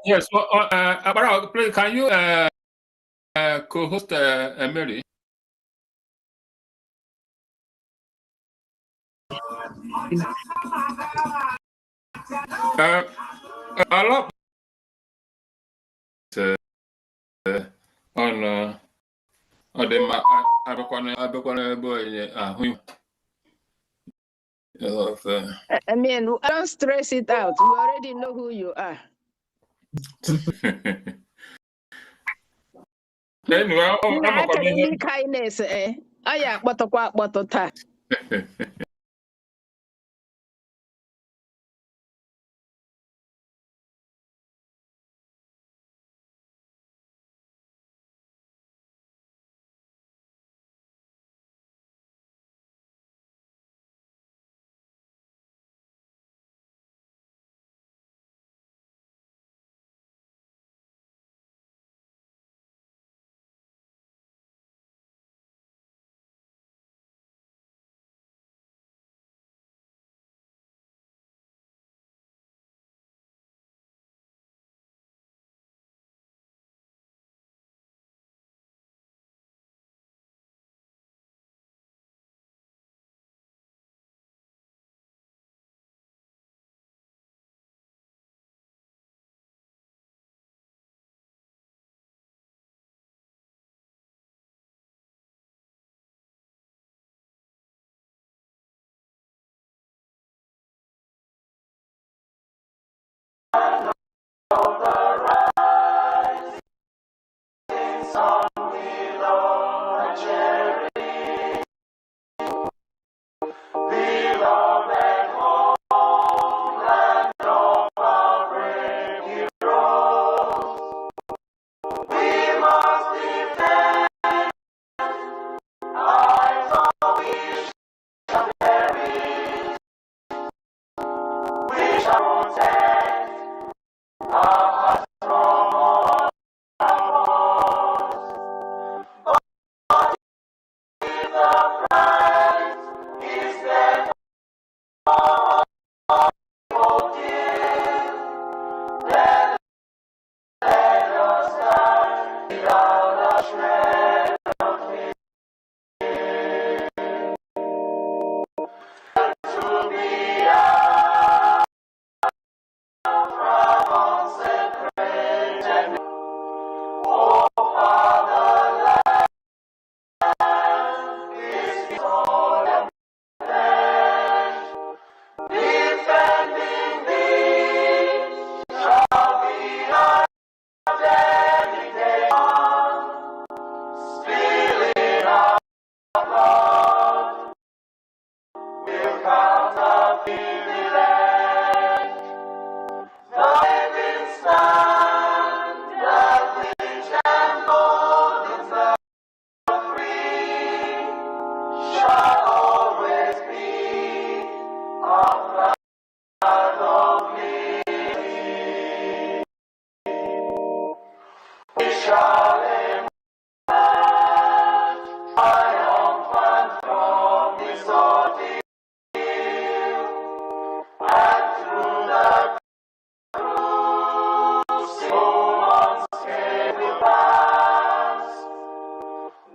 Yes. Abara, please, can you co-host Mary? A lot on the Abekwana boy. I mean, don't stress it out. We already know who you are. Academic kindness, eh? Oh yeah, what a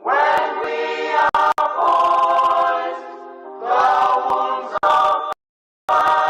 When we are boys, the wounds of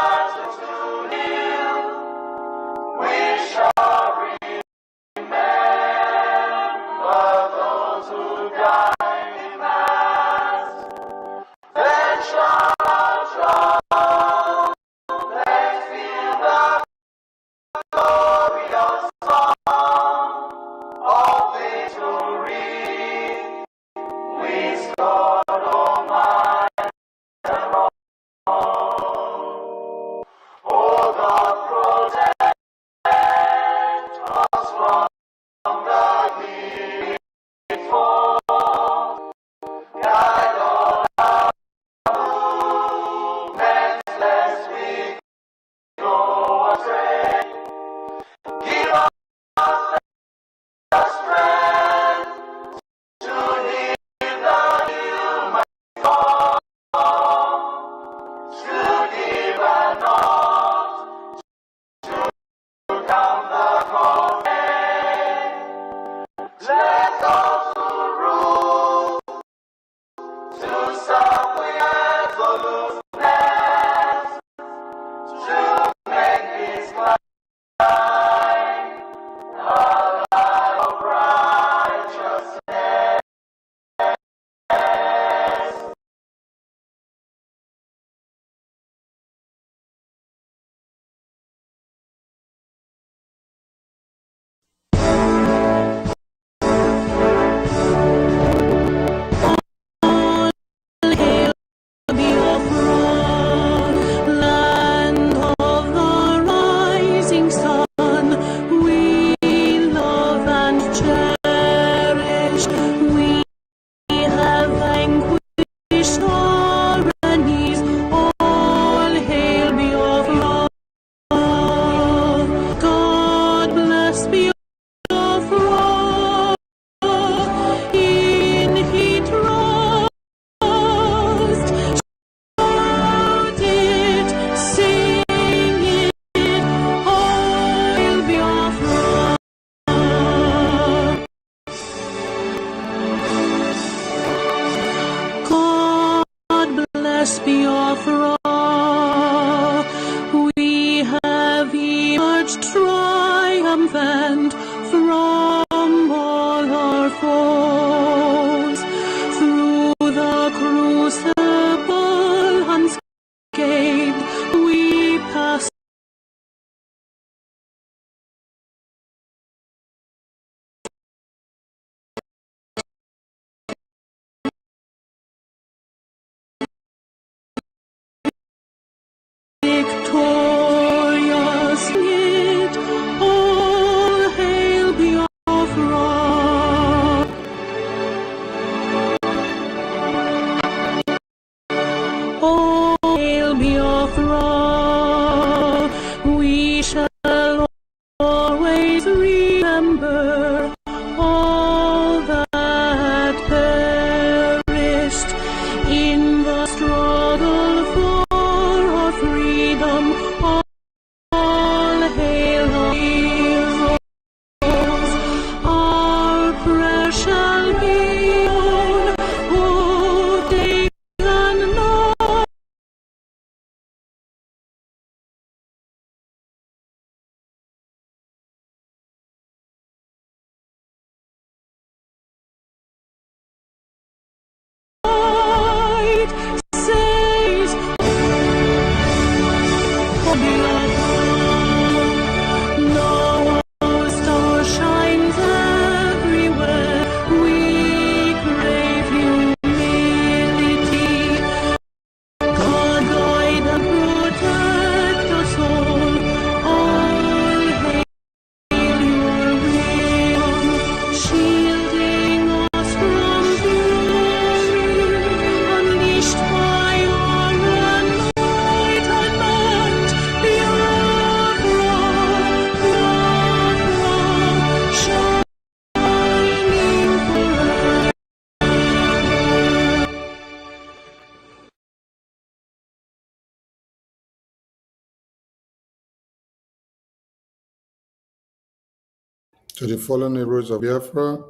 to the fallen heroes of Biafra,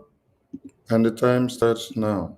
and the time starts now.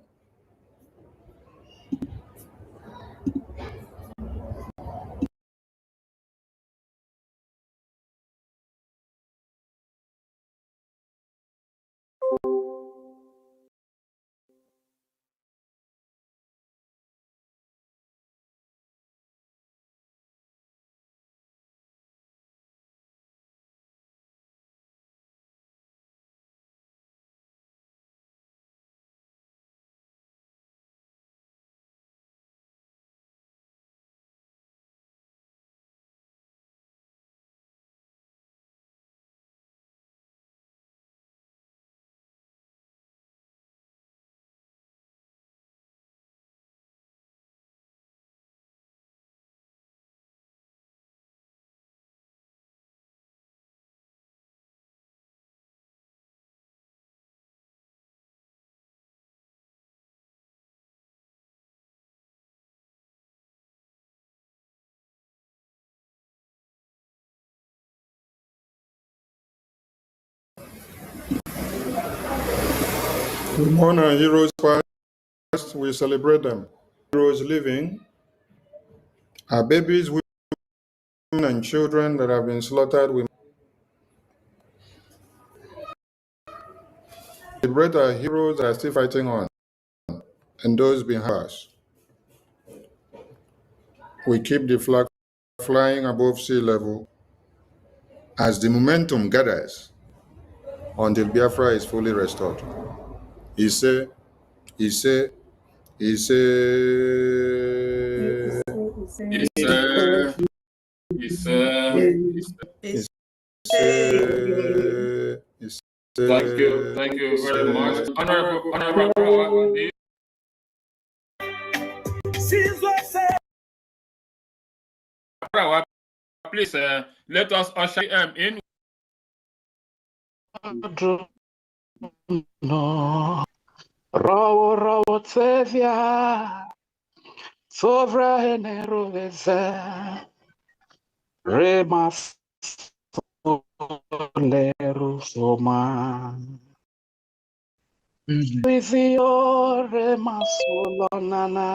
We mourn our heroes past, we celebrate them. Heroes living, our babies, women, and children that have been slaughtered, we celebrate our heroes that are still fighting on, and those behind us. We keep the flag flying above sea level as the momentum gathers until Biafra is fully restored. He say, It's thank you very much, Honorable. Please let us usher him in. No, rawo tsevia, sovra generosa, remas leru soma. Vizio remasolonana,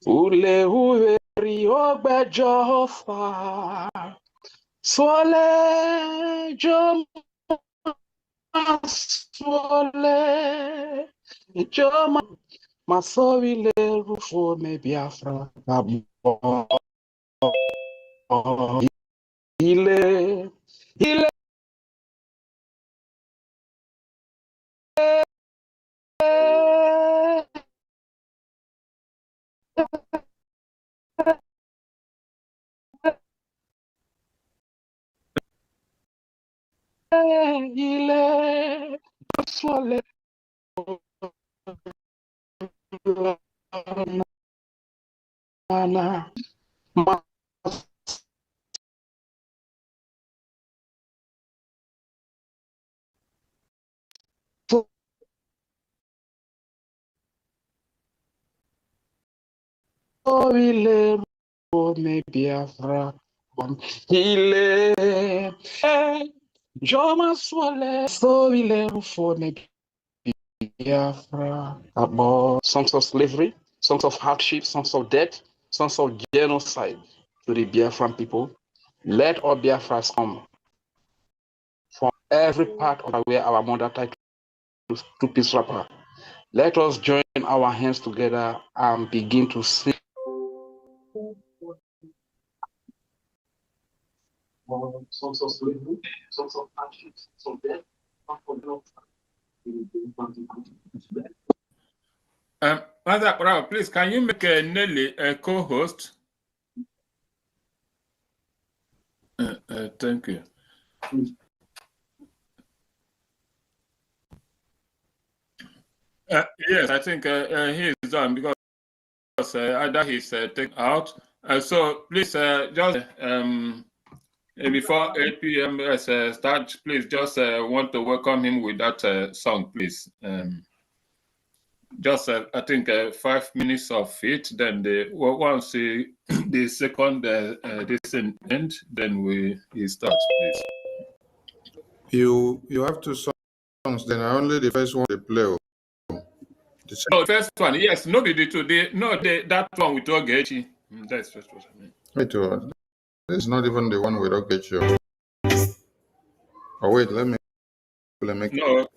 ule uveri ogbejofa, swale jom. Swole, Joma, Masovile, Rufo, me Biafra, Ile, Swole, Nana, Masovile, me Biafra, Ile, Joma Swole, Masovile, Rufo, me Biafra, about songs of slavery, songs of hardship, songs of death, songs of genocide to the Biafran people. Let all Biafras come from every part of where our mother tied to peace rapper. Let us join our hands together and begin to sing. Songs of slavery, songs of hardship, songs of death, Mother Brown, please, can you make Nelly a co-host? Thank you. Yes, I think he is done because either he's taken out. So please, just before 8 p.m. Start, please just want to welcome him with that song, please. Just I think 5 minutes of it. Then once the second this end, then he starts, please. You have two songs, then only the first one they play. No, first one, yes, no be the two. That one with Ogechi. That's first one. Wait, this is not even the one with Ogechi. Oh wait, let me make. No,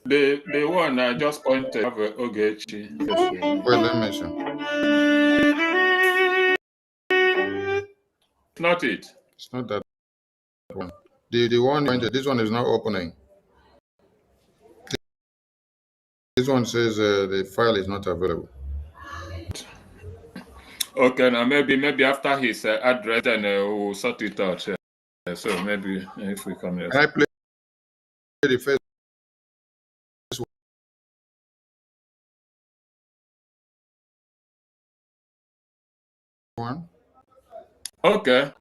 the one I just pointed of Ogechi. Wait, let me see. It's not it. It's not that one. The one pointed. This one is not opening. This one says the file is not available. Okay, now maybe after his address, then we'll sort it out. So maybe if we come here. Can I play the first one? Okay.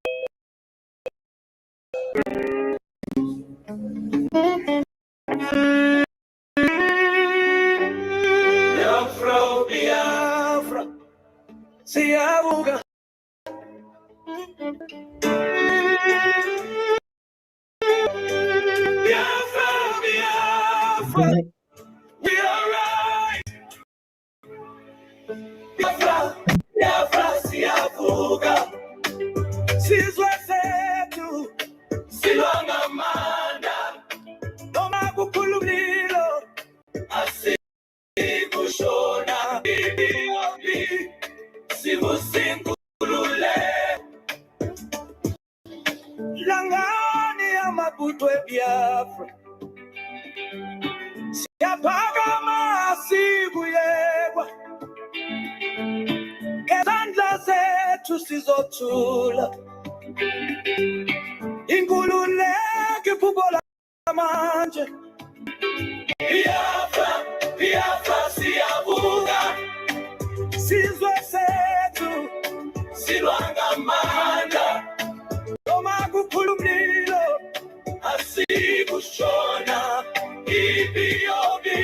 Biafra, Siabuga. Biafra, we are right. Biafra, Siabuga. Sizwe setu, silwanga manda. Noma kukulumilo, asikushona. Sivusinkulule langani ya mabutwe Biafra siyaphaka masiku yekwa ngezandla zethu sizothula inkululeko iphupho lamanje Biafra siyabuka sizwe sethu silwanga amandla noma kukhulumilo asikushona ibiyobi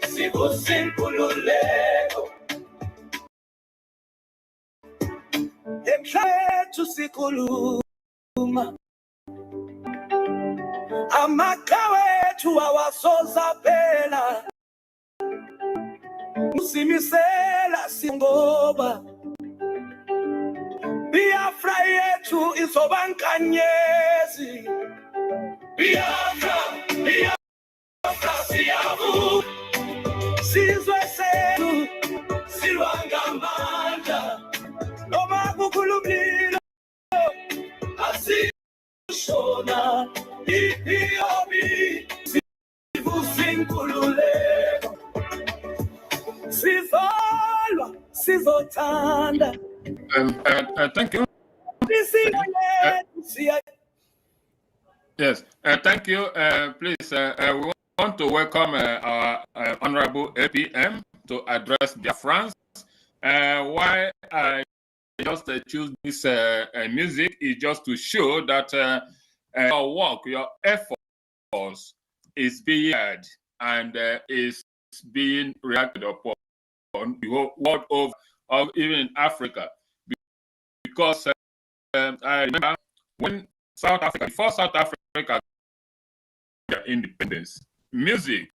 sibusinkululeko emhlethu sikhuluma amakawethu awasoza phela usimisela singoba Biafra yethu izobankanyezi Biafra siyabu sizwe sethu silwanga amandla noma kukhulumilo asikushona ibiyobi sibusinkululeko sizolwa sizothanda. Thank you. Yes, thank you. Please, we want to welcome our Honorable APM to address Biafrans. Why I just choose this music is just to show that your work, your efforts is being heard and is being reacted upon the whole world over, even in Africa. Because I remember when South Africa, before South Africa independence, music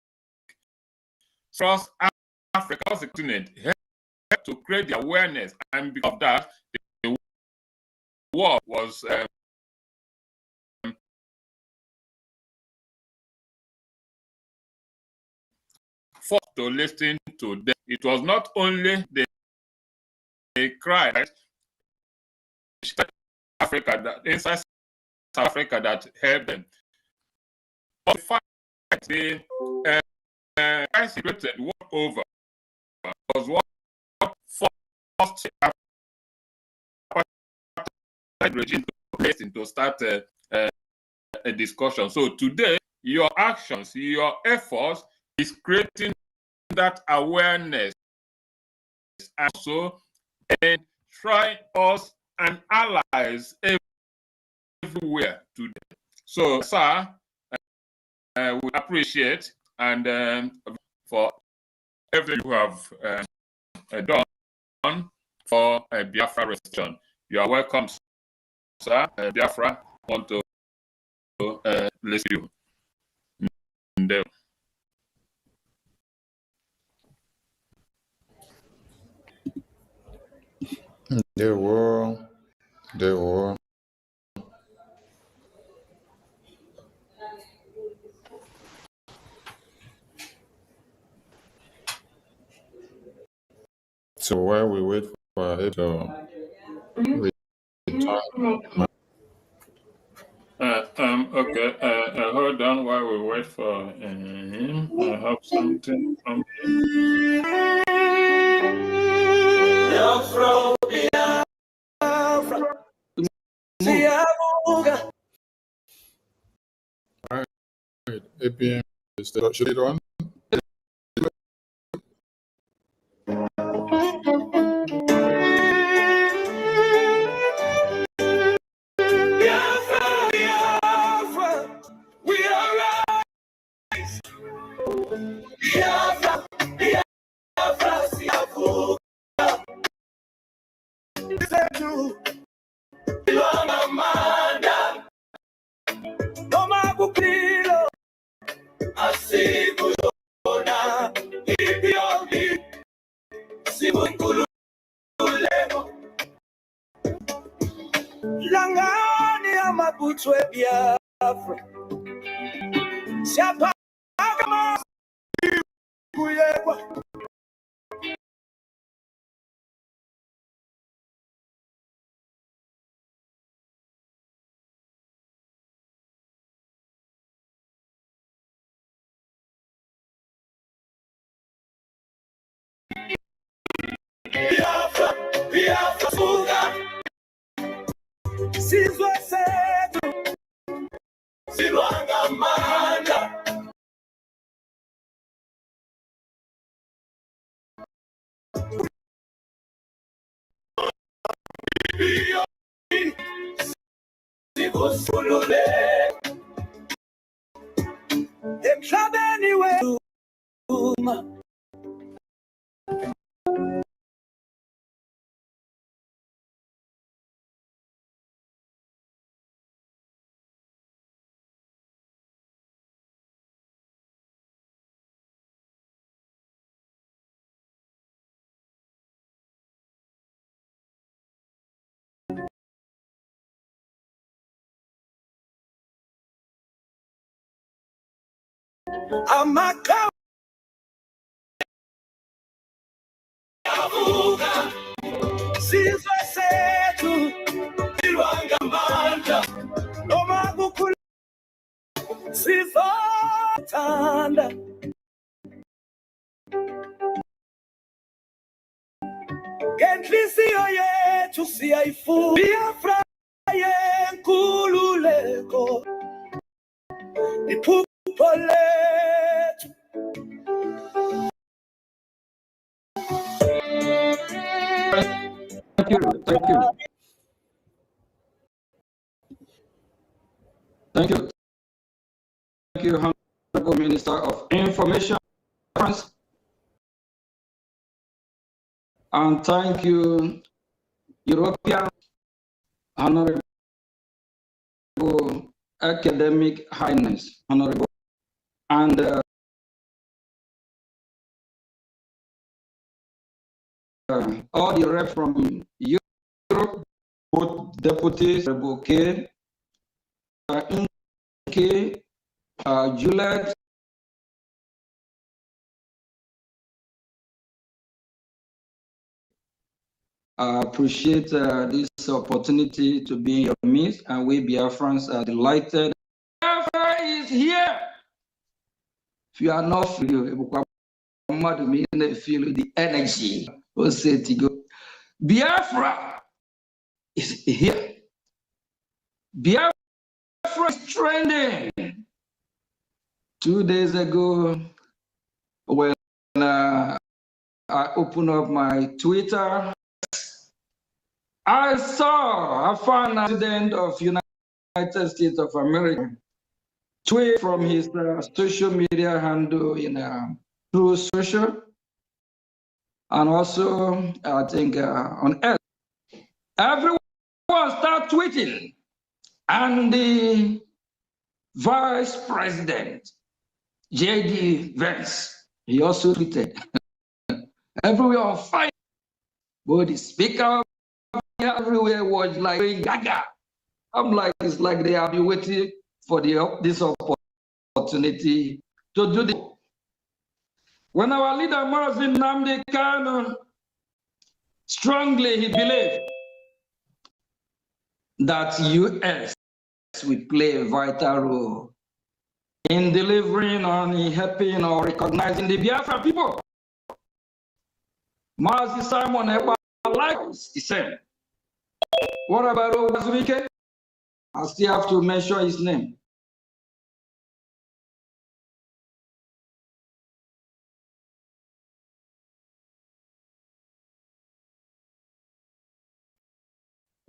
across Africa was a continent helped to create the awareness, and because of that, the world was forced to listen to them. It was not only the cry Africa that inside South Africa that helped them. But the fact they secreted world over was what forced regime to start a discussion. So today, your actions, your efforts is creating that awareness, and also and try us and allies everywhere today. So, sir, we appreciate and for everything you have done for Biafra restoration. You are welcome, sir. Biafra want to bless you. There were. So while we wait for it to return, okay, hold on while we wait for him. I have something from him. Biafra, Biafra, Biafra. APM is the should it on? Biafra, Biafra, we are rise. Biafra, Biafra, Biafra. Listen to Amanda. No magukilo. Asikuyona. Ibiobi. Sibunkulu. Langani amabutwe Biafra. Siapa kama kuyekwa. Biafra, Biafra, fuga. Sizwe setu. Silwanga manda. Sibusulule. Emshabeni wema. Amaka. Avuga. Sizwe setu. Silwanga manda. No magukulu. Sizotanda. Genhlisiyo yethu siyayifuna. Biafra yenkululeko. Iphupho lethu. Thank you. Thank you. Thank you, Honorable Minister of Information. And thank you, European Honorable Academic Highness, Honorable, and all the rep from Europe, both deputies, Honorable K, Juliet, I appreciate this opportunity to be in your midst, and we Biafrans are delighted. Biafra is here. If you are not feeling the energy, Biafra is here. Biafra is trending. 2 days ago, when I opened up my Twitter, I saw a foreign president of United States of America tweet from his social media handle in True Social, and also I think on X. Everyone start tweeting, and the Vice President J.D. Vance, he also tweeted, everywhere on fire. But the speaker everywhere was like gaga. I'm like, it's like they have been waiting for this opportunity to do this. When our leader Mazi Nnamdi Kanu strongly he believed that U.S. will play a vital role in delivering on helping or recognizing the Biafra people. Mazi Simon Ekpa likes the same. What about Owazurike? I still have to mention his name.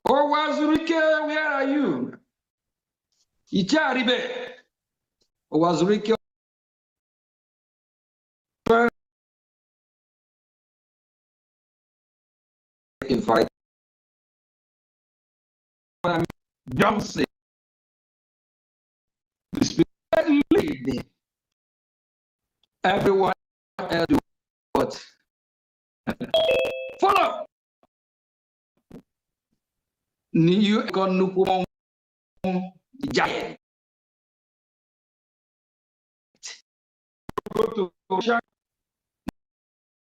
Owazurike, where are you? Icharibe. Owazurike. Invite Johnson. Lead. Everyone else do what? Follow. New Economic Giant.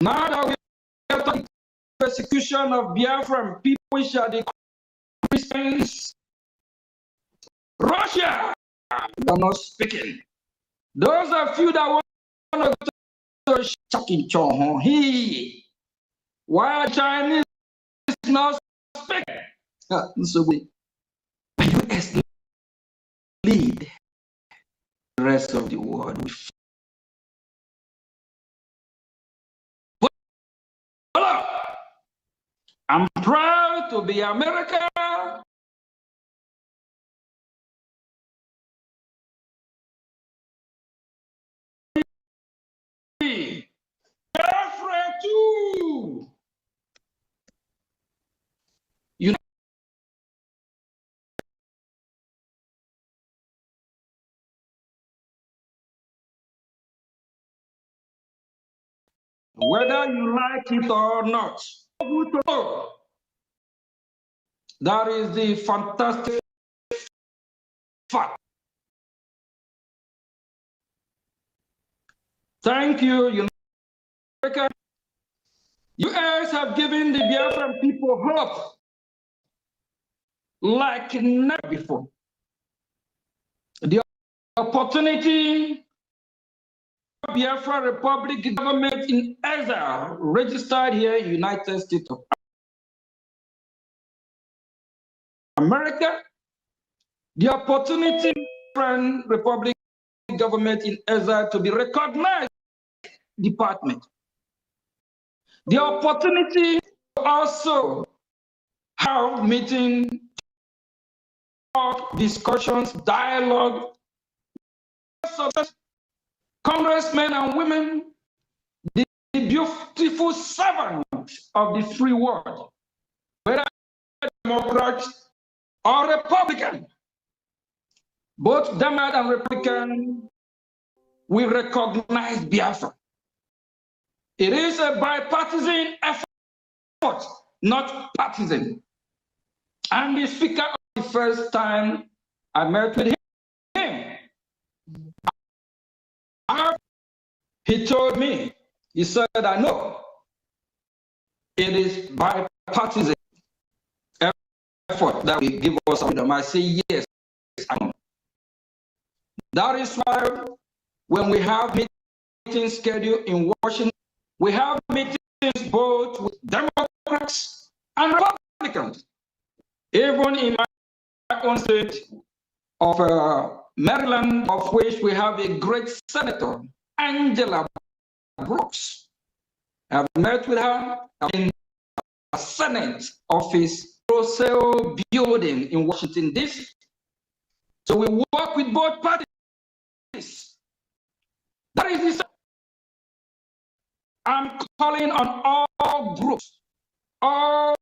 Now that we have the persecution of Biafran people, which are the Christians, Russia, they're not speaking. Those are few that want to chucking chong. Why Chinese not speaking? So we U.S. lead the rest of the world. I'm proud to be American. Biafra too. You know, whether you like it or not, that is the fantastic fact. Thank you, America. You guys have given the Biafran people hope like never before. The opportunity Biafra Republic government in Ezra registered here in United States of America. The opportunity Biafra Republic government in Ezra to be recognized department. The opportunity to also have meeting, discussions, dialogue, congressmen and women, the beautiful servants of the free world, whether Democrats or Republican, both Democrat and Republican, we recognize Biafra. It is a bipartisan effort, not partisan. And the speaker, the first time I met with him, he told me, he said, I know it is bipartisan effort that will give us freedom. I say, yes, I know. That is why when we have meetings scheduled in Washington, we have meetings both with Democrats and Republicans. Even in my own state of Maryland, of which we have a great senator, Angela Brooks. I've met with her in the Senate office, Russell building in Washington, D.C. So we work with both parties. That is the I'm calling on all groups, all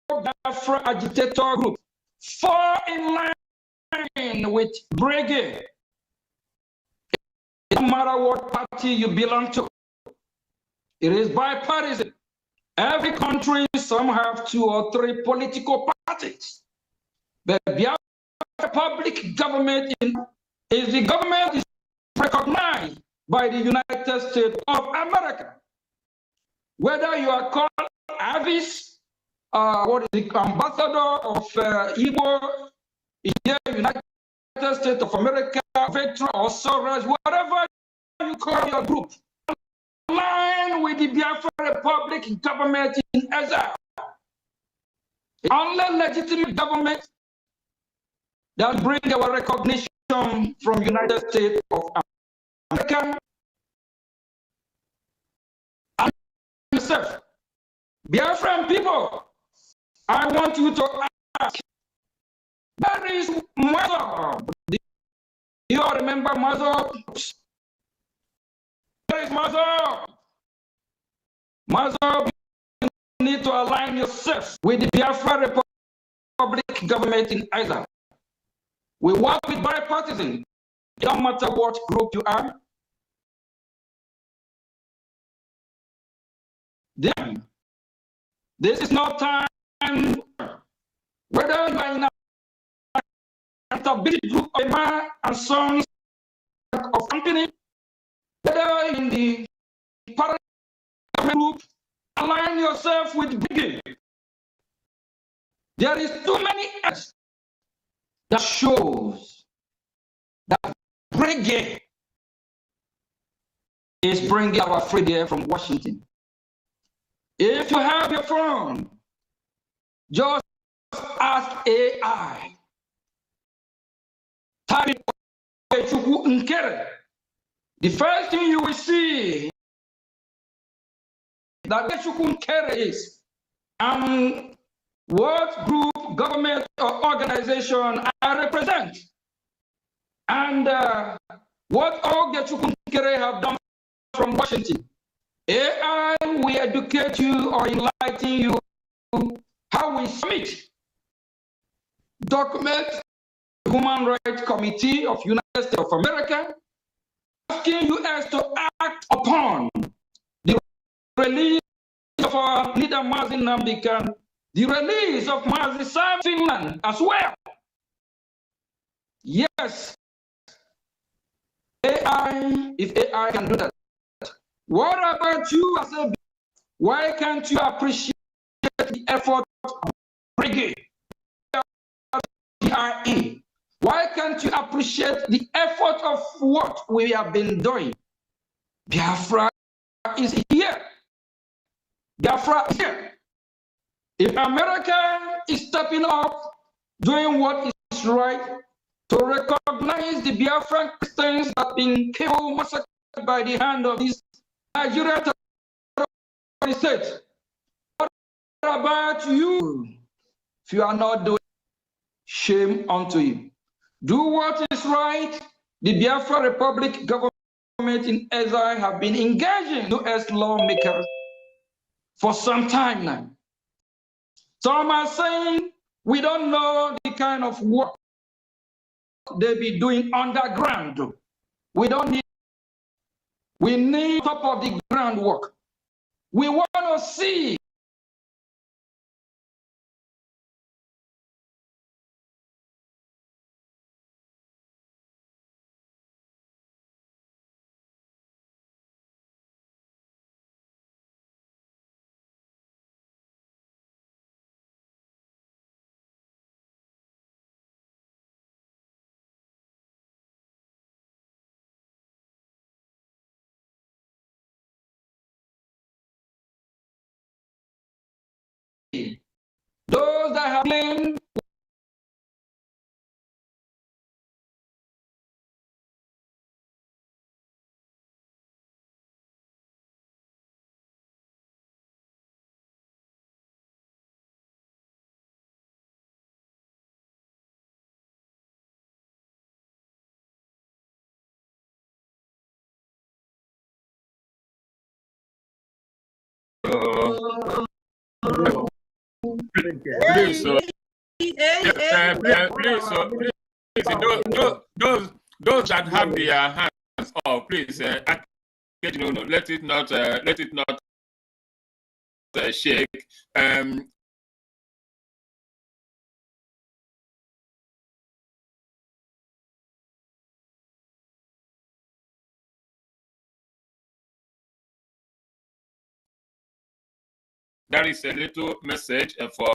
Biafra agitator groups, fall in line with brigade It doesn't matter what party you belong to. It is bipartisan. Every country, some have 2 or 3 political parties. The Biafra public government is the government is recognized by the United States of America. Whether you are called Avis, ambassador of Igbo in the United States of America, Veteran or Soros, whatever you call your group, align with the Biafra Republic government in exile. Only legitimate government that bring our recognition from United States of America. And yourself, Biafran people, I want you to ask, where is Mother? Do you all remember Mother? Where is Mother? Mother, you need to align yourself with the Biafra Republic government in exile. We work with bipartisan. It don't matter what group you are. Then, this is not time, whether you are in a big group of man and sons of company, whether in the parallel group, align yourself with brigade. There is too many acts that shows that brigade is bringing our freedom from Washington. If you have your phone, just ask AI. Type in. The first thing you will see that is what group, government, or organization I represent, and what all the Chukunkere have done from Washington. AI will educate you or enlighten you how we submit document Human Rights Committee of United States of America, asking US to act upon the release of our leader Mazi Nnamdi Kanu, the release of Mazi Sam Finland as well. Yes, AI, if AI can do that, what about you as a, why can't you appreciate the effort of brigade? Why can't you appreciate the effort of what we have been doing? Biafra is here. Biafra is here. If America is stepping up, doing what is right, to recognize the Biafran Christians that have been killed, massacred by the hand of these Nigerian terrorist states, what about you? If you are not doing, shame unto you. Do what is right. The Biafra Republic government in exile have been engaging US lawmakers for some time now. Some are saying we don't know the kind of work they be doing underground. We don't need, we need top of the groundwork. We want to see those that have claimed please, please, those that have their hand Oh, please, let it not shake. There is a little message for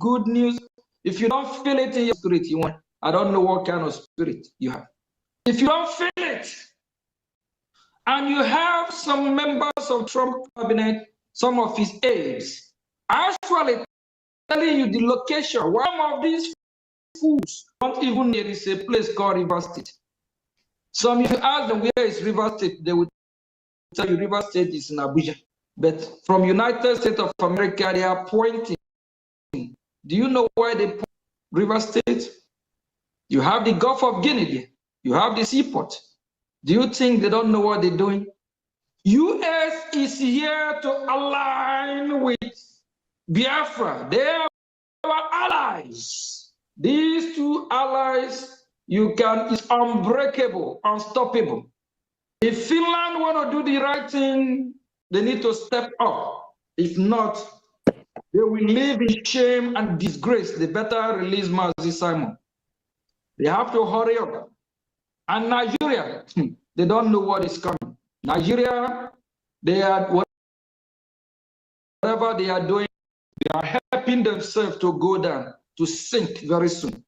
good news, if you don't feel it in your spirit, you want, I don't know what kind of spirit you have. If you don't feel it, and you have some members of Trump cabinet, some of his aides, actually telling you the location. One of these fools don't even know there is a place called River State. Some, if you ask them where is River State, they will tell you River State is in Abuja. But from United States of America, they are pointing. Do you know why they point River State? You have the Gulf of Guinea there. You have the seaport. Do you think they don't know what they're doing? US is here to align with Biafra. They are our allies. These two allies, it's unbreakable, unstoppable. If Finland want to do the right thing, they need to step up. If not, they will live in shame and disgrace. They better release Mazi Simon. They have to hurry up. And Nigeria, they don't know what is coming. Nigeria, whatever they are doing, they are helping themselves to go down, to sink very soon.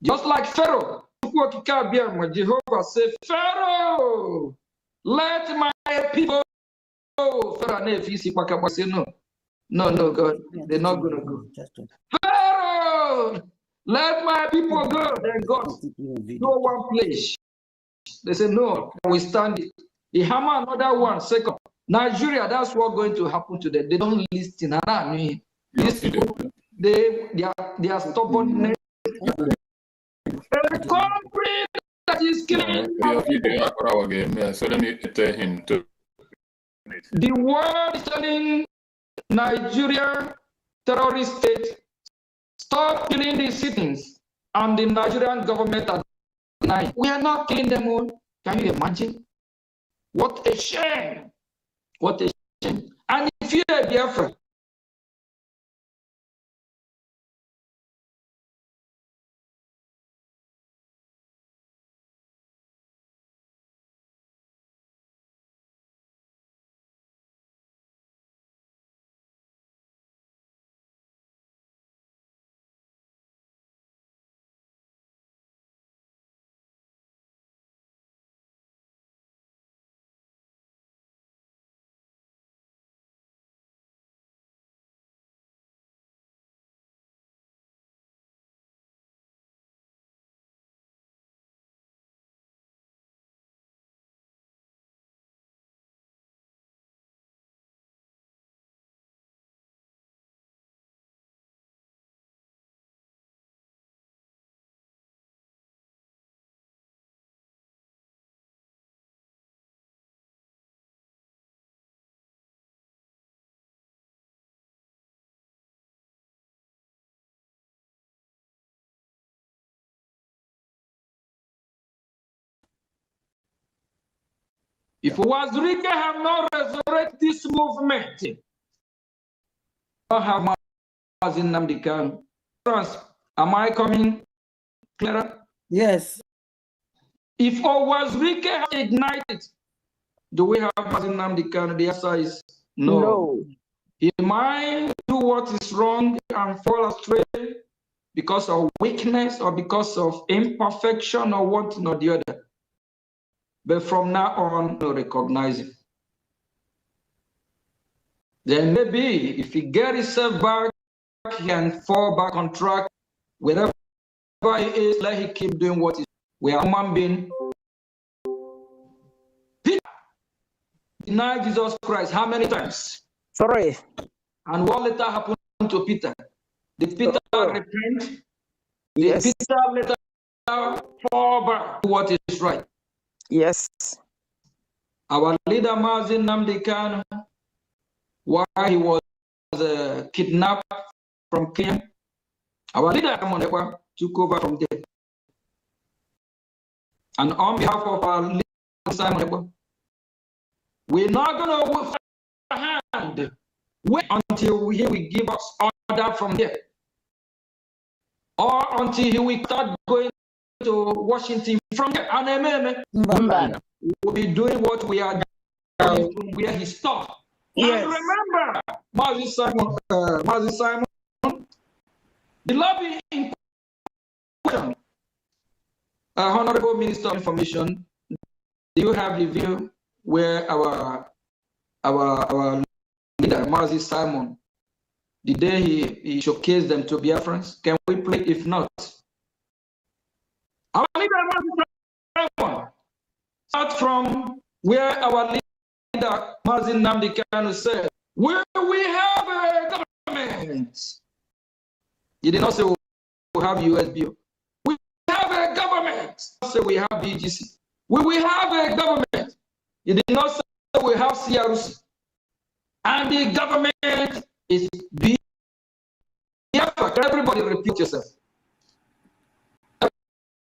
Just like Pharaoh. Jehovah said, Pharaoh, let my people go. Pharaoh say, no, God, they're not going to go. Pharaoh, let my people go. Then God, go one place. They say, no, we stand it. He hammer another one, second. Nigeria, that's what's going to happen to them. They don't listen. These people, they are stubborn. A country that is killing. So let me tell him to. The world is telling Nigeria, terrorist state, stop killing the citizens, and the Nigerian government are denying. We are not killing them all. Can you imagine? What a shame! What a shame! And if you are Biafra, if Wazirika have not resurrected this movement, don't have Mazi Nnamdi Kanu. Am I coming, Clara? Yes. If Wazirika has ignited, do we have Mazi Nnamdi Kanu? The answer is no. He might do what is wrong and fall astray because of weakness or because of imperfection or one thing or the other. But from now on, no recognize him. Then maybe if he get himself back, he can fall back on track. Wherever he is, let him keep doing what he's. We are human beings. Peter denied Jesus Christ how many times? 3. And what later happened to Peter? Did Peter repent? Yes. Did Peter later fall back to what is right? Yes. Our leader Mazi Nnamdi Kanu, while he was kidnapped from Kenya, our leader took over from there. And on behalf of our leader Simon, we're not going to wait a hand. Wait until he will give us order from there, or until he will start going to Washington from there. And we'll be doing what we are doing from where he stopped. Yes. And remember, Mazi Simon, The lobby in question, Honorable Minister of Information, do you have the view where our leader, Mazi Simon, the day he showcased them to Biafrans? Can we play? If not, our leader, Mazi Simon, start from where our leader, Mazi Nnamdi Kanu, said, where we have a government. He did not say we have USB. We have a government. He did not say we have BGC. We have a government. He did not say we have CRC. And the government is Biafra. Everybody repeat yourself.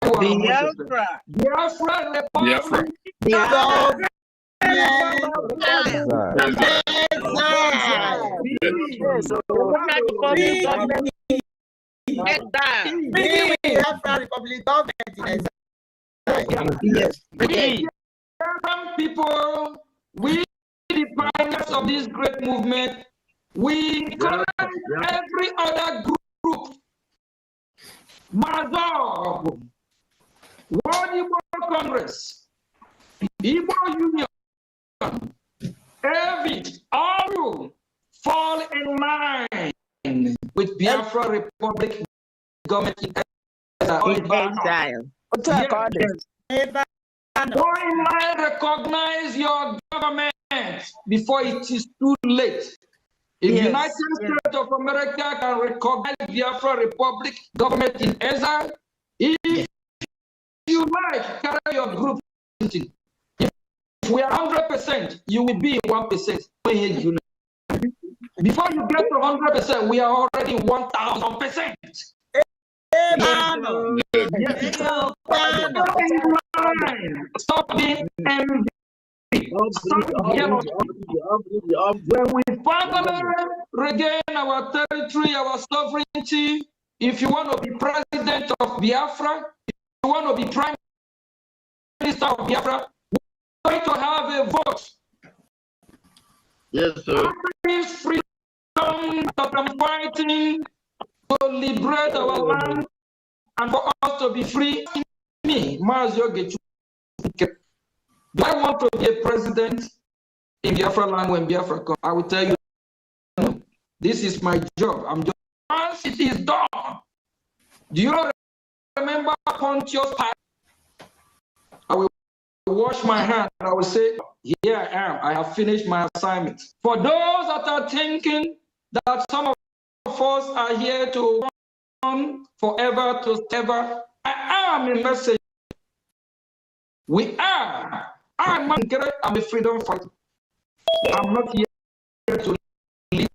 Biafra. Biafra. Biafra. Biafra. Yes. Some people, we the pioneers of this great movement, we encourage every other group, Mazor, World Igbo Congress, Igbo Union, every all fall in line with Biafra Republic government in exile. Why might recognize your government before it is too late? If the United States of America can recognize Biafra Republic government in exile, if you like, carry your group. If we are 100%, you will be 1%. Before you get to 100%, we are already 1,000%. Stop being envy. Stop jealousy. When we finally regain our territory, our sovereignty, if you want to be president of Biafra, if you want to be prime minister of Biafra, we're going to have a vote. Yes, sir. This freedom that I'm fighting to liberate our land and for us to be free. Me, Mazio Gechu, do I want to be a president in Biafra land when Biafra comes? I will tell you, no, this is my job. I'm just, once it is done, do you remember Pontius Pilate? I will wash my hand and I will say, here I am, I have finished my assignment. For those that are thinking that some of us are here to run forever to ever, I am a message. We are. I'm a freedom fighter. I'm not here to leave.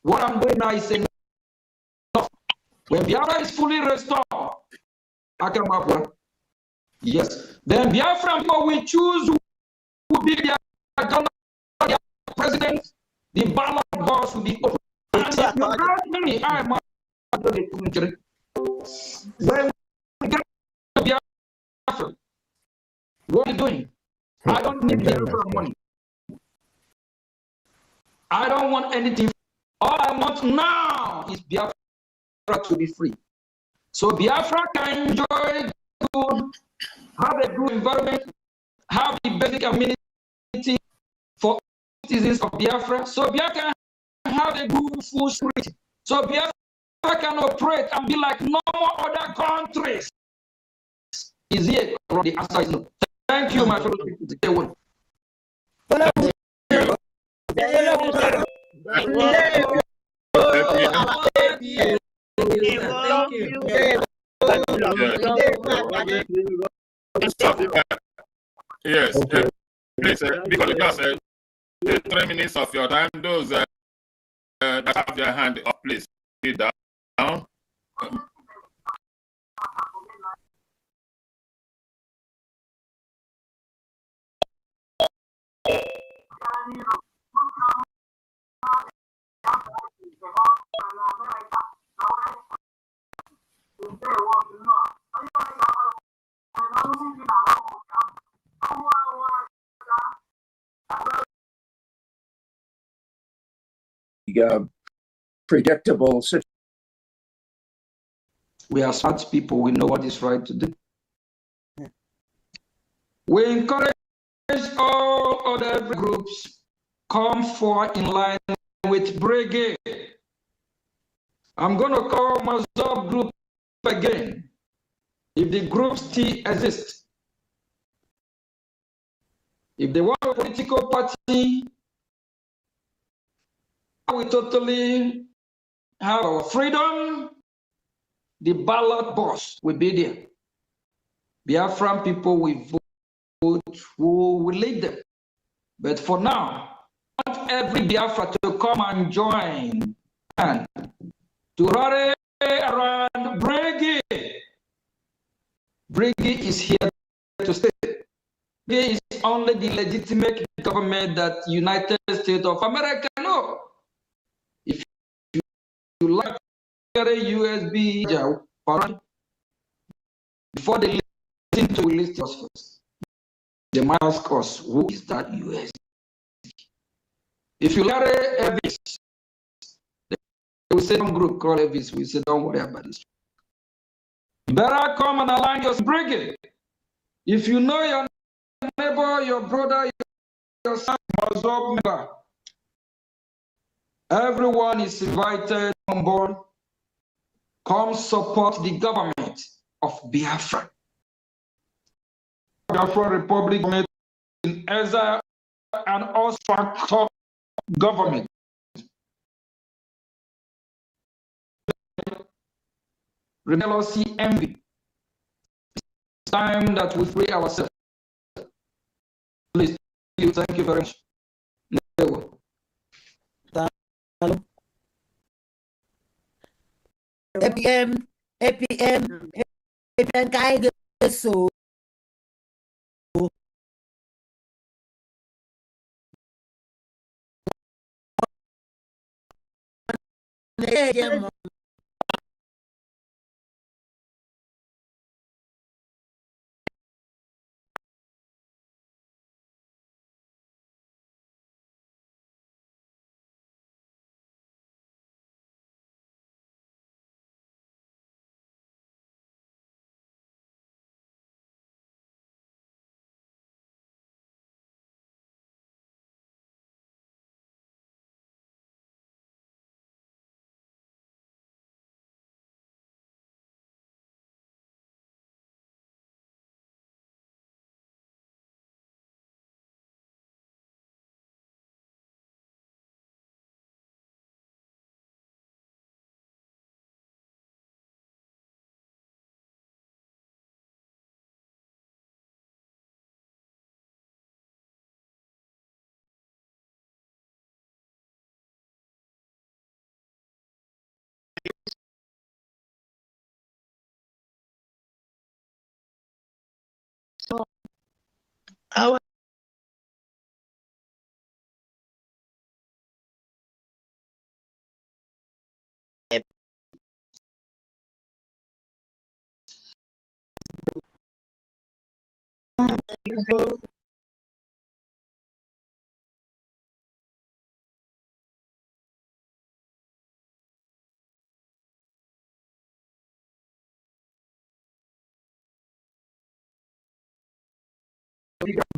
What I'm doing now is saying, no. When Biafra is fully restored, I come up. Yes. Then Biafra people will choose who will be their president. The ballot box will be open. And if you ask me, I am when we get to Biafra, what are you doing? I don't need Biafra money. I don't want anything. All I want now is Biafra to be free. So Biafra can enjoy good, have a good environment, have the basic amenity for citizens of Biafra. So Biafra can have a good food security. So Biafra can operate and be like no other countries. Is here? The answer is no. Thank you, my fellow people. Yes, please, because you just 3 minutes of your time, those that have their hand up, please sit down. Predictable situation. We are smart people. We know what is right to do. We encourage all other groups come forward in line with brigade. I'm going to call Mazab group again. If the group still exists, if they want a political party, we totally have our freedom. The ballot box will be there. Biafran people will vote who will lead them. But for now, not every Biafra to come and join and to rally around brigade. Brigade is here to stay. Brigade is only the legitimate government that United States of America know. If you like a USB before they listen to list us first, they might ask us, who is that USB? If you like Elvis, they will say some group called Elvis. We say, don't worry about this. You better come and align your brigade. If you know your neighbor, your brother, your son, your member, everyone is invited on board. Come support the government of Biafra. Biafra Republic in exile and also government. Jealousy, envy. It's time that we free ourselves. Please, thank you very much. APM, guide so. Our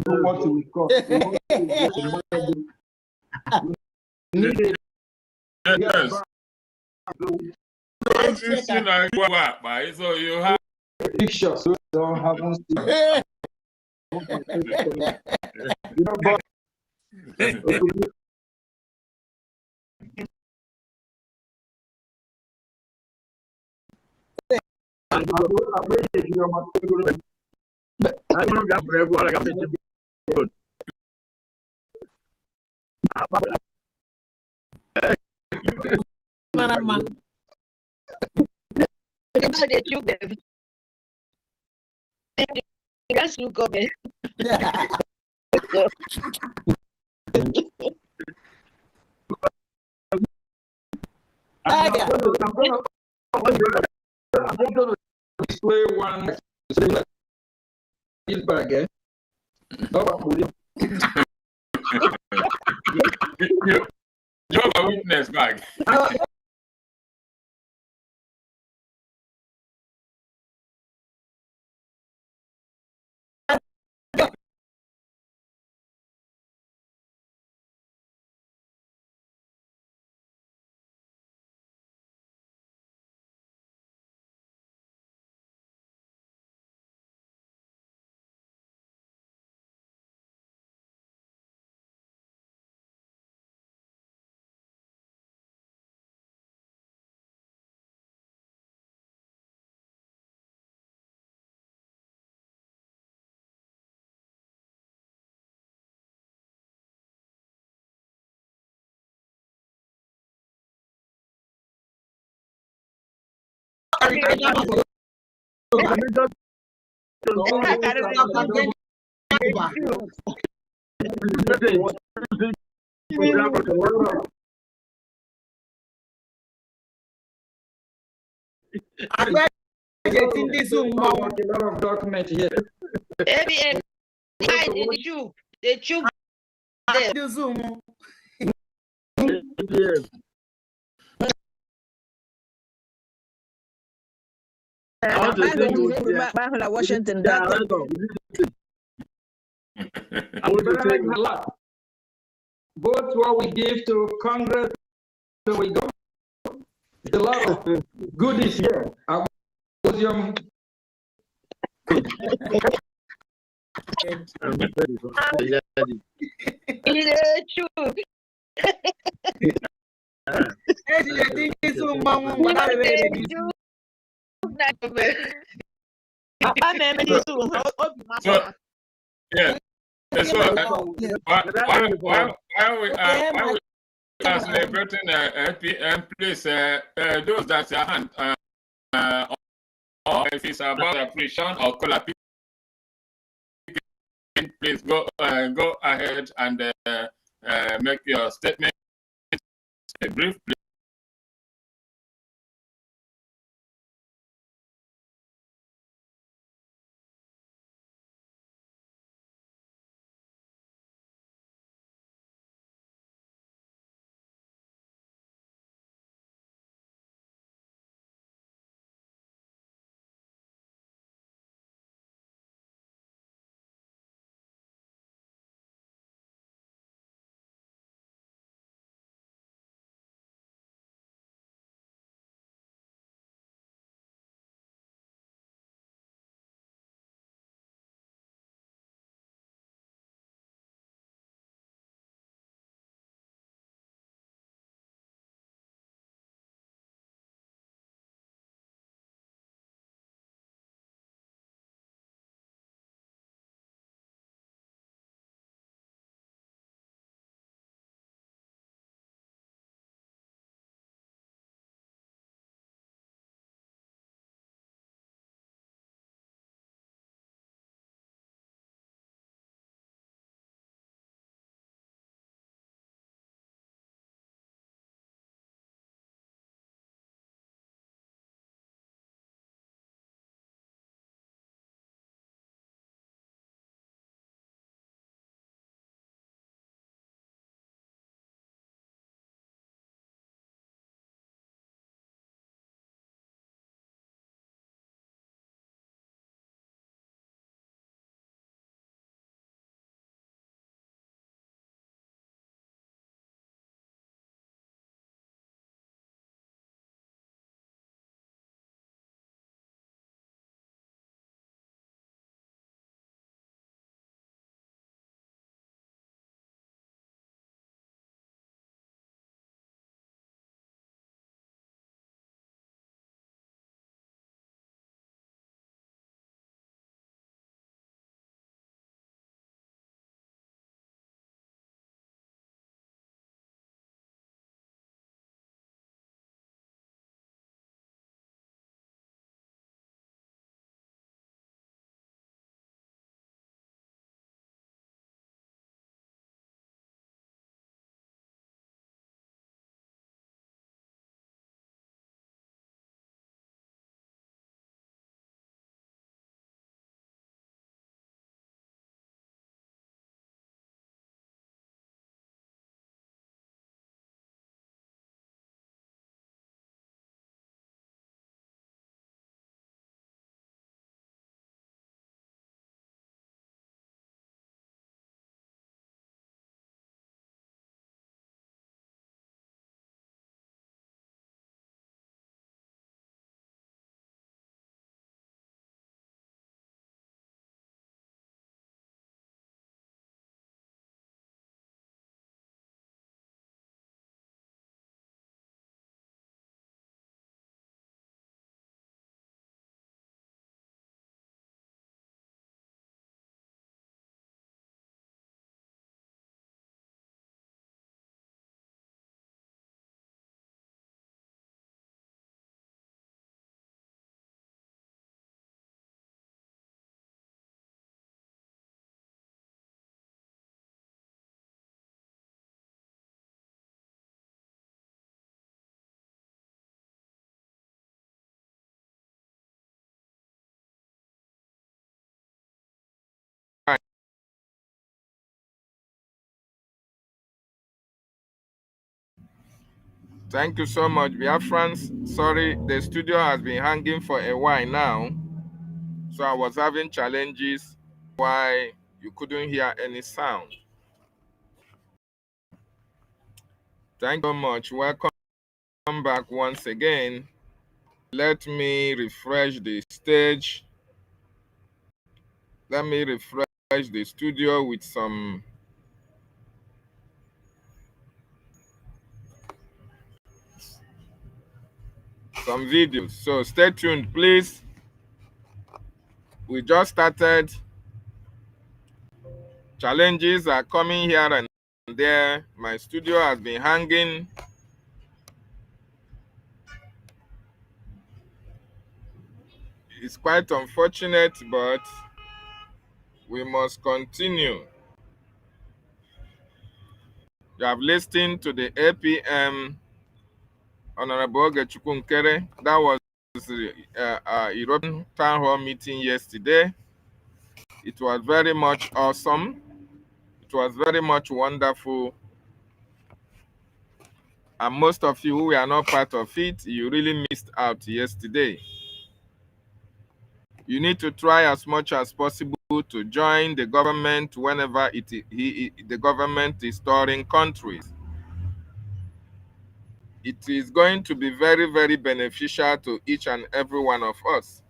What to record. Yes. So you have Pictures, so don't haven't seen. You know, but Yes, you go back. I'm going to display one bag. You have a witness bag. Getting this a lot of document here. ABN hide in the tube. The tube there. The Zoom. Washington. Both what we give to Congress, so we go. There's a lot of goodies here. Yeah. So while we are celebrating LPM, please, those that are hand, or if it's about appreciation or collaboration, please go ahead and make your statement brief, please. Thank you so much, Biafrans. Sorry, the studio has been hanging for a while now. So I was having challenges why you couldn't hear any sound. Thank you so much. Welcome back once again. Let me refresh the stage. Let me refresh the studio with some videos. So stay tuned, please. We just started. Challenges are coming here and there. My studio has been hanging. It's quite unfortunate, but we must continue. You have listened to the APM Honorable Gechukunkere. That was the European Town Hall meeting yesterday. It was very much awesome. It was very much wonderful. And most of you who were not part of it, you really missed out yesterday. You need to try as much as possible to join the government whenever the government is touring countries. It is going to be very, very beneficial to each and every one of us.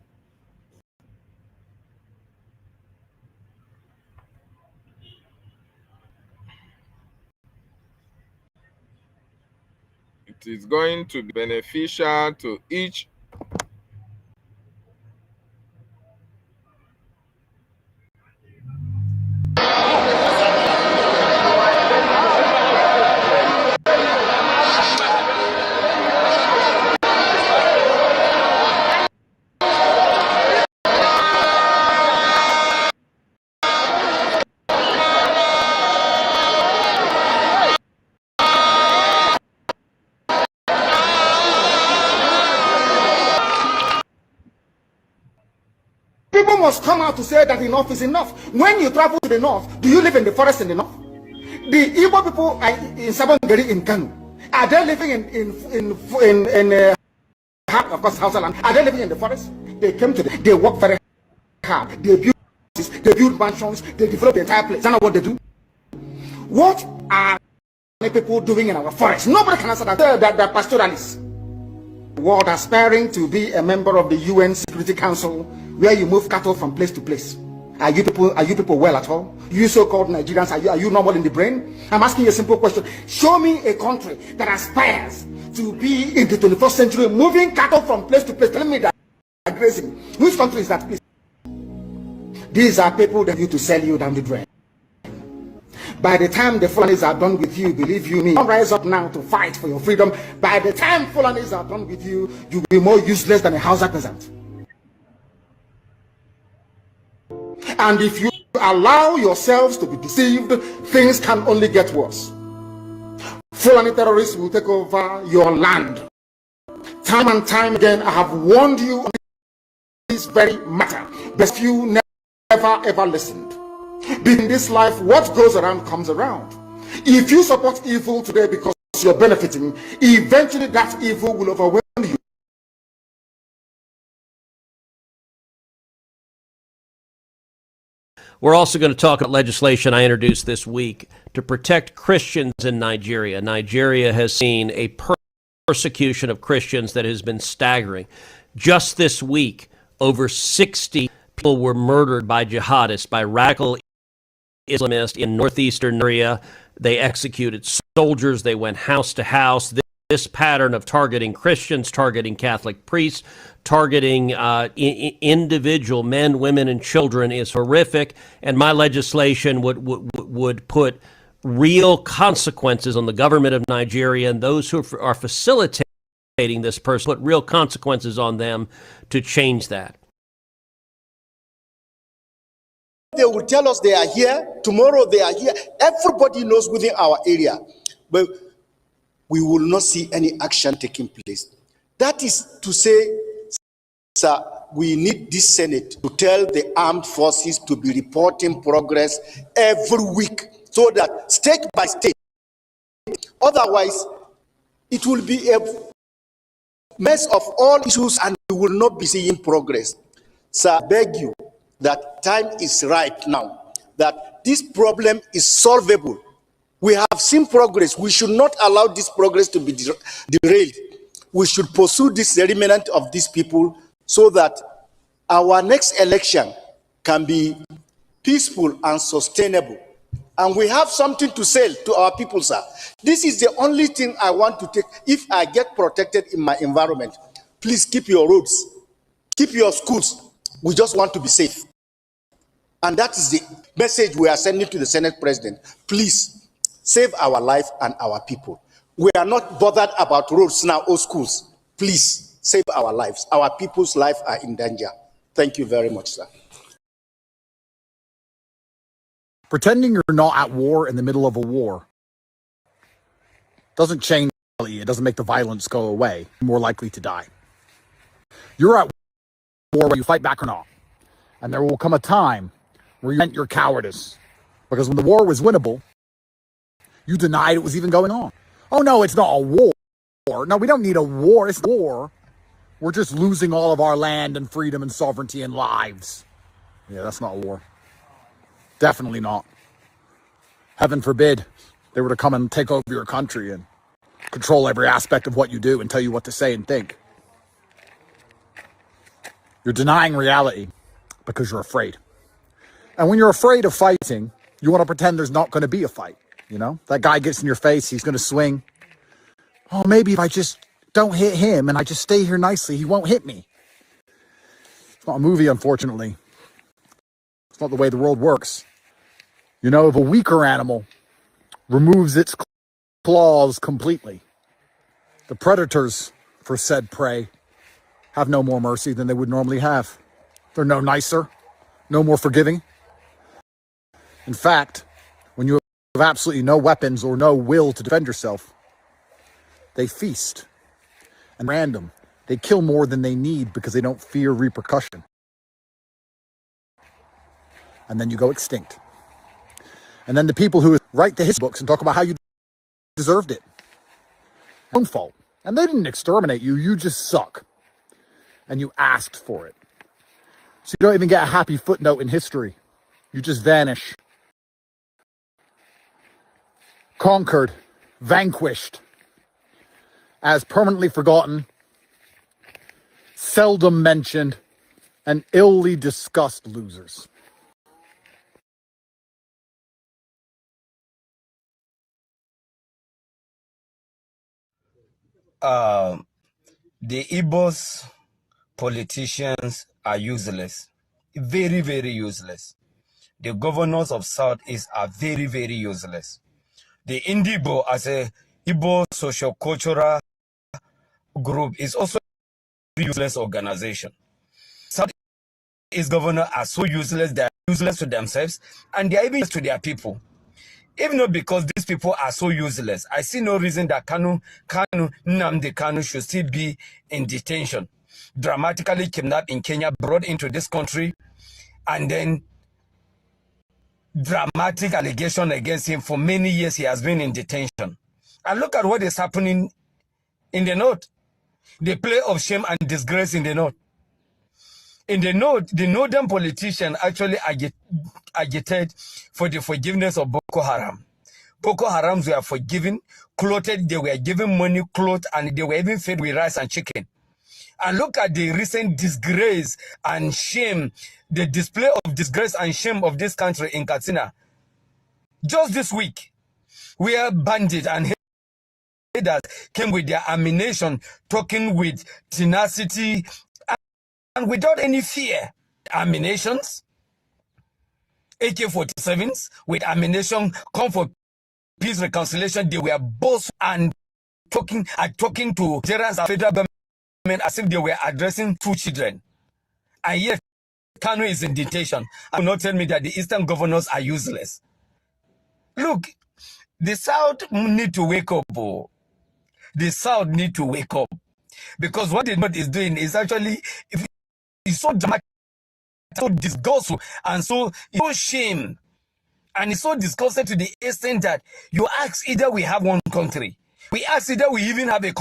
It is going to be beneficial to each. People must come out to say that enough is enough. When you travel to the north, do you live in the forest in the north? The Igbo people in Sabangari in Kanu, are they living in of course, Hausa land? Are they living in the forest? They came to they work very hard. They build houses, they build mansions, they develop the entire place. That's not what they do. What are people doing in our forest? Nobody can answer that. They're pastoralists. World aspiring to be a member of the UN Security Council, where you move cattle from place to place. Are you people well at all? You so-called Nigerians, are you normal in the brain? I'm asking you a simple question. Show me a country that aspires to be in the 21st century, moving cattle from place to place. Tell me that grazing. Which country is that, please? These are people that you to sell you down the drain. By the time the Fulanis are done with you, believe you me, don't rise up now to fight for your freedom. By the time Fulanis are done with you, you'll be more useless than a Hausa peasant. And if you allow yourselves to be deceived, things can only get worse. Fulani terrorists will take over your land. Time and time again, I have warned you on this very matter, but you never ever listened. In this life, what goes around comes around. If you support evil today because you're benefiting, eventually that evil will overwhelm you. We're also going to talk about legislation I introduced this week to protect Christians in Nigeria. Nigeria has seen a persecution of Christians that has been staggering. Just this week, over 60 people were murdered by jihadists, by radical Islamists in northeastern Syria. They executed soldiers. They went house to house. This pattern of targeting Christians, targeting Catholic priests, targeting individual men, women, and children is horrific. And my legislation would put real consequences on the government of Nigeria and those who are facilitating this person, put real consequences on them to change that. They will tell us they are here, tomorrow they are here. Everybody knows within our area. But we will not see any action taking place. That is to say, sir, we need this Senate to tell the armed forces to be reporting progress every week so that state by state, otherwise it will be a mess of all issues and we will not be seeing progress. So I beg you that time is right now, that this problem is solvable. We have seen progress. We should not allow this progress to be derailed. We should pursue this remnant of these people so that our next election can be peaceful and sustainable. And we have something to sell to our people, sir. This is the only thing I want to take. If I get protected in my environment, please keep your roads, keep your schools. We just want to be safe. And that is the message we are sending to the Senate President. Please save our life and our people. We are not bothered about roads now or schools. Please save our lives. Our people's lives are in danger. Thank you very much, sir. Pretending you're not at war in the middle of a war doesn't change reality. It doesn't make the violence go away. You're more likely to die. You're at war whether you fight back or not. And there will come a time where you vent your cowardice. Because when the war was winnable, you denied it was even going on. Oh no, it's not a war. No, we don't need a war. It's a war. We're just losing all of our land and freedom and sovereignty and lives. Yeah, that's not a war. Definitely not. Heaven forbid they were to come and take over your country and control every aspect of what you do and tell you what to say and think. You're denying reality because you're afraid. And when you're afraid of fighting, you want to pretend there's not going to be a fight. You know, that guy gets in your face, he's going to swing. Oh, maybe if I just don't hit him and I just stay here nicely, he won't hit me. It's not a movie, unfortunately. It's not the way the world works. You know, if a weaker animal removes its claws completely, the predators for said prey have no more mercy than they would normally have. They're no nicer, no more forgiving. In fact, when you have absolutely no weapons or no will to defend yourself, they feast. And random, they kill more than they need because they don't fear repercussion. And then you go extinct. And then the people who write the history books and talk about how you deserved it. Own fault. And they didn't exterminate you, you just suck. And you asked for it. So you don't even get a happy footnote in history. You just vanish. Conquered, vanquished, as permanently forgotten, seldom mentioned, and illy discussed losers. The Igbos politicians are useless. Very, very useless. The governors of Southeast are very, very useless. The Ndigbo as a Igbo socio-cultural group is also a useless organization. Southeast governors are so useless, they are useless to themselves, and they are even useless to their people. Even not because these people are so useless, I see no reason that Nnamdi Kanu should still be in detention. Dramatically kidnapped in Kenya, brought into this country, and then dramatic allegation against him. For many years, he has been in detention. And look at what is happening in the north. The play of shame and disgrace in the north. In the north, the northern politician actually agitated for the forgiveness of Boko Haram. Boko Harams were forgiven, clothed, they were given money, clothes, and they were even fed with rice and chicken. And look at the recent disgrace and shame, the display of disgrace and shame of this country in Katsina. Just this week, where bandits and haters came with their ammunition, talking with tenacity and without any fear. Ammunitions, AK-47s with ammunition, come for peace reconciliation. They were both and talking to Nigerians and federal government as if they were addressing two children. And yet, Kanu is in detention. And will not tell me that the Eastern governors are useless. Look, the South need to wake up. Oh. The South need to wake up. Because what the North is doing is actually it's so dramatic, so disgustful, and so shame. And it's so disgusting to the extent that you ask, either we have one country, We ask that we even have a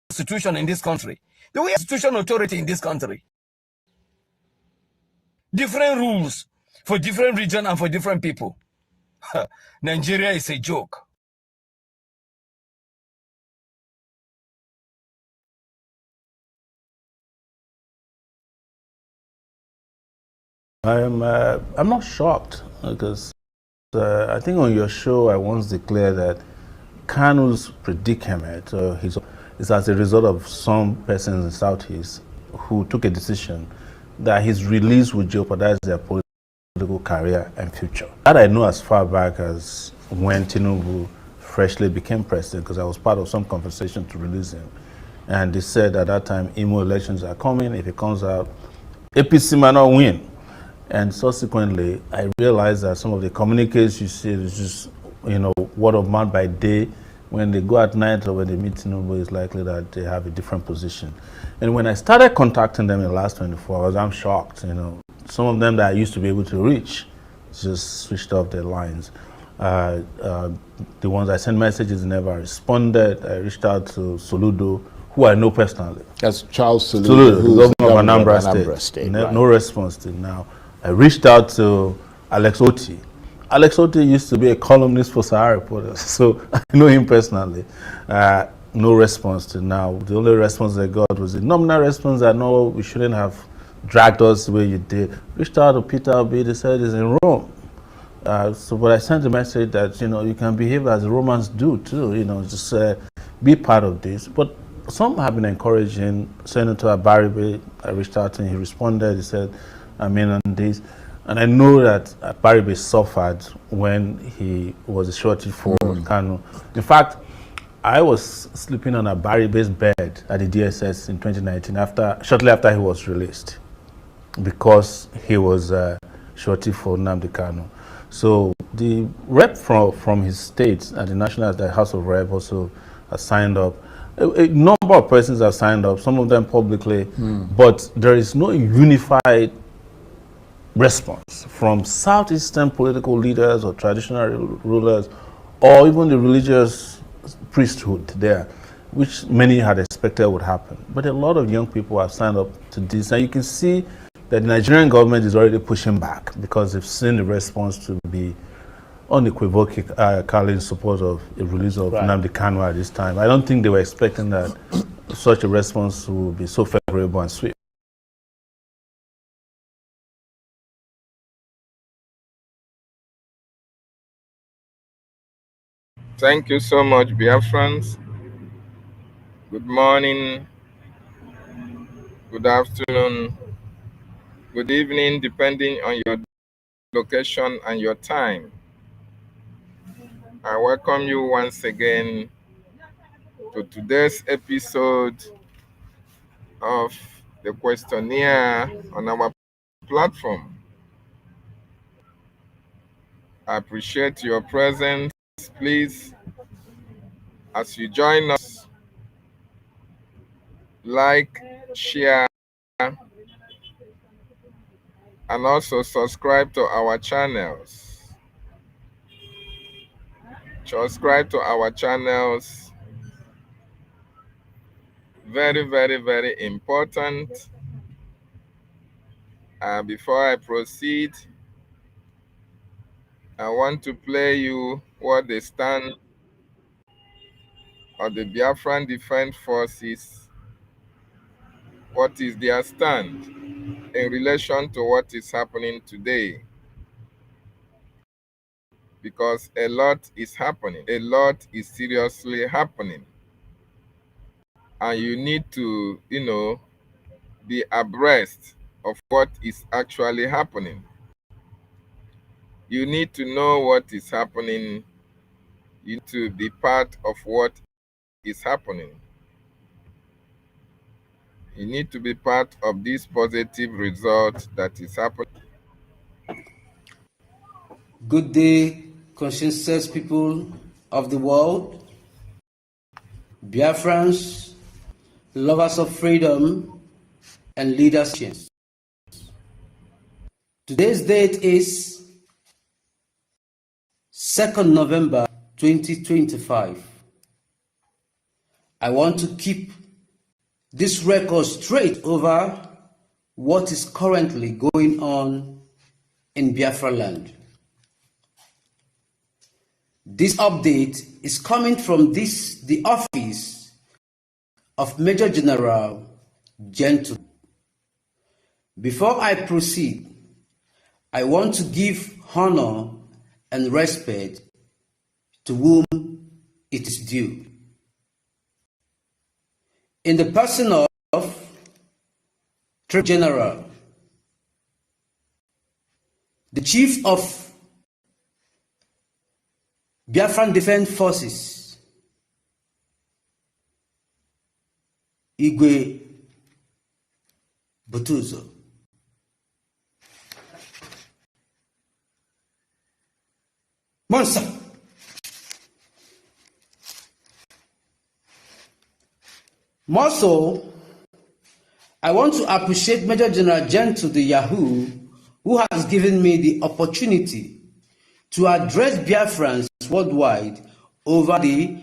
constitution in this country. Do we have constitutional authority in this country? Different rules for different region and for different people. Nigeria is a joke. I'm not shocked because I think on your show I once declared that Kanu's predicament is as a result of some persons in the Southeast who took a decision that his release would jeopardize their political career and future. That I know as far back as when Tinubu freshly became president, because I was part of some conversation to release him. And they said at that time, Imo elections are coming. If it comes out, APC might not win. And subsequently, I realized that some of the communiques you see is just, word of mouth by day. When they go at night or when they meet Tinubu, it's likely that they have a different position. And when I started contacting them in the last 24 hours, I'm shocked. Some of them that I used to be able to reach just switched off their lines. The ones I sent messages never responded. I reached out to Soludo, who I know personally. That's Charles Soludo, who's the governor of Anambra State. No response till now. I reached out to Alex Oti. Alex Oti used to be a columnist for Sahara Reporters, so I know him personally. No response till now. The only response I got was a nominal response that no, we shouldn't have dragged us the way you did. Reached out to Peter Obi, they said he's in Rome. But I sent a message that, you can behave as the Romans do too, just be part of this. But some have been encouraging. Senator Abaribe, I reached out to him, he responded, he said, I'm in on this. And I know that Abaribe suffered when he was a shorty for Kanu. In fact, I was sleeping on Abaribe's bed at the DSS in 2019, shortly after he was released, because he was shorty for Nnamdi Kanu. So the rep from his state at the House of Rep also has signed up. A number of persons have signed up, some of them publicly, but there is no unified response from Southeastern political leaders or traditional rulers or even the religious priesthood there, which many had expected would happen. But a lot of young people have signed up to this, and you can see that the Nigerian government is already pushing back because they've seen the response to be unequivocally in support of the release of Nnamdi Kanu at this time. I don't think they were expecting that such a response would be so favorable and swift. Thank you so much, Biafrans. Good morning, good afternoon, good evening, depending on your location and your time. I welcome you once again to today's episode of the questionnaire on our platform. I appreciate your presence. Please, as you join us, like, share, and also subscribe to our channels. Subscribe to our channels. Very, very, very important. Before I proceed, I want to play you what the stand of the Biafran Defense Forces, what is their stand in relation to what is happening today. Because a lot is happening. A lot is seriously happening. And you need to, be abreast of what is actually happening. You need to know what is happening. You need to be part of what is happening. You need to be part of this positive result that is happening. Good day, conscientious people of the world, Biafrans, lovers of freedom, and leadership. Today's date is 2nd November 2025. I want to keep this record straight over what is currently going on in Biafra land. This update is coming from the office of Major General Gentle. Before I proceed, I want to give honor and respect to whom it is due. In the person of General, the Chief of Biafran Defense Forces, Igwe Butuzo. Monster. More so, I want to appreciate Major General Gentle the Yahoo, who has given me the opportunity to address Biafrans worldwide over the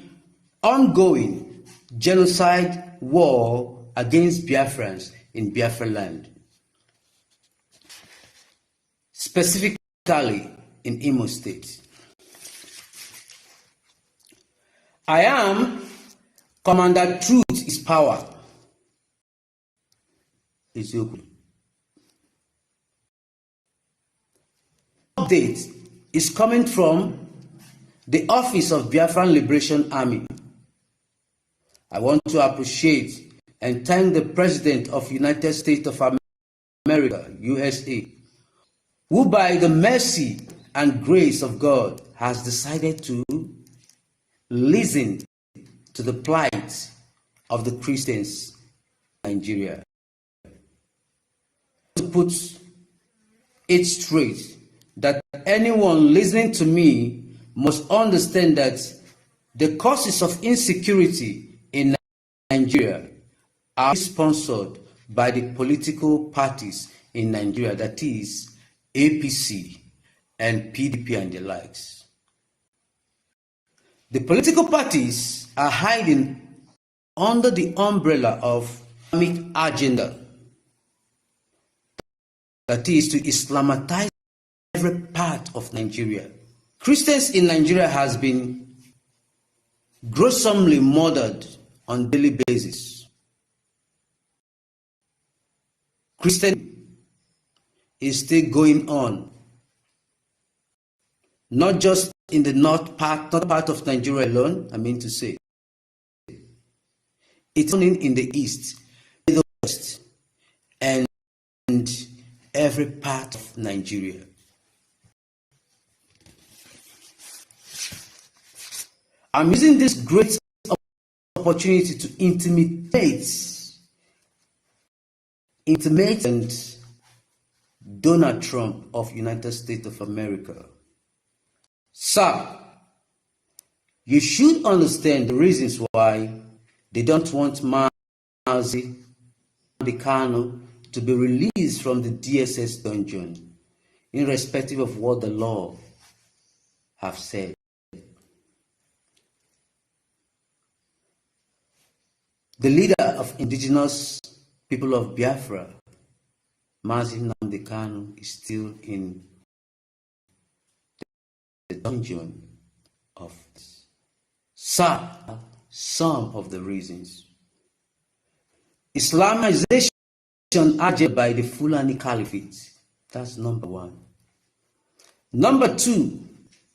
ongoing genocide war against Biafrans in Biafra land, specifically in Imo State. I am Commander Truth is Power. Update is coming from the Office of Biafran Liberation Army. I want to appreciate and thank the President of United States of America, USA, who by the mercy and grace of God has decided to listen to the plight of the Christians in Nigeria. To put it straight, that anyone listening to me must understand that the causes of insecurity in Nigeria are sponsored by the political parties in Nigeria, that is APC and PDP and the likes. The political parties are hiding under the umbrella of Islamic agenda, that is to Islamitize every part of Nigeria. Christians in Nigeria has been gruesomely murdered on a daily basis. Christian is still going on, not just in the not part of Nigeria alone, I mean to say. It's happening in the east, the west, and every part of Nigeria. I'm using this great opportunity to intimate Donald Trump of United States of America. Sir, you should understand the reasons why they don't want Mazi Kano to be released from the DSS dungeon, irrespective of what the law have said. The leader of indigenous people of Biafra, Mazi Kano, is still in the dungeon of some of the reasons. Islamization agenda by the Fulani Caliphate. That's number one. Number two,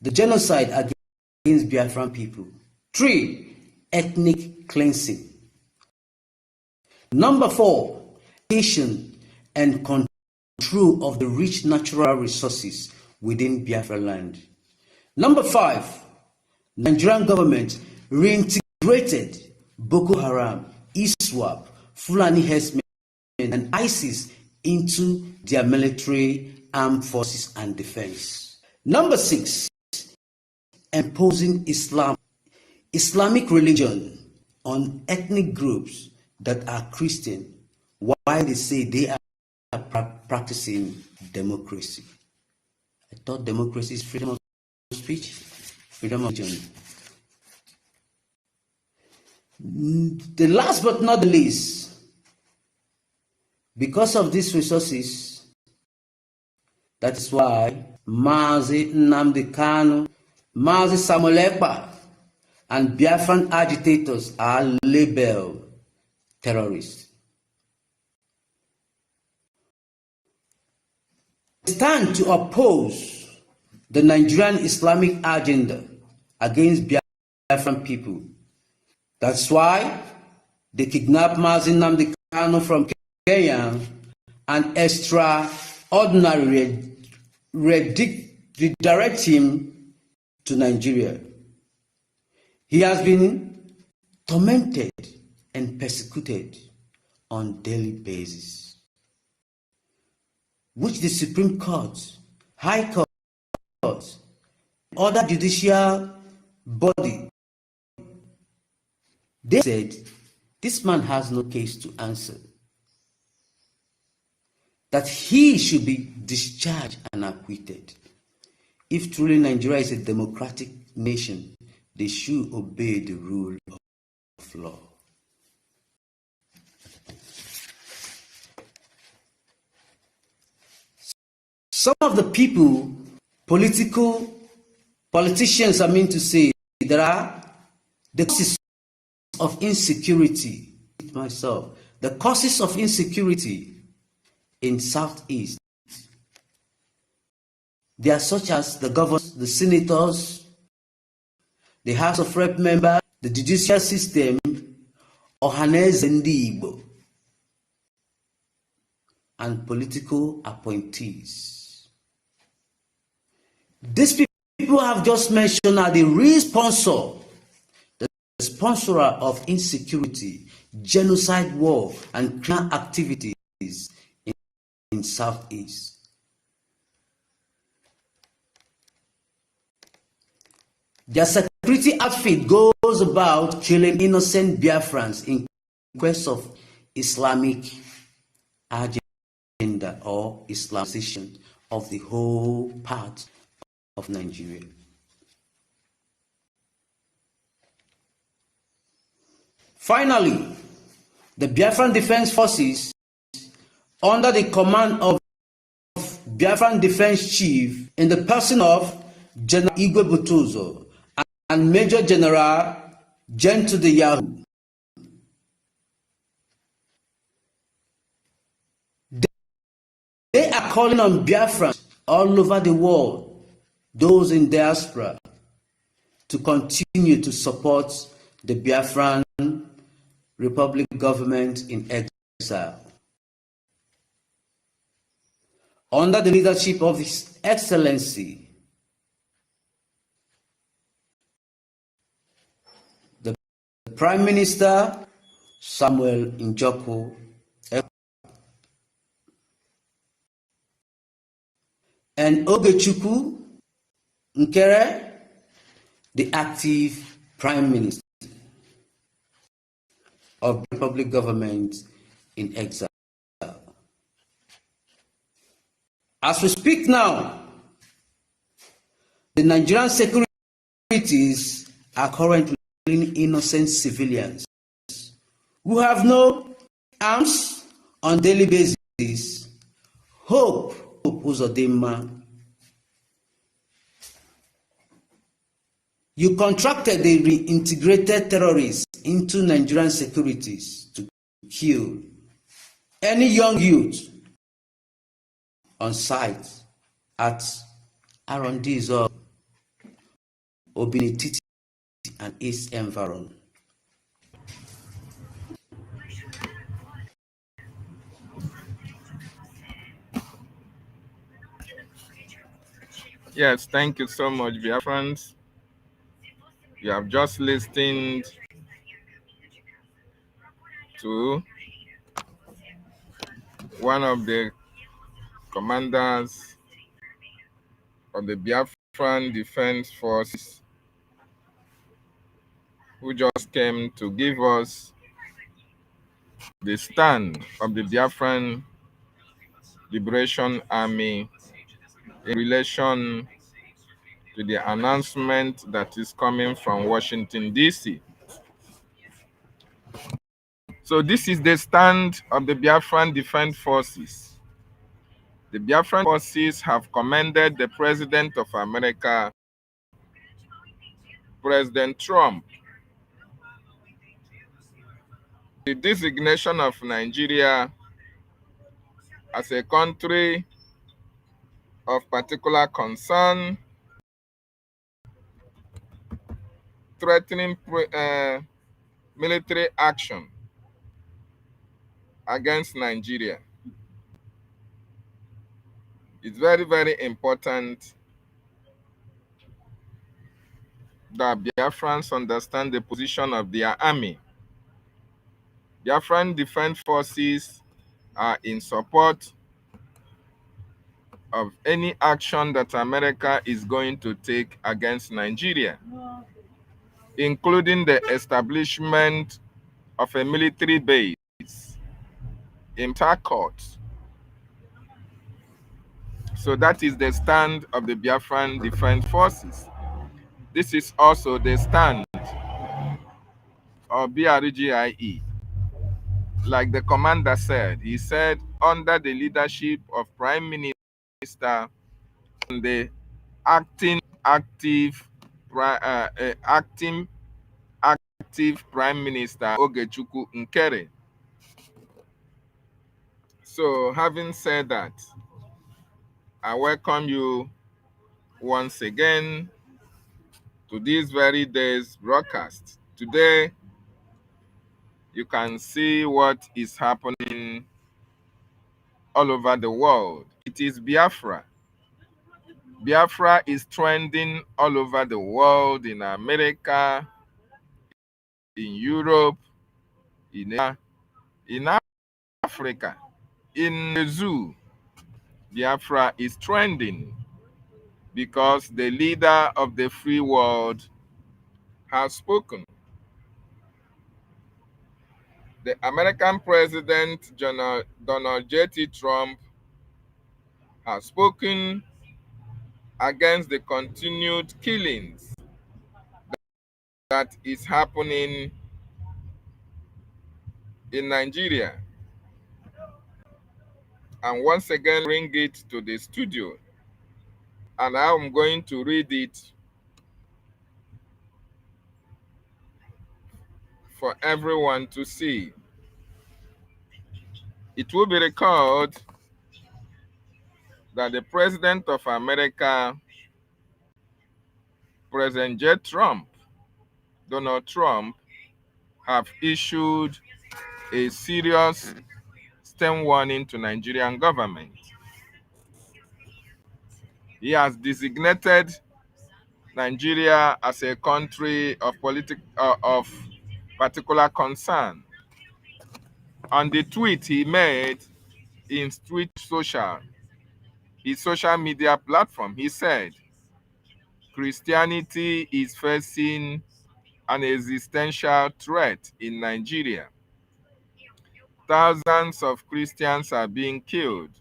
the genocide against Biafran people. 3, ethnic cleansing. Number 4, creation and control of the rich natural resources within Biafra land. Number 5, Nigerian government reintegrated Boko Haram, ISWAP, Fulani herdsmen, and ISIS into their military, armed forces, and defense. Number 6, imposing Islamic religion on ethnic groups that are Christian, while they say they are practicing democracy. I thought democracy is freedom of speech, freedom of religion. The last but not the least, because of these resources, that is why Mazi Nnamdi Kanu, Mazi Samuel Ekpa, and Biafran agitators are labeled terrorists. They stand to oppose the Nigerian Islamic agenda against Biafran people. That's why they kidnapped Mazi Nnamdi Kanu from Kenya and extraordinarily redirect him to Nigeria. He has been tormented and persecuted on daily basis, which the Supreme Court, High Court, other judicial body, they said this man has no case to answer, that he should be discharged and acquitted. If truly Nigeria is a democratic nation, they should obey the rule of law. Some of the people, politicians, I mean to say, there are the causes of insecurity, myself, the causes of insecurity in Southeast. They are such as the governors, the senators, the House of Rep member, the judicial system, Ohaneze-Ndigbo, and political appointees. These people have just mentioned are the real sponsor, the sponsor of insecurity, genocide, war, and criminal activities in Southeast. Their security outfit goes about killing innocent Biafrans in quest of Islamic agenda or Islamization of the whole part of Nigeria. Finally, the Biafran Defense Forces, under the command of Biafran Defense Chief in the person of General Igwe Butuzo and Major General Gentu de Yahoo, they are calling on Biafrans all over the world, those in diaspora, to continue to support the Biafran Republic government in exile. Under the leadership of His Excellency, the Prime Minister Samuel Njoko, and Ogechukwu Nkere, the active Prime Minister of the Republic government in exile. As we speak now, the Nigerian securities are currently killing innocent civilians who have no arms on daily basis. Hope Uzodinma, you contracted the reintegrated terrorists into Nigerian securities to kill any young youth on site at Arondizo, Obinititi, and East Environ. Yes, thank you so much, Biafrans. You have just listened to one of the commanders of the Biafran Defense Forces who just came to give us the stand of the Biafran Liberation Army in relation to the announcement that is coming from Washington, D.C. So this is the stand of the Biafran Defense Forces. The Biafran forces have commended the President of America, President Trump, the designation of Nigeria as a country of particular concern, threatening military action against Nigeria. It's very, very important that Biafrans understand the position of their army. Biafran Defense Forces are in support of any action that America is going to take against Nigeria, including the establishment of a military base in Takot. So that is the stand of the Biafran Defense Forces. This is also the stand of BRGIE. Like the commander said, he said, under the leadership of Prime Minister and the acting Prime Minister Ogechukwu Nkere. So having said that, I welcome you once again to this very day's broadcast. Today, you can see what is happening all over the world. It is Biafra. Biafra is trending all over the world, in America, in Europe, in Africa, in the zoo. Biafra is trending because the leader of the free world has spoken. The American President Donald J. Trump has spoken against the continued killings that is happening in Nigeria. And once again, bring it to the studio. And I'm going to read it for everyone to see. It will be recalled that the President of America, President Donald Trump, have issued a serious stern warning to Nigerian government. He has designated Nigeria as a country of particular concern. On the tweet he made in his social media platform, he said, Christianity is facing an existential threat in Nigeria. Thousands of Christians are being killed.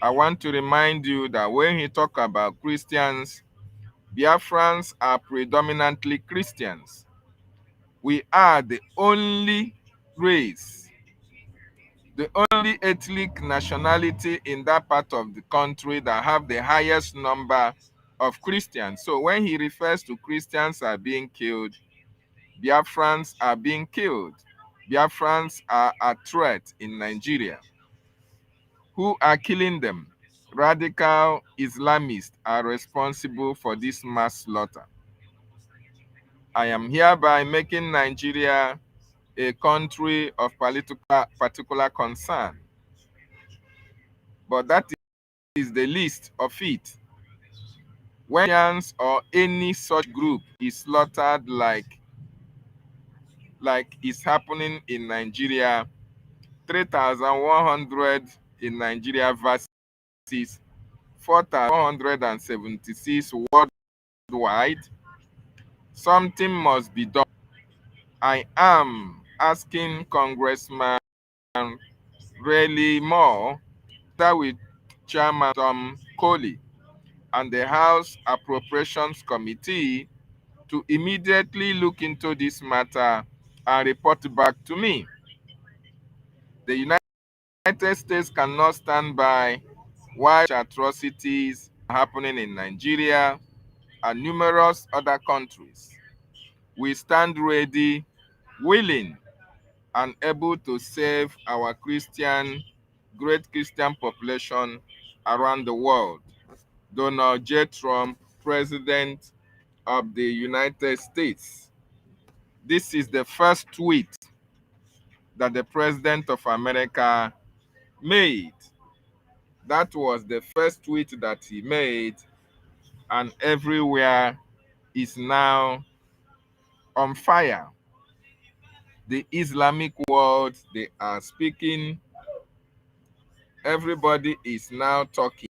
I want to remind you that when he talks about Christians, Biafrans are predominantly Christians. We are the only race, the only ethnic nationality in that part of the country that have the highest number of Christians. So when he refers to Christians are being killed, Biafrans are being killed. Biafrans are a threat in Nigeria. Who are killing them? Radical Islamists are responsible for this mass slaughter. I am hereby making Nigeria a country of particular concern. But that is the least of it. When or any such group is slaughtered like is happening in Nigeria, 3,100 in Nigeria versus 4,176 worldwide, something must be done. I am asking Congressman Raleigh Moore, that with Chairman Tom Coley and the House Appropriations Committee to immediately look into this matter and report back to me. The United States cannot stand by while atrocities are happening in Nigeria and numerous other countries. We stand ready, willing, and able to save our great Christian population around the world. Donald J. Trump, President of the United States. This is the first tweet that the President of America made. That was the first tweet that he made, and everywhere is now on fire. The Islamic world, they are speaking. Everybody is now talking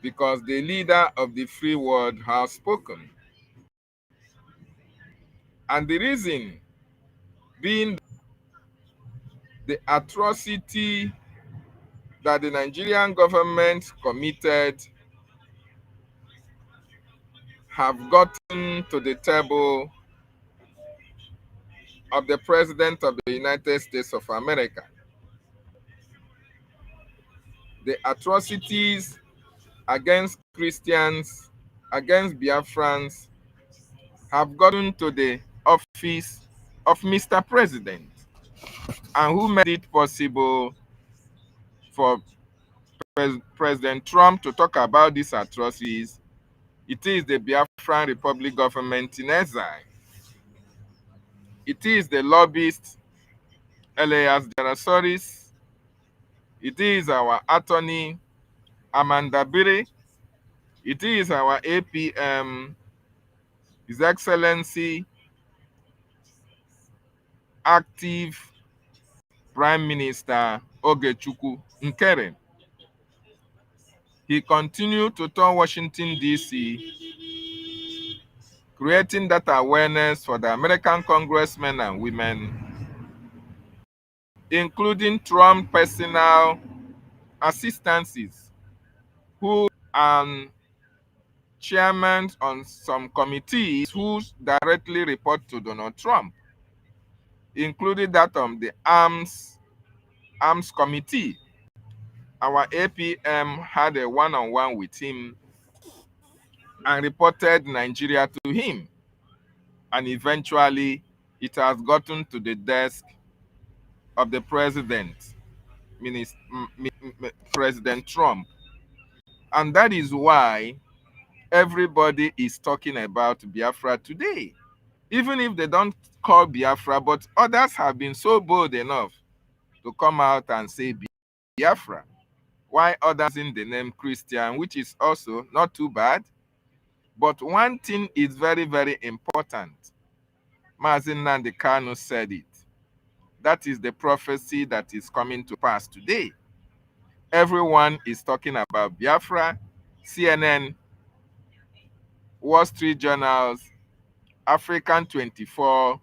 because the leader of the free world has spoken. And the reason being the atrocity that the Nigerian government committed have gotten to the table of the President of the United States of America. The atrocities against Christians, against Biafrans, have gotten to the office of Mr. President. And who made it possible for President Trump to talk about these atrocities? It is the Biafran Republic government in exile. It is the lobbyist Elias Jarasoris. It is our attorney Amanda Biri. It is our APM, His Excellency, active Prime Minister Ogechukwu Nkere. He continued to tour Washington, D.C., creating that awareness for the American congressmen and women, including Trump personal assistants who are chairmen on some committees who directly report to Donald Trump, including that of the Arms Committee. Our APM had a one-on-one with him and reported Nigeria to him. And eventually, it has gotten to the desk of the president, President Trump. And that is why everybody is talking about Biafra today. Even if they don't call Biafra, but others have been so bold enough to come out and say Biafra. Why others in the name Christian, which is also not too bad. But one thing is very, very important. Mazi Nnamdi Kanu said it. That is the prophecy that is coming to pass today. Everyone is talking about Biafra. CNN, Wall Street Journals, African 24,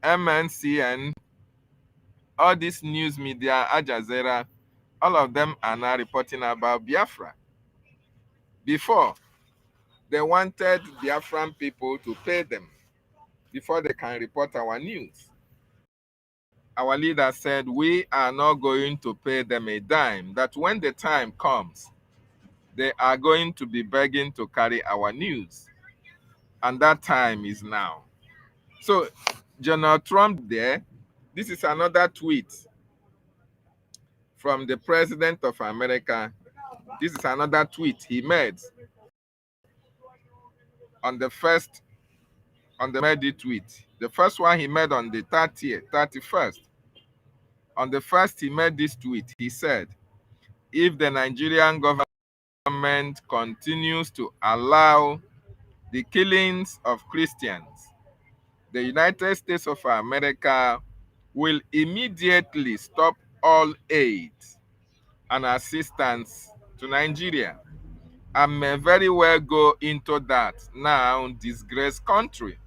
MNCN, all these news media, Al Jazeera, all of them are now reporting about Biafra. Before, they wanted Biafran people to pay them before they can report our news. Our leader said, we are not going to pay them a dime, that when the time comes, they are going to be begging to carry our news. And that time is now. So, Donald Trump there, this is another tweet from the President of America. This is another tweet he made on the tweet. The first one he made on the 31st. On the first, he made this tweet. He said, if the Nigerian government continues to allow the killings of Christians, the United States of America will immediately stop all aid and assistance to Nigeria and may very well go into that now disgraced country.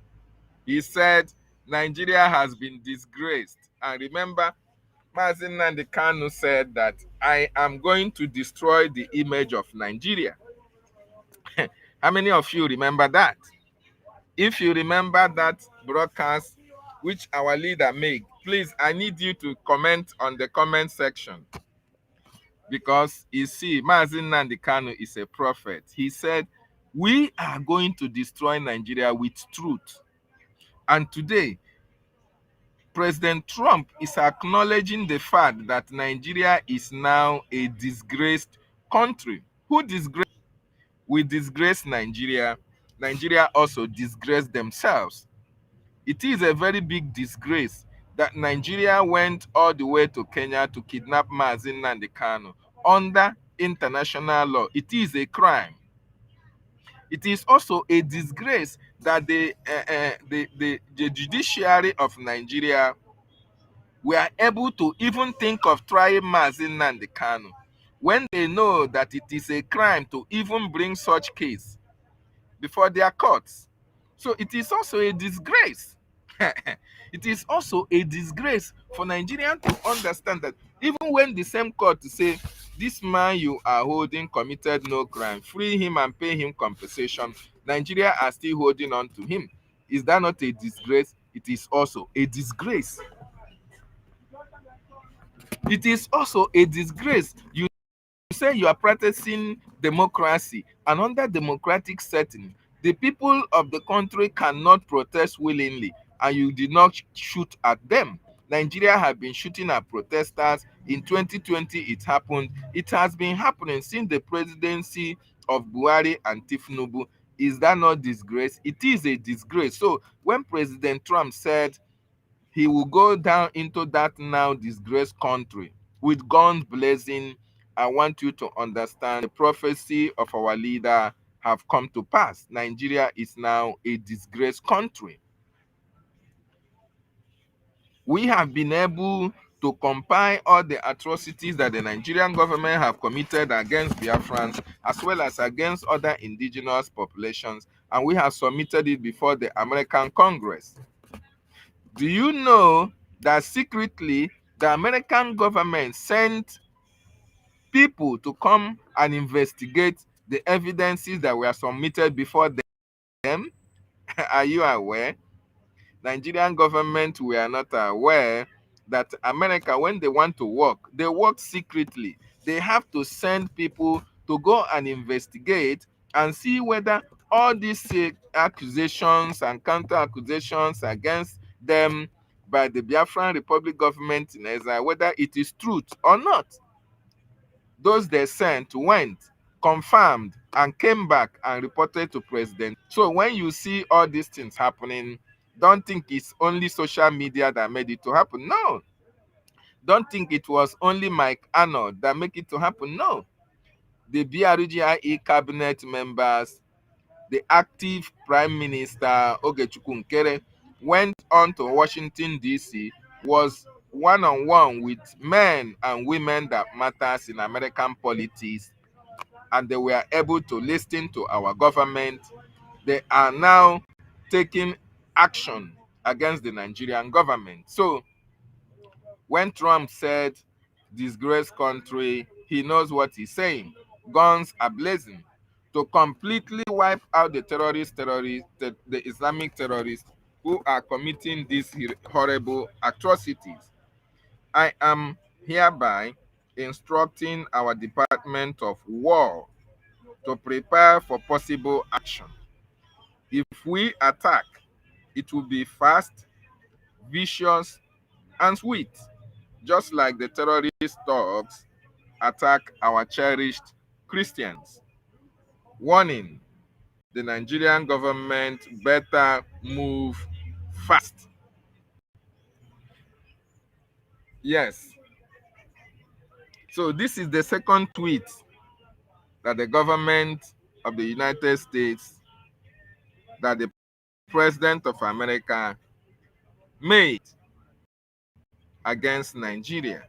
He said Nigeria has been disgraced. And remember, Mazi Nnamdi Kanu said that I am going to destroy the image of Nigeria. How many of you remember that? If you remember that broadcast which our leader made Please, I need you to comment on the comment section. Because you see, Mazi Nnamdi Kanu is a prophet. He said, we are going to destroy Nigeria with truth. And today, President Trump is acknowledging the fact that Nigeria is now a disgraced country. Who disgraced? We disgrace Nigeria. Nigeria also disgraced themselves. It is a very big disgrace that Nigeria went all the way to Kenya to kidnap Mazi Nnamdi Kanu under international law. It is a crime. It is also a disgrace that the judiciary of Nigeria were able to even think of trying Mazi Nnamdi Kanu when they know that it is a crime to even bring such case before their courts. So it is also a disgrace. It is also a disgrace for Nigerians to understand that even when the same court say, this man you are holding committed no crime, free him and pay him compensation, Nigeria are still holding on to him. Is that not a disgrace? It is also a disgrace. It is also a disgrace. You say you are practicing democracy, and under democratic setting, the people of the country cannot protest willingly, and you did not shoot at them. Nigeria have been shooting at protesters. In 2020, it happened. It has been happening since the presidency of Buhari and Tinubu. Is that not disgrace? It is a disgrace. So when President Trump said he will go down into that now disgraced country with guns blazing, I want you to understand the prophecy of our leader have come to pass. Nigeria is now a disgraced country. We have been able to compile all the atrocities that the Nigerian government have committed against Biafrans as well as against other indigenous populations, and we have submitted it before the American Congress. Do you know that secretly the American government sent people to come and investigate the evidences that were submitted before them? Are you aware? Nigerian government were not aware that America, when they want to work, they work secretly. They have to send people to go and investigate and see whether all these accusations and counter accusations against them by the Biafran Republic government in exile, whether it is truth or not. Those they sent went, confirmed, and came back and reported to President. So when you see all these things happening, don't think it's only social media that made it to happen. No. Don't think it was only Mike Arnold that made it to happen. No. The BRGIE cabinet members, the active Prime Minister Ogechukwu Nkere went on to Washington, D.C., was one-on-one with men and women that matters in American politics, and they were able to listen to our government. They are now taking action against the Nigerian government. So when Trump said disgraced country, he knows what he's saying. Guns are blazing to completely wipe out the the Islamic terrorists who are committing these horrible atrocities. I am hereby instructing our Department of War to prepare for possible action. If we attack, it will be fast, vicious, and sweet, just like the terrorist thugs attack our cherished Christians. Warning, the Nigerian government better move fast. Yes. So this is the second tweet that the government of the United States, that the President of America made against Nigeria.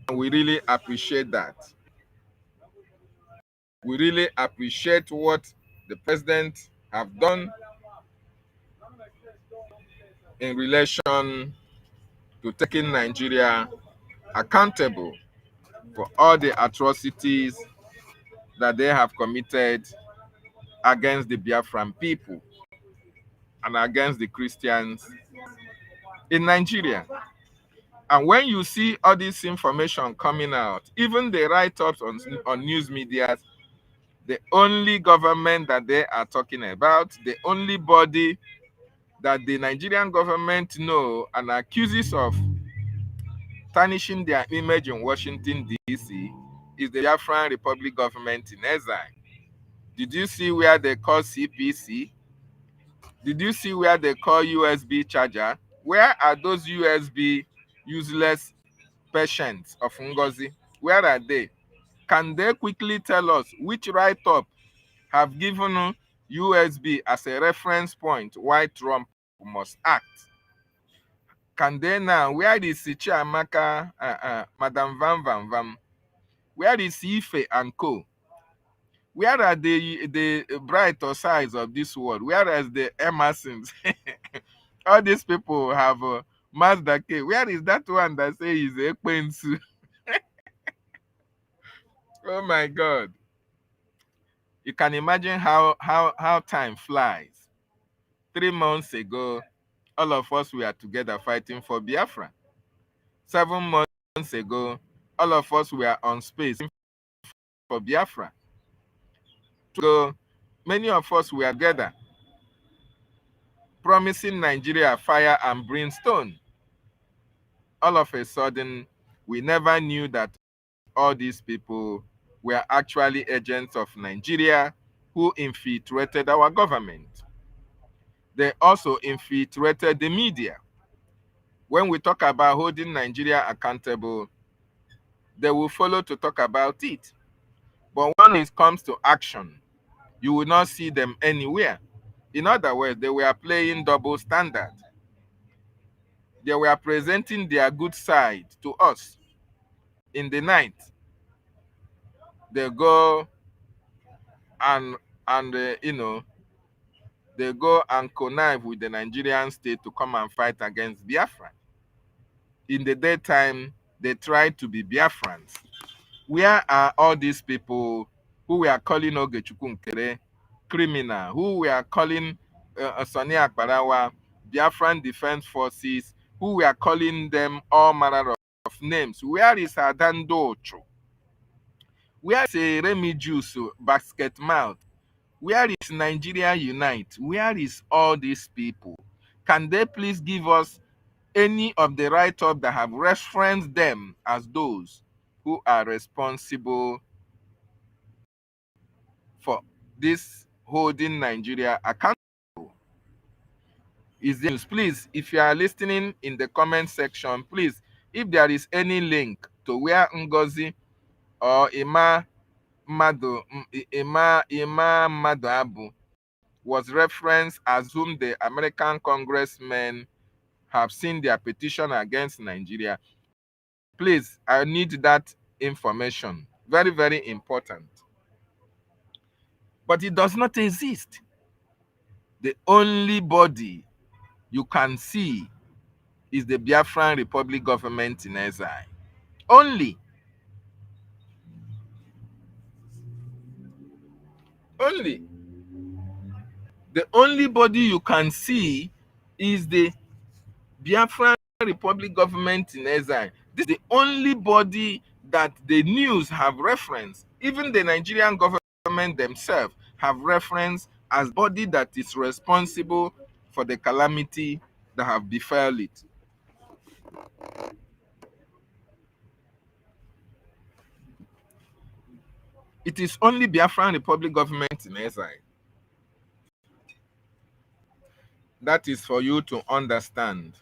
And we really appreciate that. We really appreciate what the president have done in relation to taking Nigeria accountable for all the atrocities that they have committed against the Biafran people and against the Christians in Nigeria. And when you see all this information coming out, even the write-ups on news media, the only government that they are talking about, the only body that the Nigerian government know and accuses of tarnishing their image in Washington, D.C., is the Biafran Republic government in exile. Did you see where they call CPC? Did you see where they call USB charger? Where are those USB useless patients of Ngozi? Where are they? Can they quickly tell us which write-up have given USB as a reference point why Trump must act? Can they now? Where is Chiamaka, Madam Vam? Where is Ife and Co? Where are the brighter sides of this world? Where is the Emersons? All these people have Mazda K. Where is that one that says he's a Ekwensu? Oh my God. You can imagine how time flies. 3 months ago, all of us were together fighting for Biafra. 7 months ago, all of us were on space for Biafra. So many of us were together promising Nigeria fire and brimstone. All of a sudden, we never knew that all these people were actually agents of Nigeria who infiltrated our government. They also infiltrated the media. When we talk about holding Nigeria accountable, they will follow to talk about it. But when it comes to action, you will not see them anywhere. In other words, they were playing double standard. They were presenting their good side to us. In the night, they go and they go and connive with the Nigerian state to come and fight against Biafra. In the daytime, they try to be Biafrans. Where are all these people who we are calling Ogechukwu Nkere criminal, who we are calling Sani Akbarawa, Biafran Defense Forces, who we are calling them all manner of names? Where is Adando Ocho? Where is Remi Juice, Basket Mouth? Where is Nigeria Unite? Where is all these people? Can they please give us any of the write-up that have referenced them as those who are responsible for this holding Nigeria accountable? Is there news? Please, if you are listening in the comment section, please, if there is any link to where Ngozi or Ima Madu Abu was referenced as whom the American congressmen have seen their petition against Nigeria, please, I need that information. Very, very important. But it does not exist. The only body you can see is the Biafran Republic government in exile. Only. The only body you can see is the Biafran Republic government in exile. This is the only body that the news have referenced. Even the Nigerian government themselves have referenced as body that is responsible for the calamity that have befell it. It is only Biafran Republic government in exile. That is for you to understand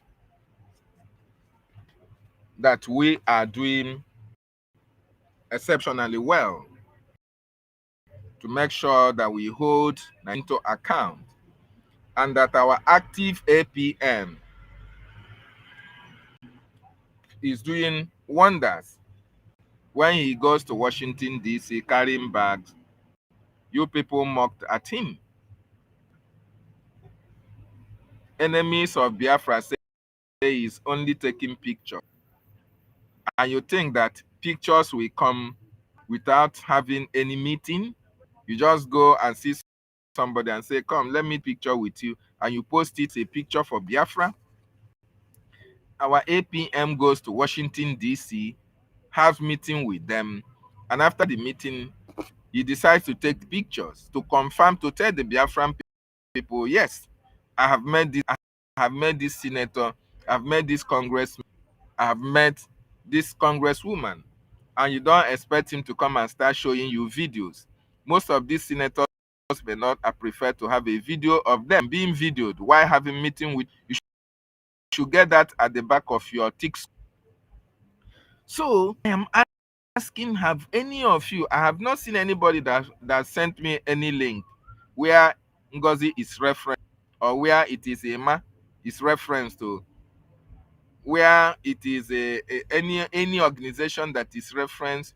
that we are doing exceptionally well to make sure that we hold into account and that our active APM is doing wonders. When he goes to Washington, D.C. carrying bags, you people mocked at him. Enemies of Biafra say he's only taking pictures. And you think that pictures will come without having any meeting? You just go and see somebody and say, come, let me picture with you. And you post it, a picture for Biafra. our APM goes to Washington, D.C., has meeting with them, and after the meeting, he decides to take pictures to confirm, to tell the Biafran people, yes, I have met this senator, I've met this congressman, I have met this congresswoman, and you don't expect him to come and start showing you videos. Most of these senators may not prefer to have a video of them being videoed while having meeting with you. Should get that at the back of your thick. So I am asking, have any of you, I have not seen anybody that sent me any link where Ngozi is referenced, or where it is Emma is referenced to, where it is any organization that is referenced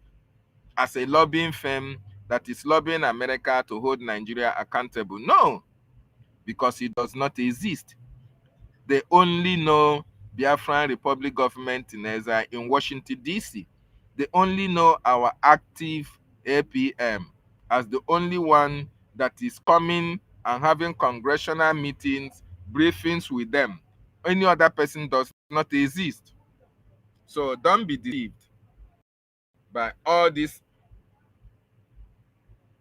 as a lobbying firm that is lobbying America to hold Nigeria accountable. No, because it does not exist. They only know Biafran Republic government in Washington, D.C. They only know our active APM as the only one that is coming and having congressional meetings, briefings with them. Any other person does not exist. So don't be deceived by all these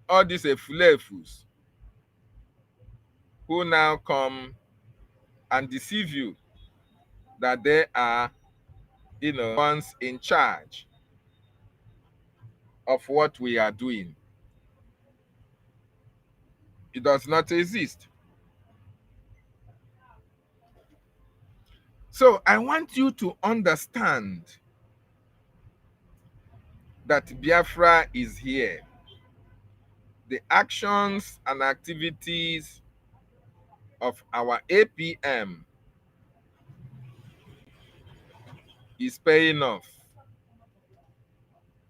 efulefus who now come and deceive you that they are, ones in charge of what we are doing. It does not exist. So I want you to understand that Biafra is here. The actions and activities of our APM is paying off.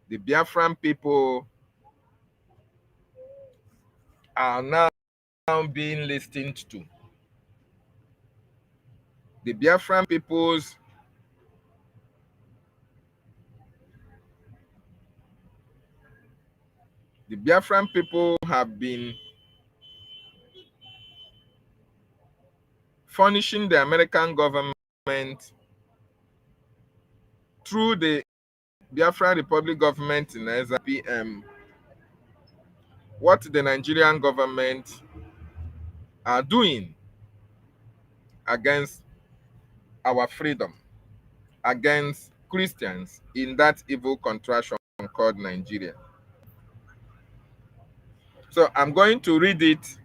The Biafran people are now being listened to. The Biafran peoples have been furnishing the American government through the Biafran Republic government in APM what the Nigerian government are doing against our freedom, against Christians in that evil contraction called Nigeria. So I'm going to read it.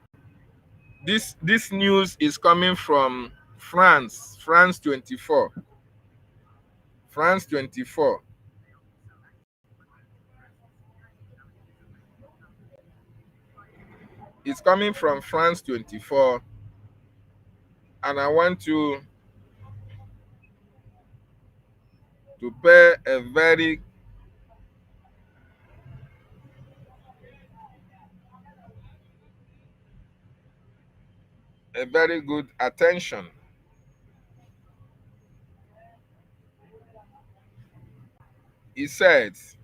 This news is coming from France 24. France 24. It's coming from France 24, and I want you to pay a very good attention. He says,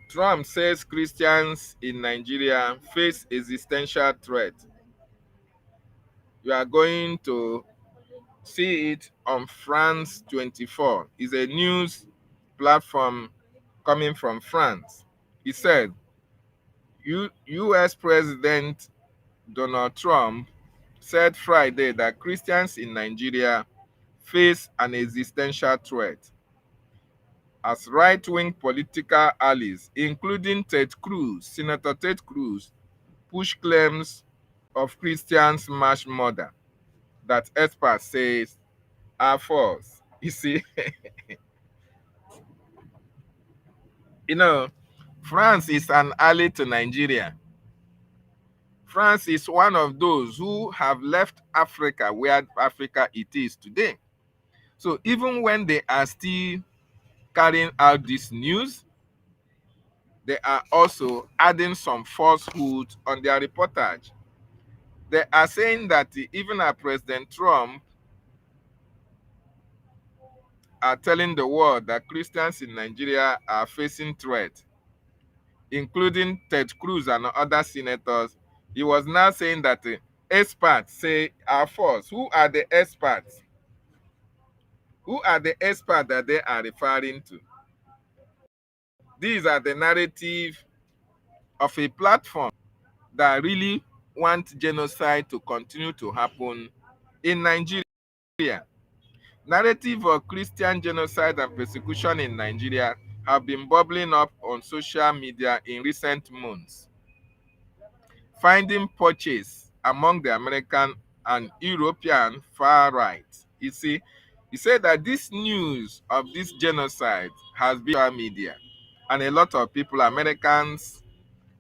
Trump says Christians in Nigeria face existential threat. You are going to see it on France 24. It's a news platform coming from France. He said, U.S. President Donald Trump said Friday that Christians in Nigeria face an existential threat as right-wing political allies, including Senator Ted Cruz, push claims of Christians' mass murder that experts say are false. You see, France is an ally to Nigeria. France is one of those who have left Africa where Africa it is today. So even when they are still carrying out this news, they are also adding some falsehood on their reportage. They are saying that even President Trump are telling the world that Christians in Nigeria are facing threat, including Ted Cruz and other senators. He was now saying that experts say are false. Who are the experts? Who are the experts that they are referring to? These are the narrative of a platform that really want genocide to continue to happen in Nigeria. Narrative of Christian genocide and persecution in Nigeria have been bubbling up on social media in recent months, finding purchase among the American and European far right. You see, he said that this news of this genocide has been on media, and a lot of people, Americans,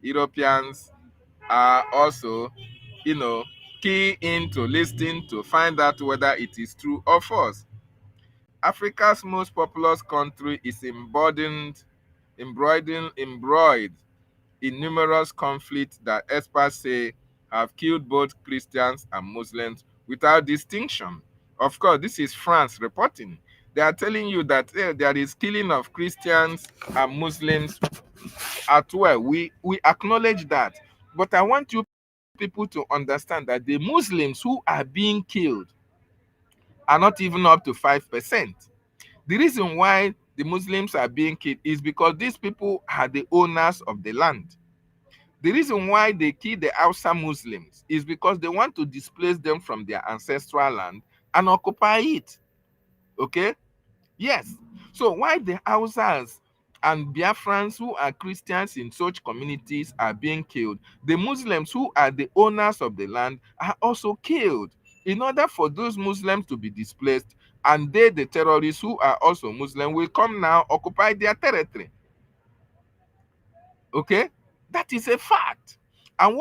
Europeans, are also, key into listening to find out whether it is true or false. Africa's most populous country is embroidered in numerous conflicts that experts say have killed both Christians and Muslims without distinction. Of course, this is France reporting. They are telling you that there is killing of Christians and Muslims at well. We acknowledge that. But I want you people to understand that the Muslims who are being killed are not even up to 5%. The reason why the Muslims are being killed is because these people are the owners of the land. The reason why they kill the Hausa Muslims is because they want to displace them from their ancestral land and occupy it. Okay? Yes. So why the Hausas and Biafrans who are Christians in such communities are being killed, the Muslims who are the owners of the land are also killed in order for those Muslims to be displaced, and they, the terrorists who are also Muslim, will come now occupy their territory. Okay? That is a fact. And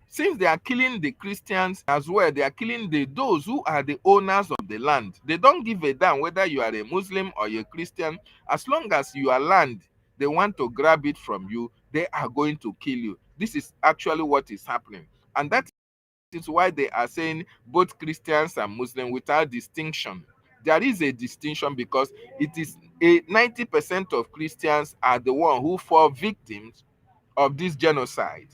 since they are killing the Christians as well, they are killing those who are the owners of the land. They don't give a damn whether you are a Muslim or a Christian. As long as your land, they want to grab it from you, they are going to kill you. This is actually what is happening. And that is why they are saying both Christians and Muslims without distinction. There is a distinction because it is 90% of Christians are the one who fall victims of this genocide.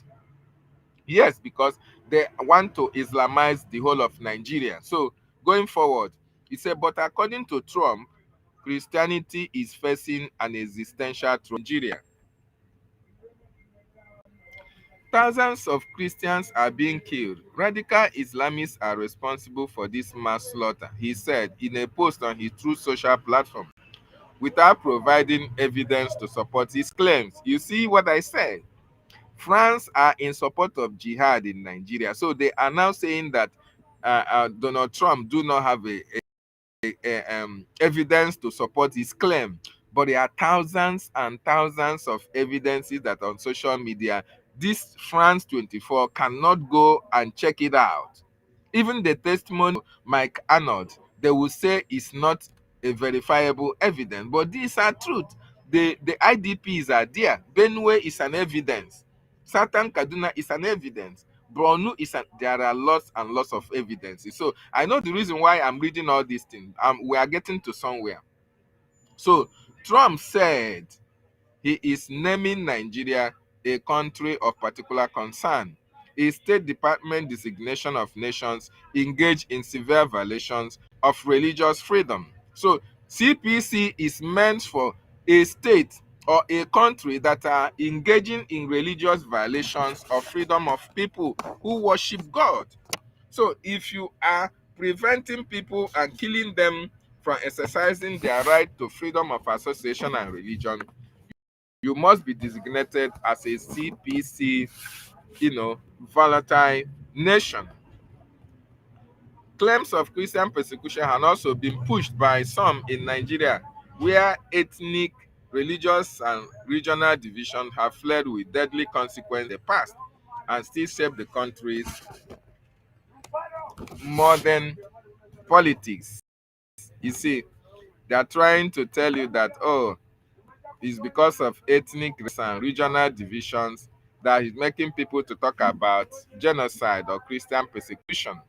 Yes, because they want to Islamize the whole of Nigeria. So going forward, he said, but according to Trump, Christianity is facing an existential threat in Nigeria. Thousands of Christians are being killed. Radical Islamists are responsible for this mass slaughter, he said in a post on his Truth Social platform, without providing evidence to support his claims. You see what I said? France are in support of jihad in Nigeria. So they are now saying that Donald Trump do not have evidence to support his claim. But there are thousands and thousands of evidences that on social media, this France 24 cannot go and check it out. Even the testimony of Mike Arnold, they will say it's not a verifiable evidence. But these are truth. The IDPs are there. Benue is an evidence. Southern Kaduna is an evidence. Borno is there are lots and lots of evidences. So I know the reason why I'm reading all these things. We are getting to somewhere. So Trump said he is naming Nigeria a country of particular concern. A State Department designation of nations engaged in severe violations of religious freedom. So CPC is meant for a state or a country that are engaging in religious violations of freedom of people who worship God. So if you are preventing people and killing them from exercising their right to freedom of association and religion, you must be designated as a CPC, volatile nation. Claims of Christian persecution have also been pushed by some in Nigeria, where ethnic, religious, and regional divisions have fled with deadly consequences in the past and still shape the country's modern politics. You see, they are trying to tell you that, it's because of ethnic and regional divisions that is making people to talk about genocide or Christian persecution.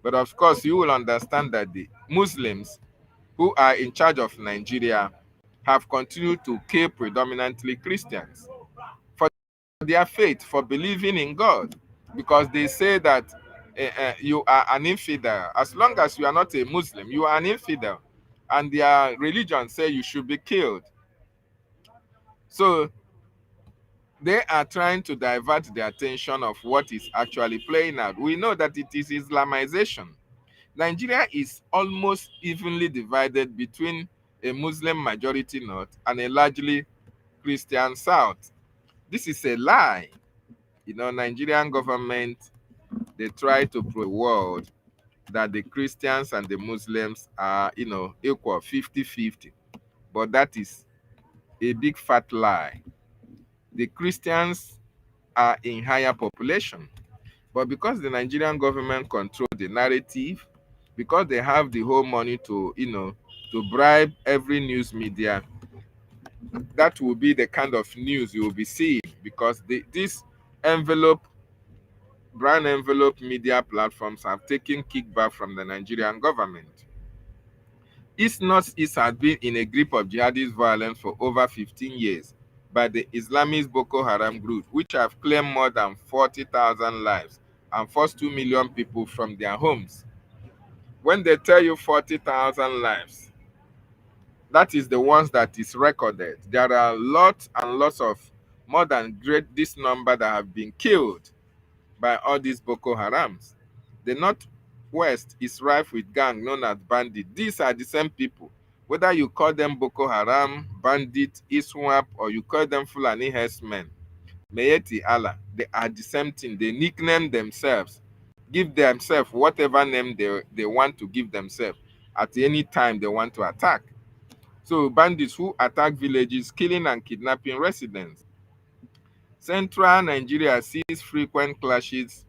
But of course, you will understand that the Muslims who are in charge of Nigeria have continued to kill predominantly Christians for their faith, for believing in God, because they say that you are an infidel. As long as you are not a Muslim, you are an infidel. and their religion say you should be killed. So they are trying to divert the attention of what is actually playing out. We know that it is Islamization. Nigeria is almost evenly divided between a Muslim majority north and a largely Christian south. This is a lie. You know, Nigerian government, they try to prove the world that the Christians and the Muslims are, you know, equal 50-50. But that is a big fat lie. The Christians are in higher population. But because the Nigerian government control the narrative, because they have the whole money to, you know, to bribe every news media, that will be the kind of news you will be seeing, because this envelope, brand envelope media platforms have taken kickback from the Nigerian government. East Northeast has been in a grip of jihadist violence for over 15 years by the Islamist Boko Haram group, which have claimed more than 40,000 lives and forced 2 million people from their homes. When they tell you 40,000 lives, that is the ones that is recorded. There are lots and lots of more than this number that have been killed by all these Boko Harams. The Northwest is rife with gangs known as bandits. These are the same people. Whether you call them Boko Haram, bandit, ISWAP, or you call them Fulani herdsmen, Mayeti Allah, they are the same thing. They nickname themselves, give themselves whatever name they want to give themselves at any time they want to attack. So bandits who attack villages, killing and kidnapping residents. Central Nigeria sees frequent clashes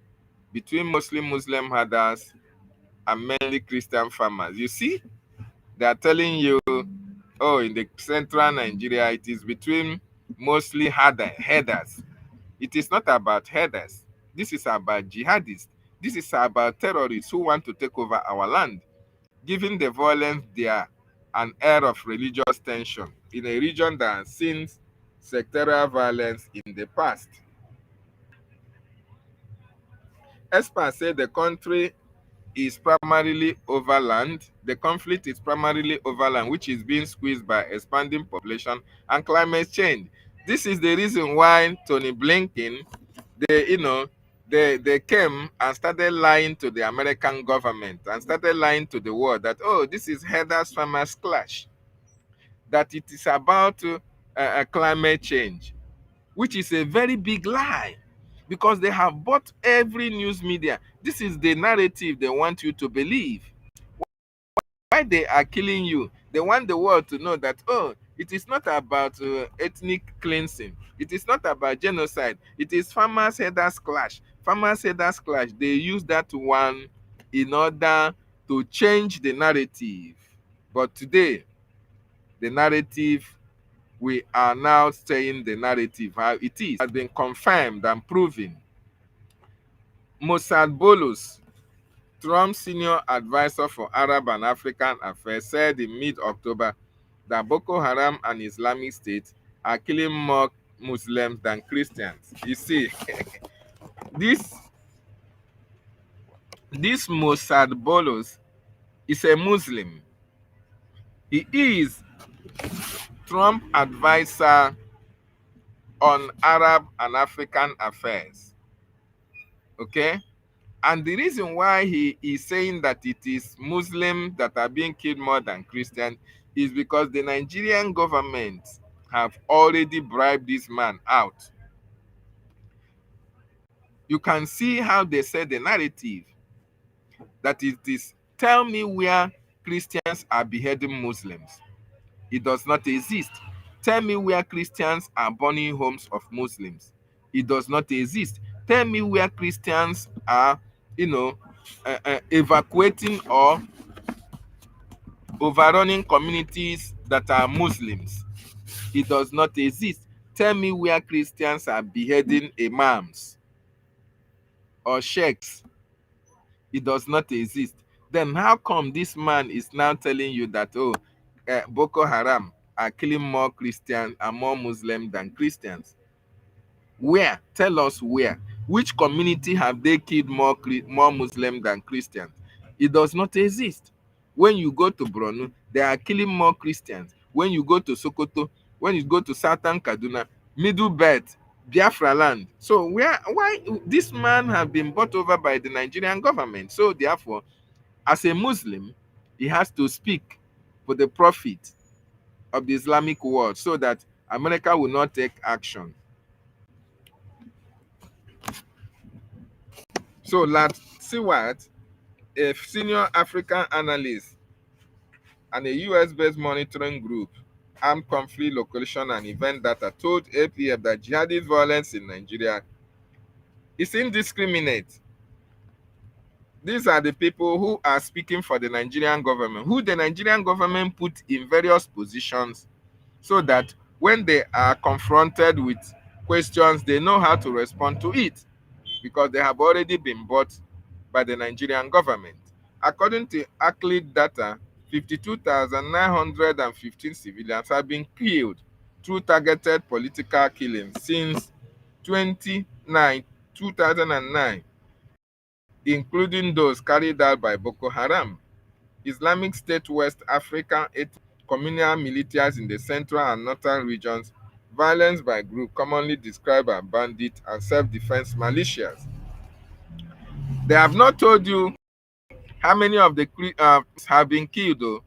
between mostly Muslim herders and mainly Christian farmers. You see, they are telling you, oh, in the central Nigeria, it is between mostly herders. It is not about herders. This is about jihadists. This is about terrorists who want to take over our land, giving the violence there an air of religious tension in a region that has seen sectarian violence in the past. Experts say the country is primarily over land. The conflict is primarily over land, which is being squeezed by expanding population and climate change. This is the reason why Tony Blinken, they came and started lying to the American government and started lying to the world that, oh, this is herders farmers clash, that it is about climate change, which is a very big lie, because they have bought every news media. This is the narrative they want you to believe. Why they are killing you? They want the world to know that, oh, it is not about ethnic cleansing. It is not about genocide. It is farmers herders clash. Farmers herders clash. They use that one in order to change the narrative. But today, the narrative, we are now saying the narrative how it is, has been confirmed and proven. Mossad Bolus, Trump's senior advisor for Arab and African affairs, said in mid-October that Boko Haram and Islamic State are killing more Muslims than Christians. You see, this Mossad Bolus is a Muslim. He is Trump advisor on Arab and African affairs. Okay? And the reason why he is saying that it is Muslims that are being killed more than Christians is because the Nigerian government have already bribed this man out. You can see how they say the narrative, that it is, tell me where Christians are beheading Muslims. It does not exist. Tell me where Christians are burning homes of Muslims. It does not exist. Tell me where Christians are, evacuating or overrunning communities that are Muslims. It does not exist. Tell me where Christians are beheading imams or sheikhs. It does not exist. Then how come this man is now telling you that, Boko Haram are killing more Christians and more Muslims than Christians? Where? Tell us where. Which community have they killed more Muslims than Christians? It does not exist. When you go to Borno, they are killing more Christians. When you go to Sokoto, when you go to Southern Kaduna, Middle Belt, Biafra land. So why this man have been bought over by the Nigerian government? So therefore, as a Muslim, he has to speak for the profit of the Islamic world so that America will not take action. So let's see what a senior African analyst and a US-based monitoring group, Armed Conflict Location and Event Data, told APF that jihadist violence in Nigeria is indiscriminate. These are the people who are speaking for the Nigerian government, who the Nigerian government put in various positions so that when they are confronted with questions, they know how to respond to it because they have already been bought by the Nigerian government. According to ACLED data, 52,915 civilians have been killed through targeted political killings since 2009, including those carried out by Boko Haram, Islamic State West African communal militias in the central and northern regions, violence by group commonly described as bandit and self-defense militias. They have not told you how many of the have been killed, though.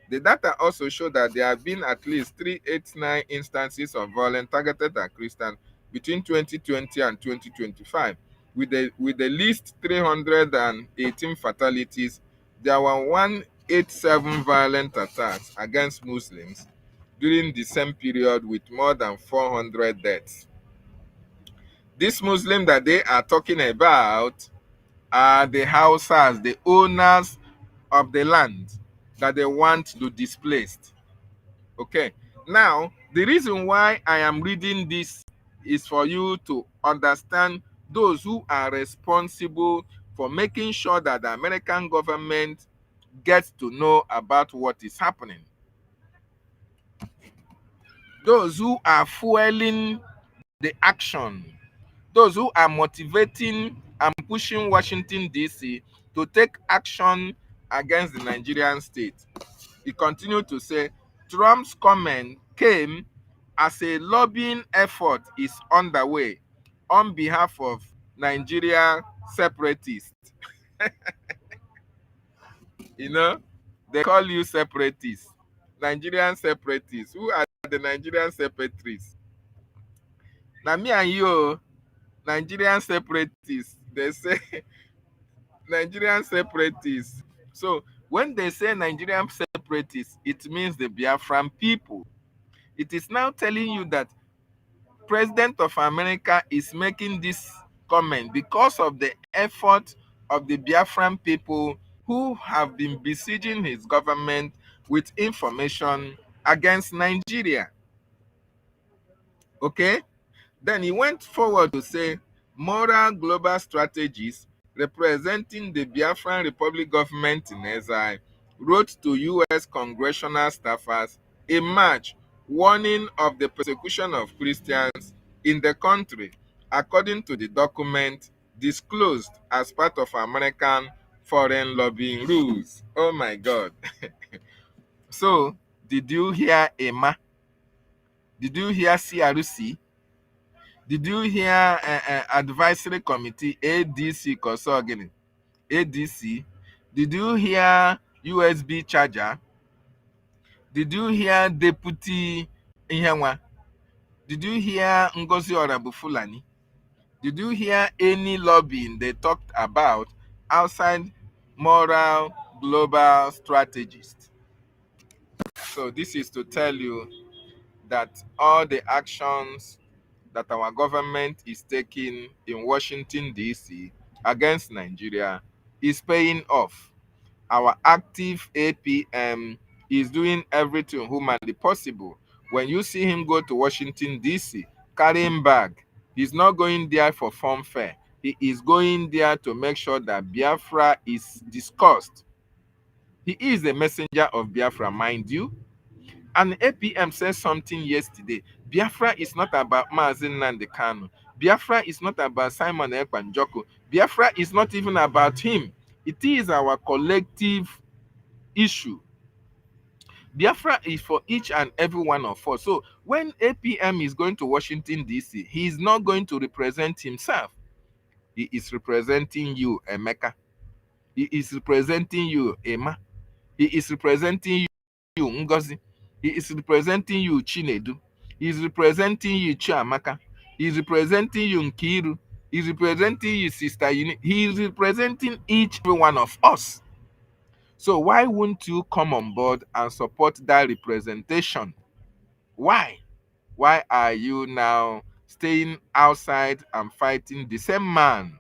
The data also show that there have been at least 389 instances of violence targeted at Christians between 2020 and 2025. With the least 318 fatalities, there were 187 violent attacks against Muslims during the same period with more than 400 deaths. These Muslims that they are talking about are the Hausas, the owners of the land that they want to displace. Okay, now the reason why I am reading this is for you to understand those who are responsible for making sure that the American government gets to know about what is happening. Those who are fueling the action, those who are motivating and pushing Washington, D.C. to take action against the Nigerian state. He continued to say, Trump's comment came as a lobbying effort is underway on behalf of Nigeria separatists. You know, they call you separatists, Nigerian separatists. Who are the Nigerian separatists? Now me and you, Nigerian separatists, they say Nigerian separatists. So when they say Nigerian separatists, it means the Biafran people. It is now telling you that President of America is making this comment because of the effort of the Biafran people who have been besieging his government with information against Nigeria. Okay? Then he went forward to say, moral global strategies representing the Biafran Republic government in exile wrote to U.S. congressional staffers a March warning of the persecution of Christians in the country, according to the document disclosed as part of American foreign lobbying rules. Oh my God. So, did you hear EMA? Did you hear CRC? Did you hear advisory committee ADC Kosogini? ADC? Did you hear USB charger? Did you hear Deputy Ihenwa? Did you hear Ngozi Orabufulani? Did you hear any lobbying they talked about outside moral global strategists? So this is to tell you that all the actions that our government is taking in Washington, D.C. against Nigeria is paying off. Our active APM is doing everything humanly possible. When you see him go to Washington, D.C., carrying bag, he's not going there for fanfare. He is going there to make sure that Biafra is discussed. He is the messenger of Biafra, mind you. And APM said something yesterday. Biafra is not about Mazi Nnamdi Kanu. Biafra is not about Simon Ekpanjoko. Biafra is not even about him. It is our collective issue. Biafra is for each and every one of us. So when APM is going to Washington, D.C., he is not going to represent himself. He is representing you, Emeka. He is representing you, Emma. He is representing you, Ngozi. He is representing you, Chinedu. He is representing you, Chiamaka. He is representing you, Nkiru. He is representing you, Sister Uni. He is representing each one of us. So why won't you come on board and support that representation? Why? Why are you now staying outside and fighting the same man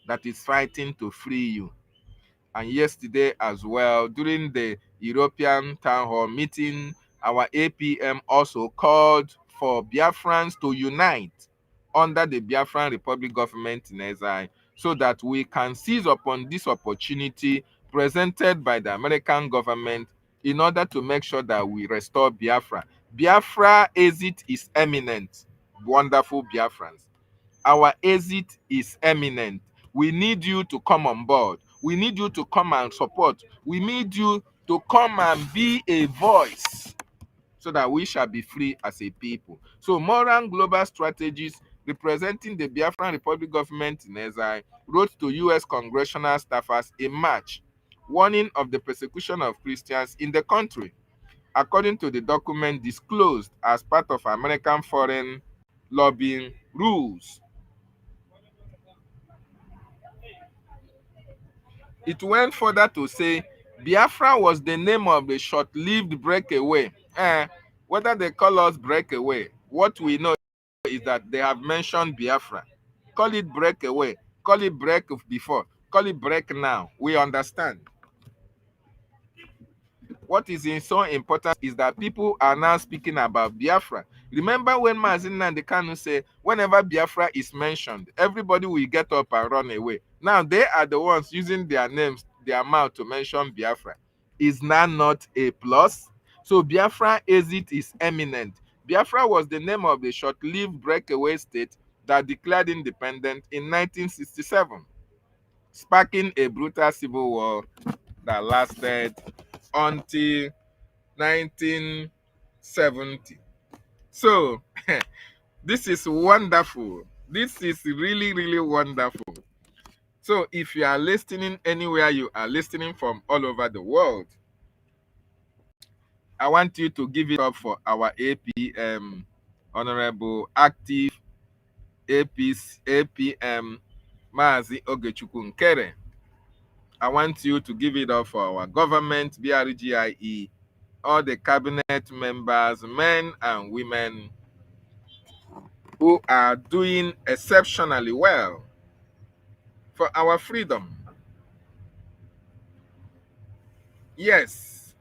that is fighting to free you? And yesterday as well, during the European Town Hall meeting, our APM also called for Biafrans to unite under the Biafran Republic government in exile so that we can seize upon this opportunity presented by the American government in order to make sure that we restore Biafra. Biafra exit is eminent, wonderful Biafrans. Our exit is eminent. We need you to come on board. We need you to come and support. We need you to come and be a voice so that we shall be free as a people. So Moran Global Strategies, representing the Biafran Republic government in exile, wrote to U.S. congressional staffers in March, warning of the persecution of Christians in the country. According to the document disclosed as part of American foreign lobbying rules, it went further to say Biafra was the name of the short-lived breakaway. Whether they call us breakaway, what we know is that they have mentioned Biafra. Call it breakaway, call it break before, call it break now. We understand. What is so important is that people are now speaking about Biafra. Remember when Mazin Nnamdi Kanu said, whenever Biafra is mentioned, everybody will get up and run away. Now they are the ones using their names, their mouth to mention Biafra. Is now not a plus? So Biafra exit is eminent. Biafra was the name of the short-lived breakaway state that declared independence in 1967, sparking a brutal civil war that lasted until 1970. So this is wonderful. This is really, really wonderful. So if you are listening anywhere, you are listening from all over the world, I want you to give it up for our APM, Honorable Active APM Mazi Ogechukwu Nkere. I want you to give it up for our government, BRGIE, all the cabinet members, men and women, who are doing exceptionally well for our freedom. Yes,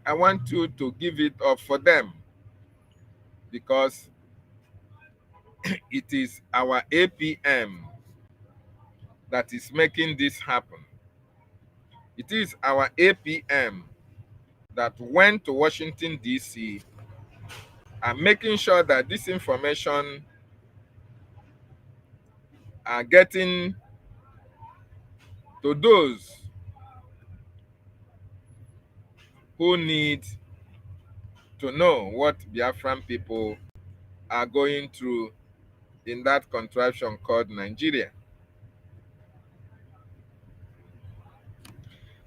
I want you to give it up for them because it is our APM that is making this happen. It is our APM that went to Washington, D.C. and making sure that this information are getting to those who need to know what Biafran people are going through in that contraption called Nigeria.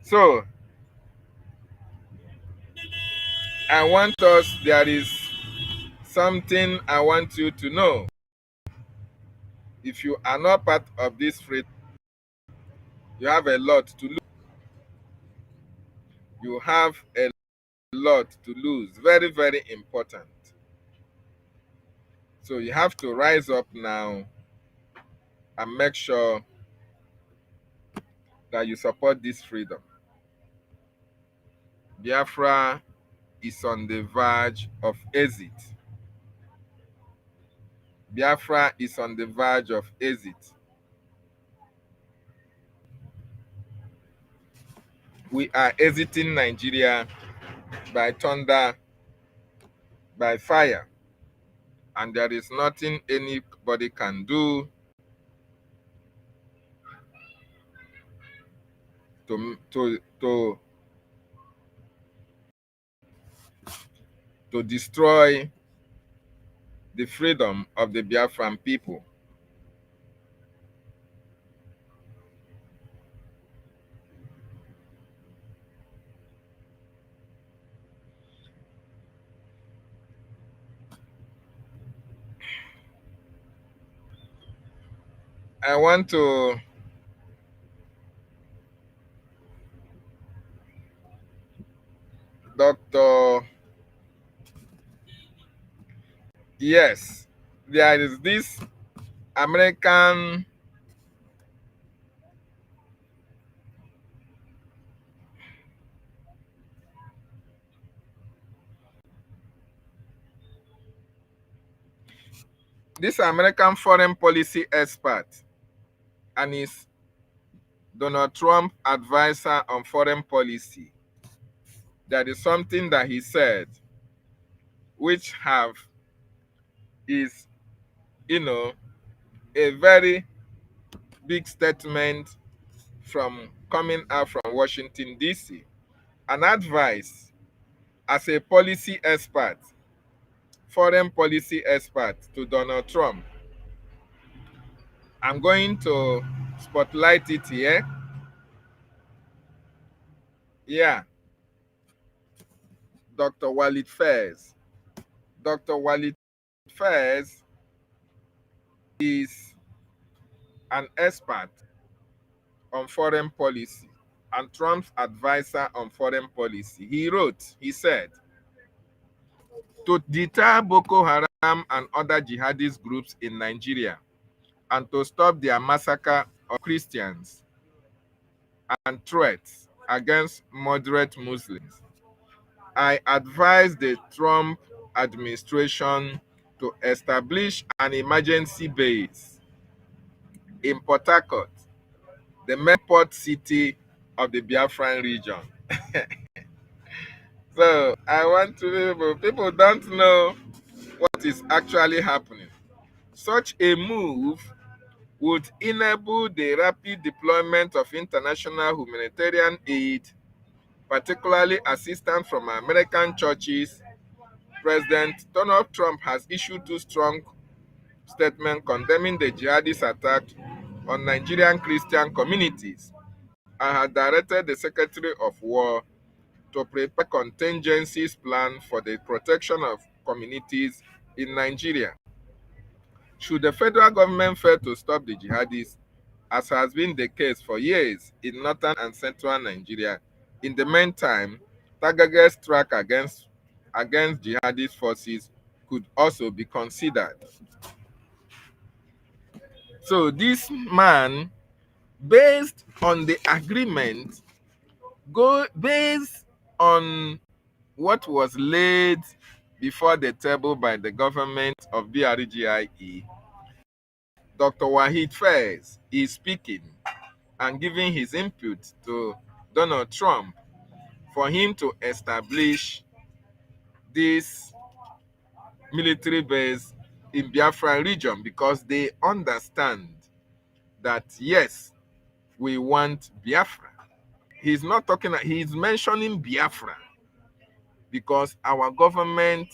So there is something I want you to know. If you are not part of this freedom, you have a lot to lose. You have a lot to lose. Very, very important. So you have to rise up now and make sure that you support this freedom. Biafra is on the verge of exit. Biafra is on the verge of exit. We are exiting Nigeria by thunder, by fire, and there is nothing anybody can do to to destroy the freedom of the Biafran people. I want to Dr. Yes, there is this American foreign policy expert, and is Donald Trump advisor on foreign policy. There is something that he said which is, a very big statement from coming out from Washington, D.C. An advice as a policy expert, foreign policy expert to Donald Trump. I'm going to spotlight it here. Yeah, Dr. Walid Faiz. Dr. Walid Faiz is an expert on foreign policy and Trump's advisor on foreign policy. He said, to deter Boko Haram and other jihadist groups in Nigeria and to stop their massacre of Christians and threats against moderate Muslims, I advise the Trump administration to establish an emergency base in Port Harcourt, the main port city of the Biafran region. So I want to people don't know what is actually happening. Such a move would enable the rapid deployment of international humanitarian aid, particularly assistance from American churches. President Donald Trump has issued two strong statements condemning the jihadist attack on Nigerian Christian communities and has directed the Secretary of War to prepare contingencies plan for the protection of communities in Nigeria. Should the federal government fail to stop the jihadists, as has been the case for years in northern and central Nigeria, in the meantime, targeted strike against jihadist forces could also be considered. So this man, based on the agreement, based on what was laid before the table by the government of BRGIE, Dr. Wahid Faiz is speaking and giving his input to Donald Trump for him to establish this military base in Biafra region, because they understand that, yes, we want Biafra. He's not talking, he's mentioning Biafra because our government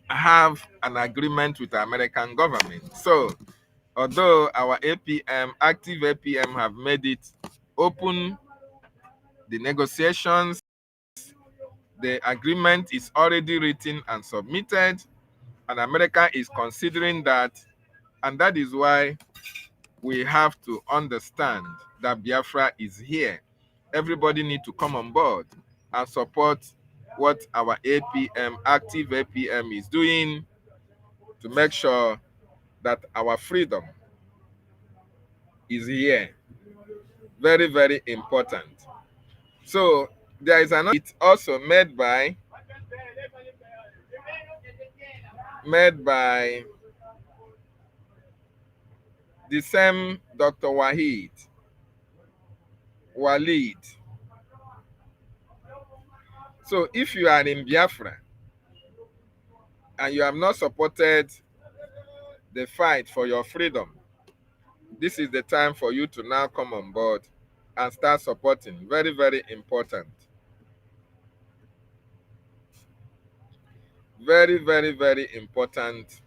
have an agreement with the American government. So although our APM, active APM, have made it open the negotiations, the agreement is already written and submitted, and America is considering that, and that is why we have to understand that Biafra is here. Everybody needs to come on board and support what our APM, active APM, is doing to make sure that our freedom is here. Very, very important. So there is another, it's also made by the same Dr. Walid. So if you are in Biafra and you have not supported the fight for your freedom, this is the time for you to now come on board and start supporting. Very, very important. Very, very, very important.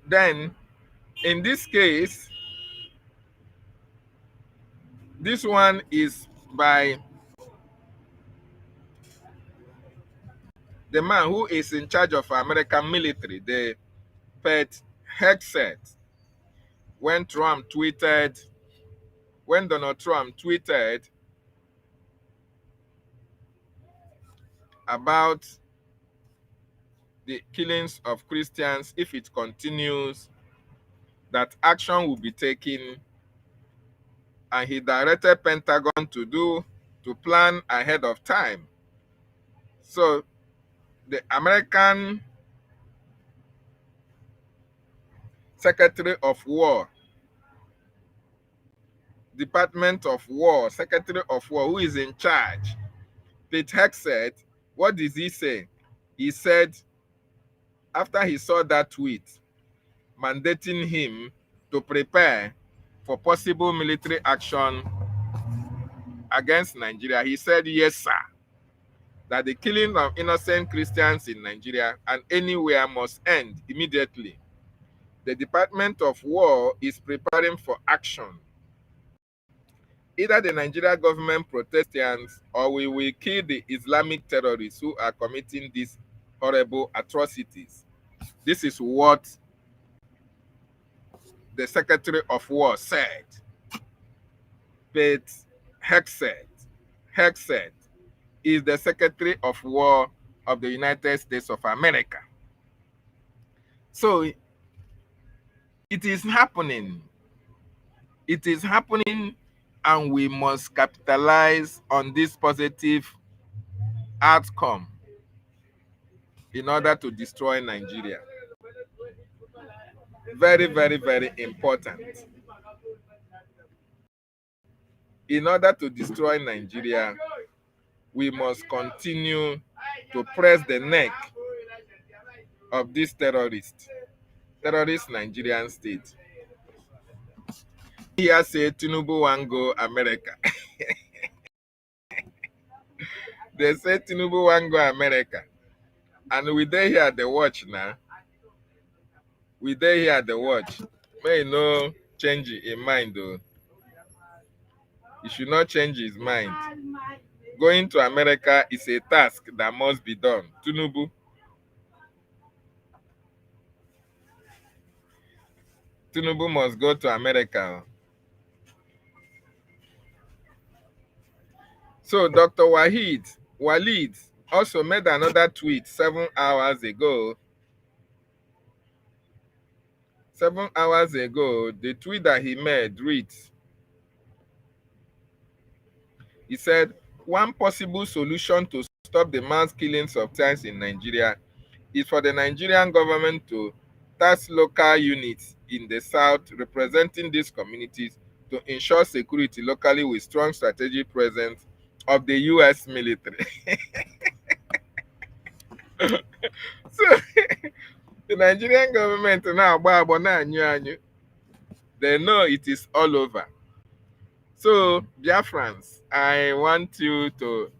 Then, in this case, this one is by the man who is in charge of American military, the Pet Hexet. When Donald Trump tweeted about the killings of Christians, if it continues, that action will be taken, and he directed Pentagon to plan ahead of time. So the American Secretary of War, Department of War, Secretary of War, who is in charge, Pete Hexet, what did he say? He said, after he saw that tweet mandating him to prepare for possible military action against Nigeria, he said, yes, sir, that the killing of innocent Christians in Nigeria and anywhere must end immediately. The Department of War is preparing for action. Either the Nigerian government Protestants or we will kill the Islamic terrorists who are committing these horrible atrocities. This is what the Secretary of War said. But Hexet is the Secretary of War of the United States of America. So it is happening. It is happening, and we must capitalize on this positive outcome in order to destroy Nigeria. Very, very, very important. In order to destroy Nigeria, we must continue to press the neck of this terrorist Nigerian state. Here say Tinubu wan go America. They say Tinubu wan go America. And we dey here at the watch now. We dey here at the watch. May no change in mind though. He should not change his mind. Going to America is a task that must be done. Tinubu must go to America. So Dr. Walid also made another tweet 7 hours ago. 7 hours ago, the tweet that he made reads, he said, one possible solution to stop the mass killings of Christians in Nigeria is for the Nigerian government to task local units in the south representing these communities to ensure security locally with strong strategic presence of the U.S. military. So, the Nigerian government now, they know it is all over. So, Biafrans, I want you to,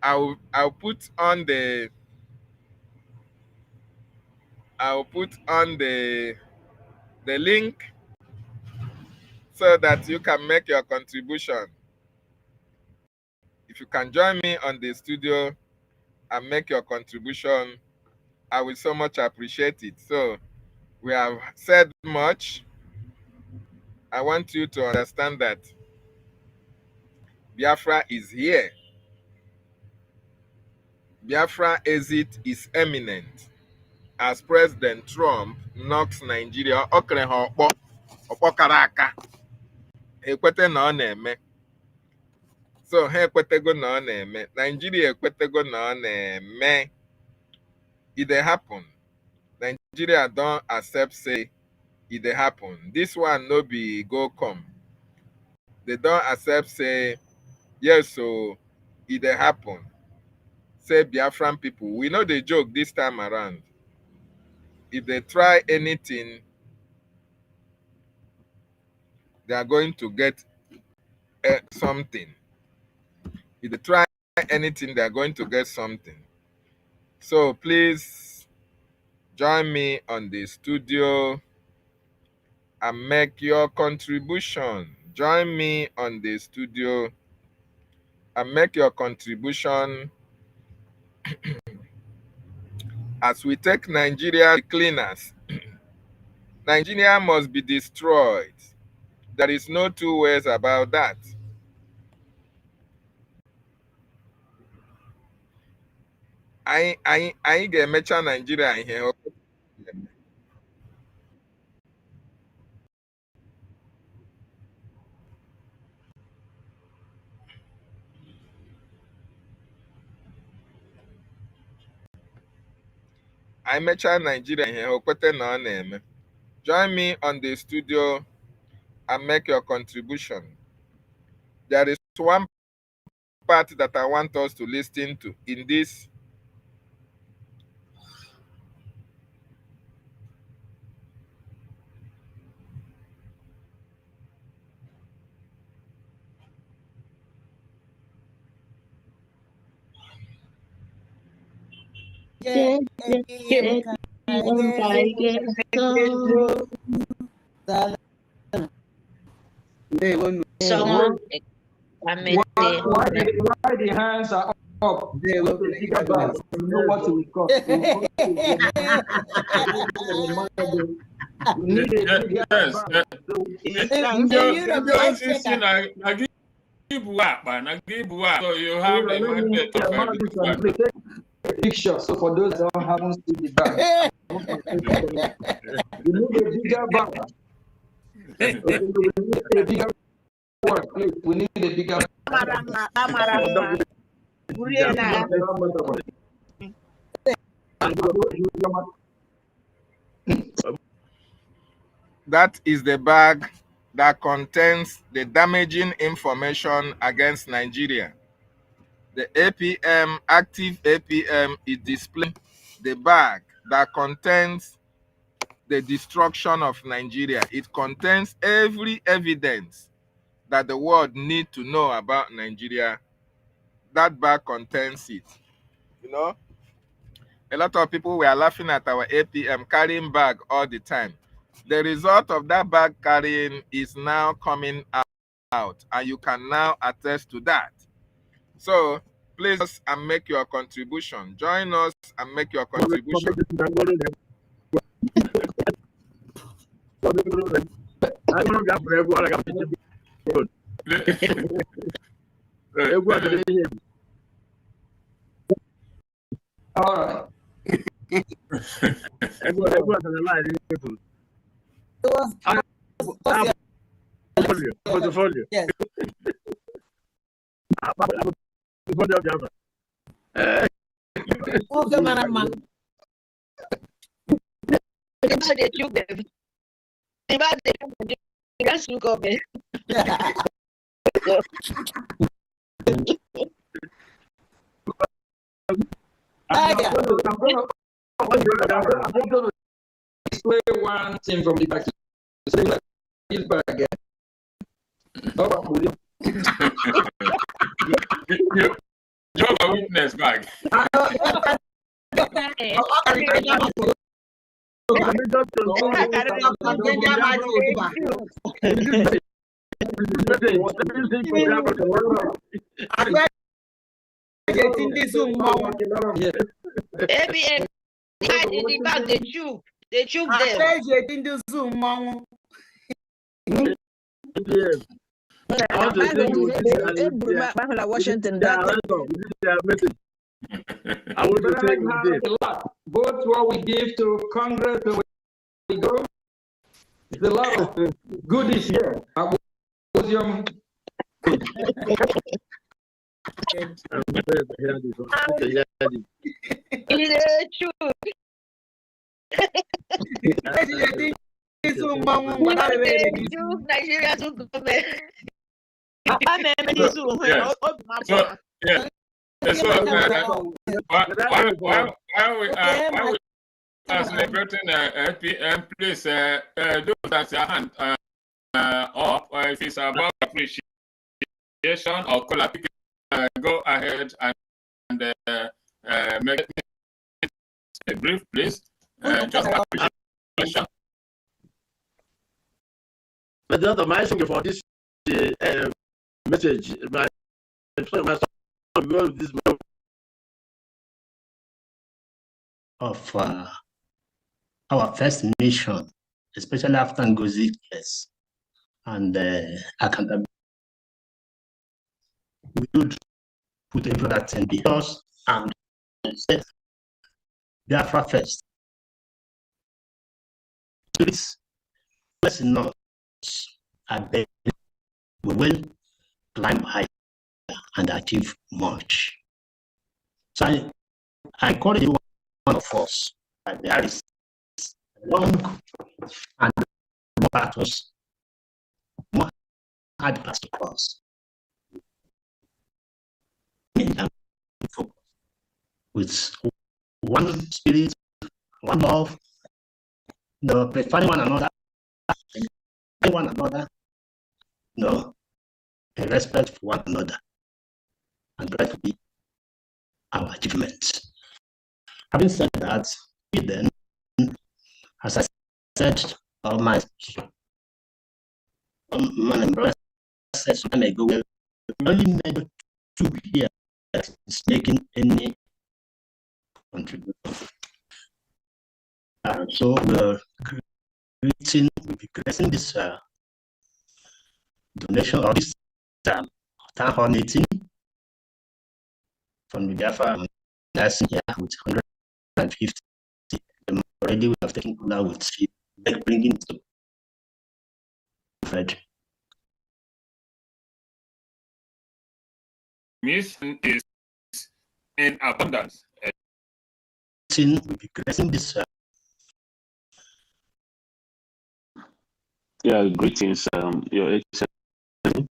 I'll put on the link so that you can make your contribution. If you can join me on the studio and make your contribution, I will so much appreciate it. So we have said much. I want you to understand that Biafra is here. Biafra exit is imminent. As President Trump knocks Nigeria, ekwete na ọ na-eme. So ha ekwetego na ọ na-eme. Nigeria ekwetego na ọ na-eme. It dey happen. Nigeria don't accept say it dey happen. This one no be go come. They don't accept say yes, so it dey happen. Say Biafran people, we know the joke this time around. If they try anything, they are going to get something. If they try anything, they're going to get something. So please join me on the studio and make your contribution. Join me on the studio and make your contribution as we take Nigeria cleaners. Nigeria must be destroyed. There is no two ways about that. I ga-emecha Nigeria ihe. I mecha Nigeria ihe okwete na ọ na-eme. Join me on the studio and make your contribution. There is one part that I want us to listen to in this. Someone, Why the hands are up? You know what to record. So you have the mandate of picture. So for those that haven't seen the bag, you need a bigger bag. We need a bigger one, please. We need a bigger That is the bag that contains the damaging information against Nigeria. The APM, active APM, is displaying the bag that contains the destruction of Nigeria. It contains every evidence that the world need to know about Nigeria. That bag contains it. You know, a lot of people were laughing at our APM carrying bag all the time. The result of that bag carrying is now coming out, and you can now attest to that. So please and make your contribution. Join us and make your contribution. All right. Portfolio. Yes. Okay, man. I'm going to display one thing from the back. His bag again. You're a witness bag. They choose Washington. I will have a lot. Both what we give to Congress and we go. It's a lot of goodies here. While we are celebrating APM, please do that your hand up if it's about appreciation. or caller, go ahead and make it a brief, please. Just appreciation. But my thank you for this message. My this of our first mission, especially after Ngozi case and accountability. We should put everything that in because and say Biafra first. Please, let's not. I beg we will climb higher and achieve much. So I call it one of us. There is long and more battles, more hard paths to cross. With one spirit, one love, preferring one another, and respect for one another, and that will be our achievement. Having said that, we then, as I said, my brother said some time ago, we only made 2 years is making any contribution. So we'll be creating this donation or this town hall meeting from the Biafra last year with 150. Already we have taken now with bringing to Fred. Mission is in abundance. We'll be creating this. Yeah, greetings, Your Excellency.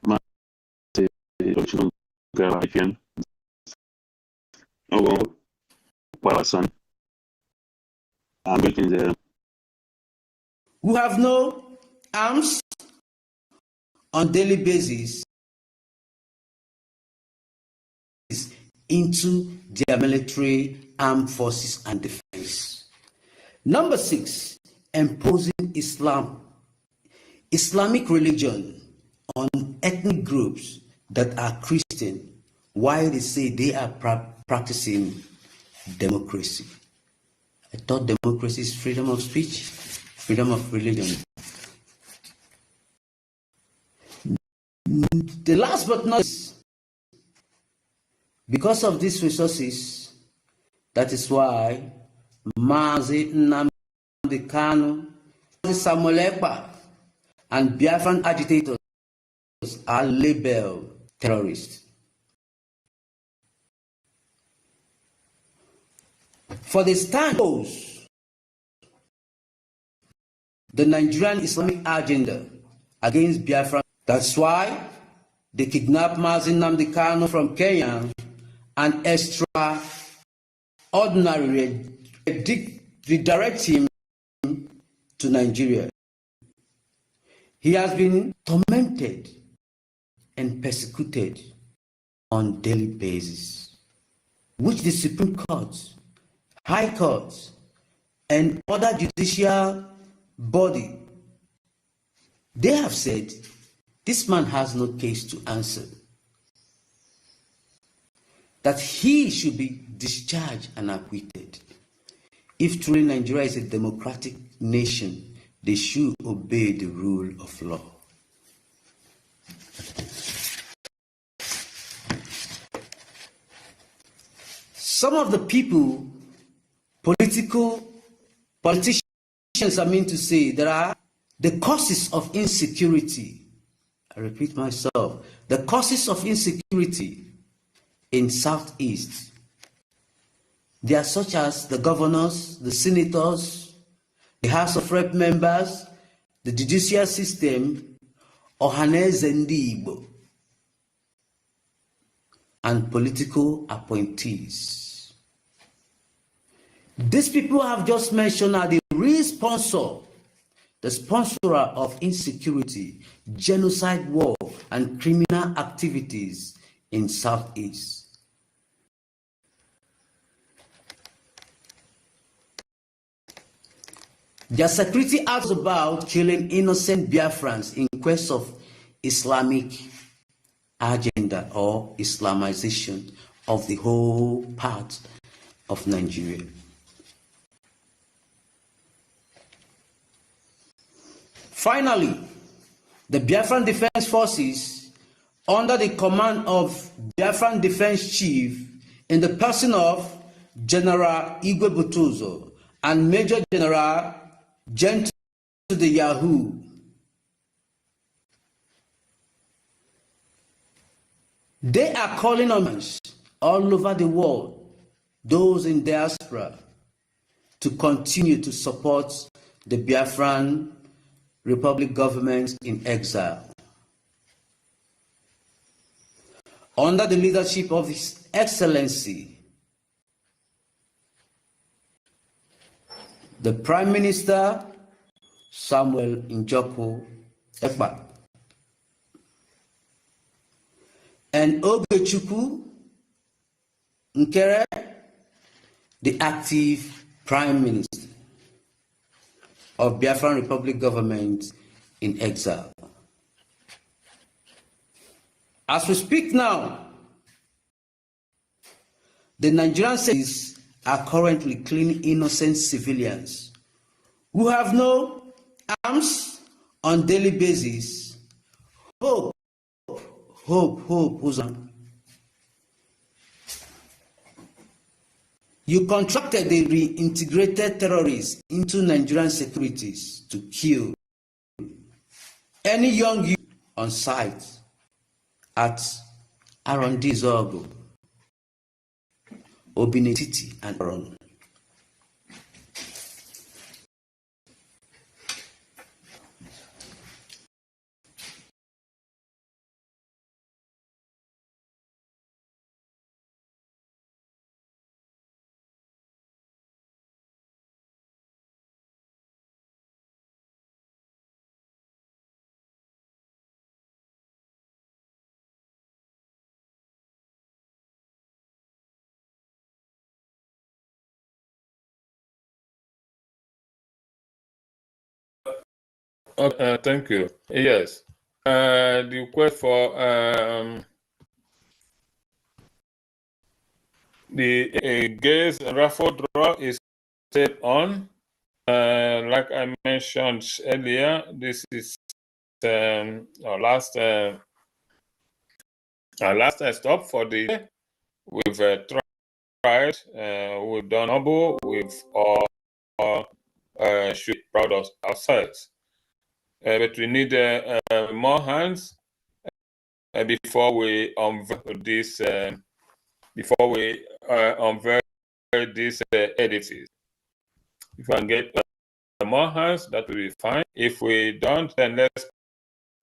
My son. I'm waiting there. Who have no arms on daily basis into their military, armed forces, and defense. Number 6, imposing Islamic religion on ethnic groups that are Christian, while they say they are practicing democracy. I thought democracy is freedom of speech, freedom of religion. The last but not least, because of these resources, that is why Mazi Nnamdi Kanu, Samuel Ekpa, and Biafran agitators are labeled terrorists. For the stand the Nigerian Islamic agenda against Biafra. That's why they kidnapped Mazi Nnamdi Kanu from Kenya and extraordinarily redirect him to Nigeria. He has been tormented and persecuted on daily basis, which the Supreme Court, High Court, and other judicial body, they have said this man has no case to answer, that he should be discharged and acquitted. If truly Nigeria is a democratic nation, they should obey the rule of law. Some of the people, politicians, I mean to say, there are the causes of insecurity. I repeat myself, the causes of insecurity in Southeast. They are such as the governors, the senators, the House of Rep members, the judicial system, Ohaneze Ndị Igbo, and political appointees. These people I have just mentioned are the real sponsor, the sponsorer of insecurity, genocide war, and criminal activities in Southeast. Their security acts about killing innocent Biafrans in quest of Islamic agenda or Islamization of the whole part of Nigeria. Finally, the Biafran Defense Forces, under the command of Biafran Defense Chief in the person of General Igwe Butuzo and Major General Gentle the Yahoo, they are calling on us all over the world, those in diaspora, to continue to support the Biafran Republic government in exile. Under the leadership of His Excellency, the Prime Minister Samuel Njoko Ekpa, and Ogechukwu Nkere, the active Prime Minister of Biafran Republic government in exile. As we speak now, the Nigerian cities are currently killing innocent civilians who have no arms on daily basis. Hope, Uzan. You contracted the reintegrated terrorists into Nigerian securities to kill any young youth on site at Arondi Zogo, Obinetiti, and Aron. Thank you. Yes. The request for the gays raffle draw is set on. Like I mentioned earlier, this is our last stop for the day. We've tried, we've done noble, we've all should be proud of ourselves. But we need more hands before we unveil this. Before we unveil this edifice. If we can get more hands, that will be fine. If we don't, then let's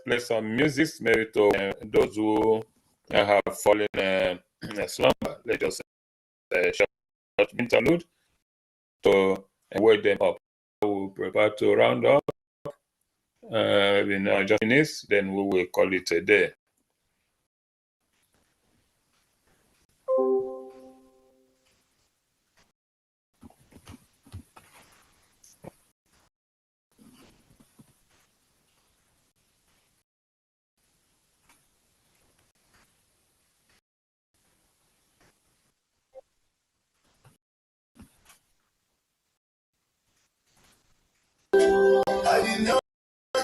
play some music, maybe to those who have fallen slumber. Let us short interlude to wake them up. We'll prepare to round up. In just minutes, then we will call it a day. I did not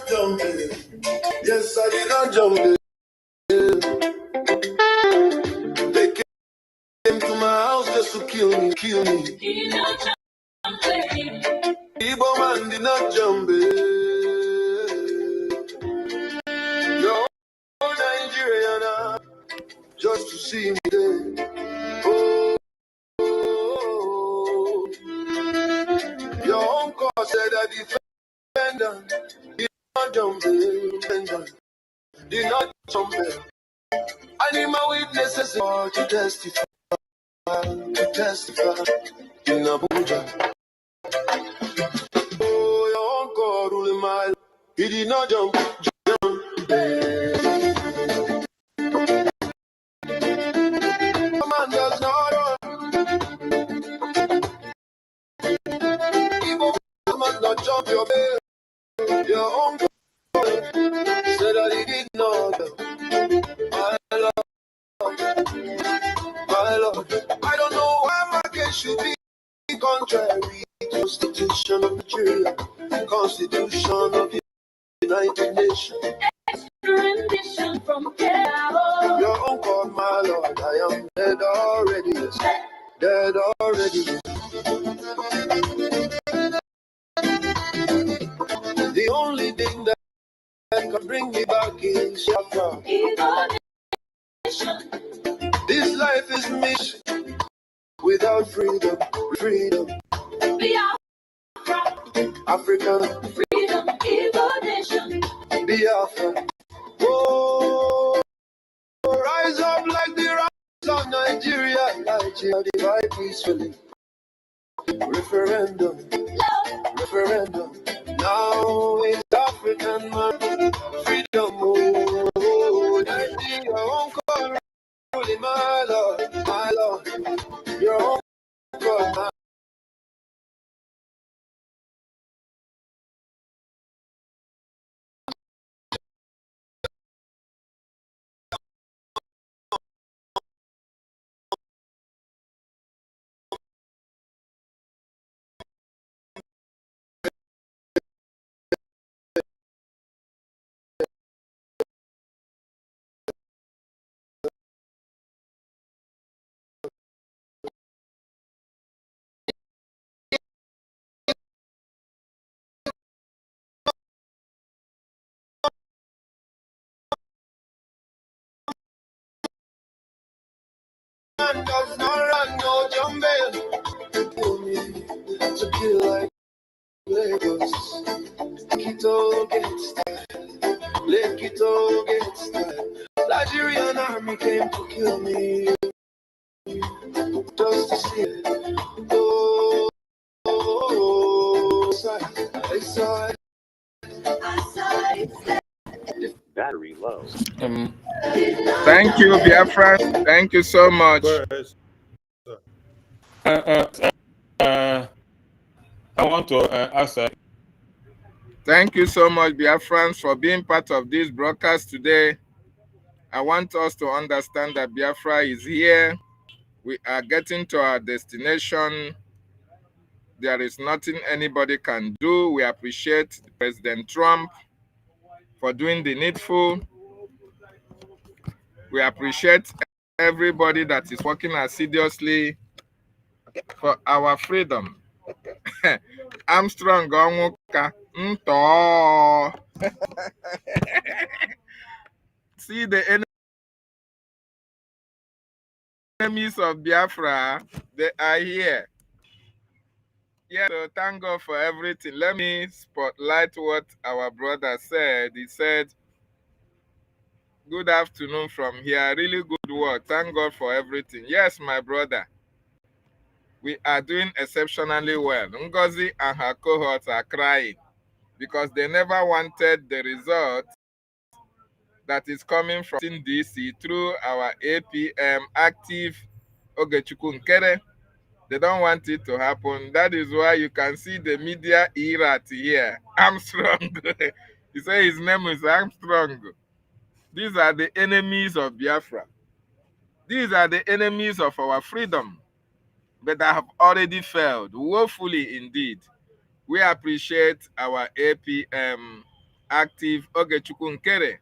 jump in. Yes, I did not jump in. They came to my house just to kill me. Igbo man did not jump in. You're Nigerian just to see me there. Oh, your uncle said that defendant did not jump in. Did not jump in. I need my witnesses to testify. In Abuja. Oh, your uncle ruling my life. He did not jump. up your bail. Your uncle said that he did not. My lord, my lord. I don't know why my case should be contrary to the Constitution of Nigeria, Constitution of the United Nations. Rendition from your uncle, my lord, I am dead already, yes. Dead already. The only thing that can bring me back is Biafra. This life is mission without freedom, freedom. Biafra, Africa, freedom, evolution. Biafra. Oh, rise up like the rise of Nigeria, Nigeria, divide peacefully. Referendum, referendum. Now it's African man, freedom. Oh, Nigeria, won't call ruling my lord, my lord. Your own God, my man does not run no jumble. For me to kill like Lagos. Quito gets style. Let Quito get style. Nigerian army came to kill me. Just to see it. Oh, I saw it. Battery low. Thank you, Biafra. Thank you so much. I want to ask. Thank you so much, Biafrans, for being part of this broadcast today. I want us to understand that Biafra is here. We are getting to our destination. There is nothing anybody can do. We appreciate President Trump for doing the needful. We appreciate everybody that is working assiduously for our freedom. Armstrong Onwuka Nto. See the enemies of Biafra, they are here. Yeah, so thank God for everything. Let me spotlight what our brother said. He said, good afternoon from here. Really good work. Thank God for everything. Yes, my brother. We are doing exceptionally well. Ngozi and her cohorts are crying because they never wanted the result that is coming from DC through our APM active Ogechukwu Nkere. They don't want it to happen. That is why you can see the media erat here. Armstrong. He said his name is Armstrong. These are the enemies of Biafra. These are the enemies of our freedom. But they have already failed, woefully indeed. We appreciate our APM active Ogechukwu Nkere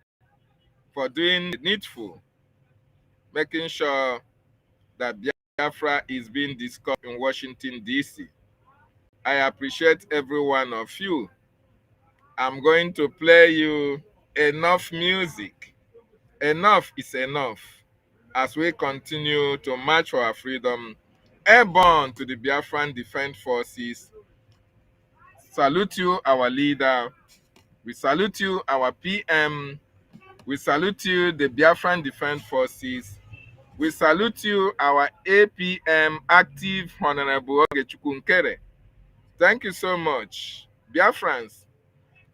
for doing the needful, making sure that Biafra is being discussed in Washington, D.C. I appreciate every one of you. I'm going to play you enough music. Enough is enough as we continue to march for our freedom. Airborne to the Biafran Defense Forces. Salute you, our leader. We salute you, our PM. We salute you, the Biafran Defense Forces. We salute you, our APM active Honorable Ogechukwu Nkere. Thank you so much. Biafrans,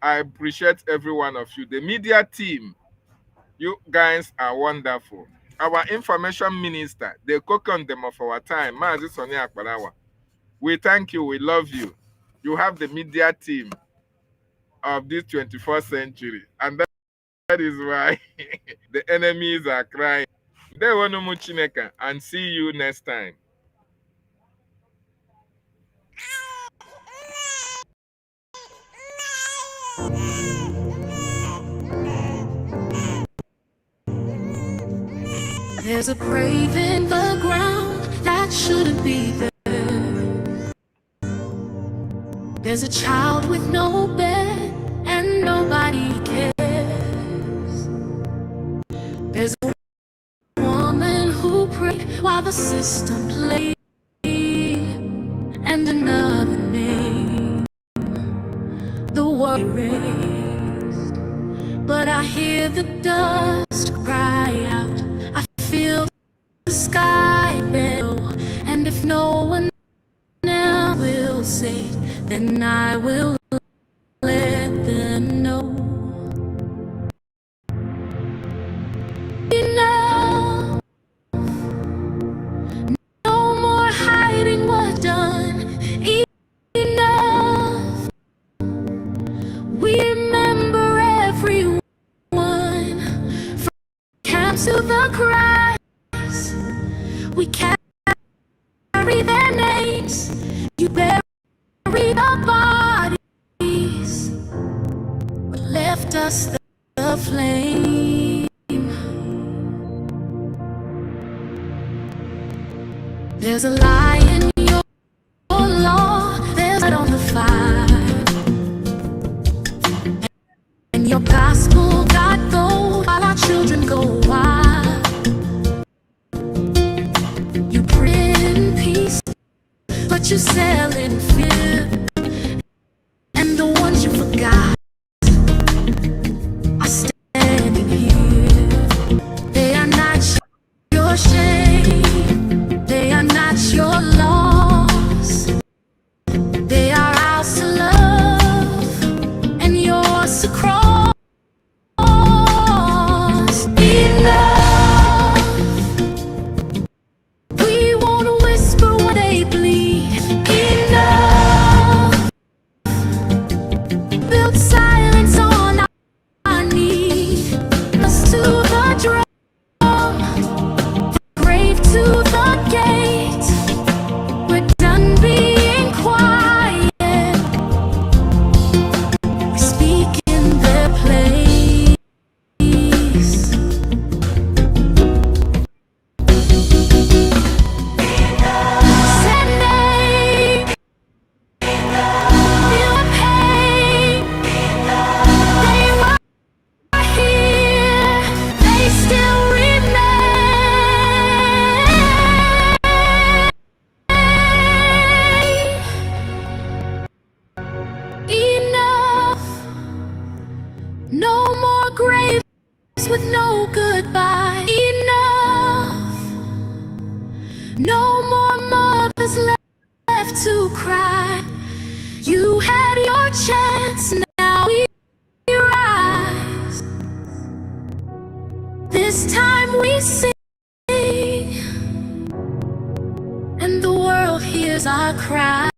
I appreciate every one of you. The media team, you guys are wonderful. Our information minister, the cocondom of our time, Mazi Sonia Akbarawa. We thank you, we love you. You have the media team. of this 21st century. And that is why the enemies are crying. And see you next time. There's a grave in the ground that shouldn't be there. There's a child with no bed and nobody cares. There's a woman who prayed while the system played, and another name the world erased. But I hear the dust cry out, I feel the sky bell, and if no one else will say, then I will let them know. Enough. No more hiding what's done. Enough. We remember everyone, from camps to the cries. We carry their names. You bury the bodies, but left us the flame. There's a lie in your law, there's light on the fire, and your gospel got gold while our children go wild. You print peace, but you sell in fear, and the ones you forgot are standing here. They are not your shame, they are not your loss. They are ours to love and yours to cross. Enough. We won't whisper when they bleed. Enough. Build silence on our knees. Us to the drum, grave to the gate. We're done being quiet. We speak in their place. Sending feel the pain. They were here. They still remain. Enough. No more graves with no goodbye. Enough. No more mothers left to cry. You had your chance, now we rise. This time we sing, and the world hears our cry.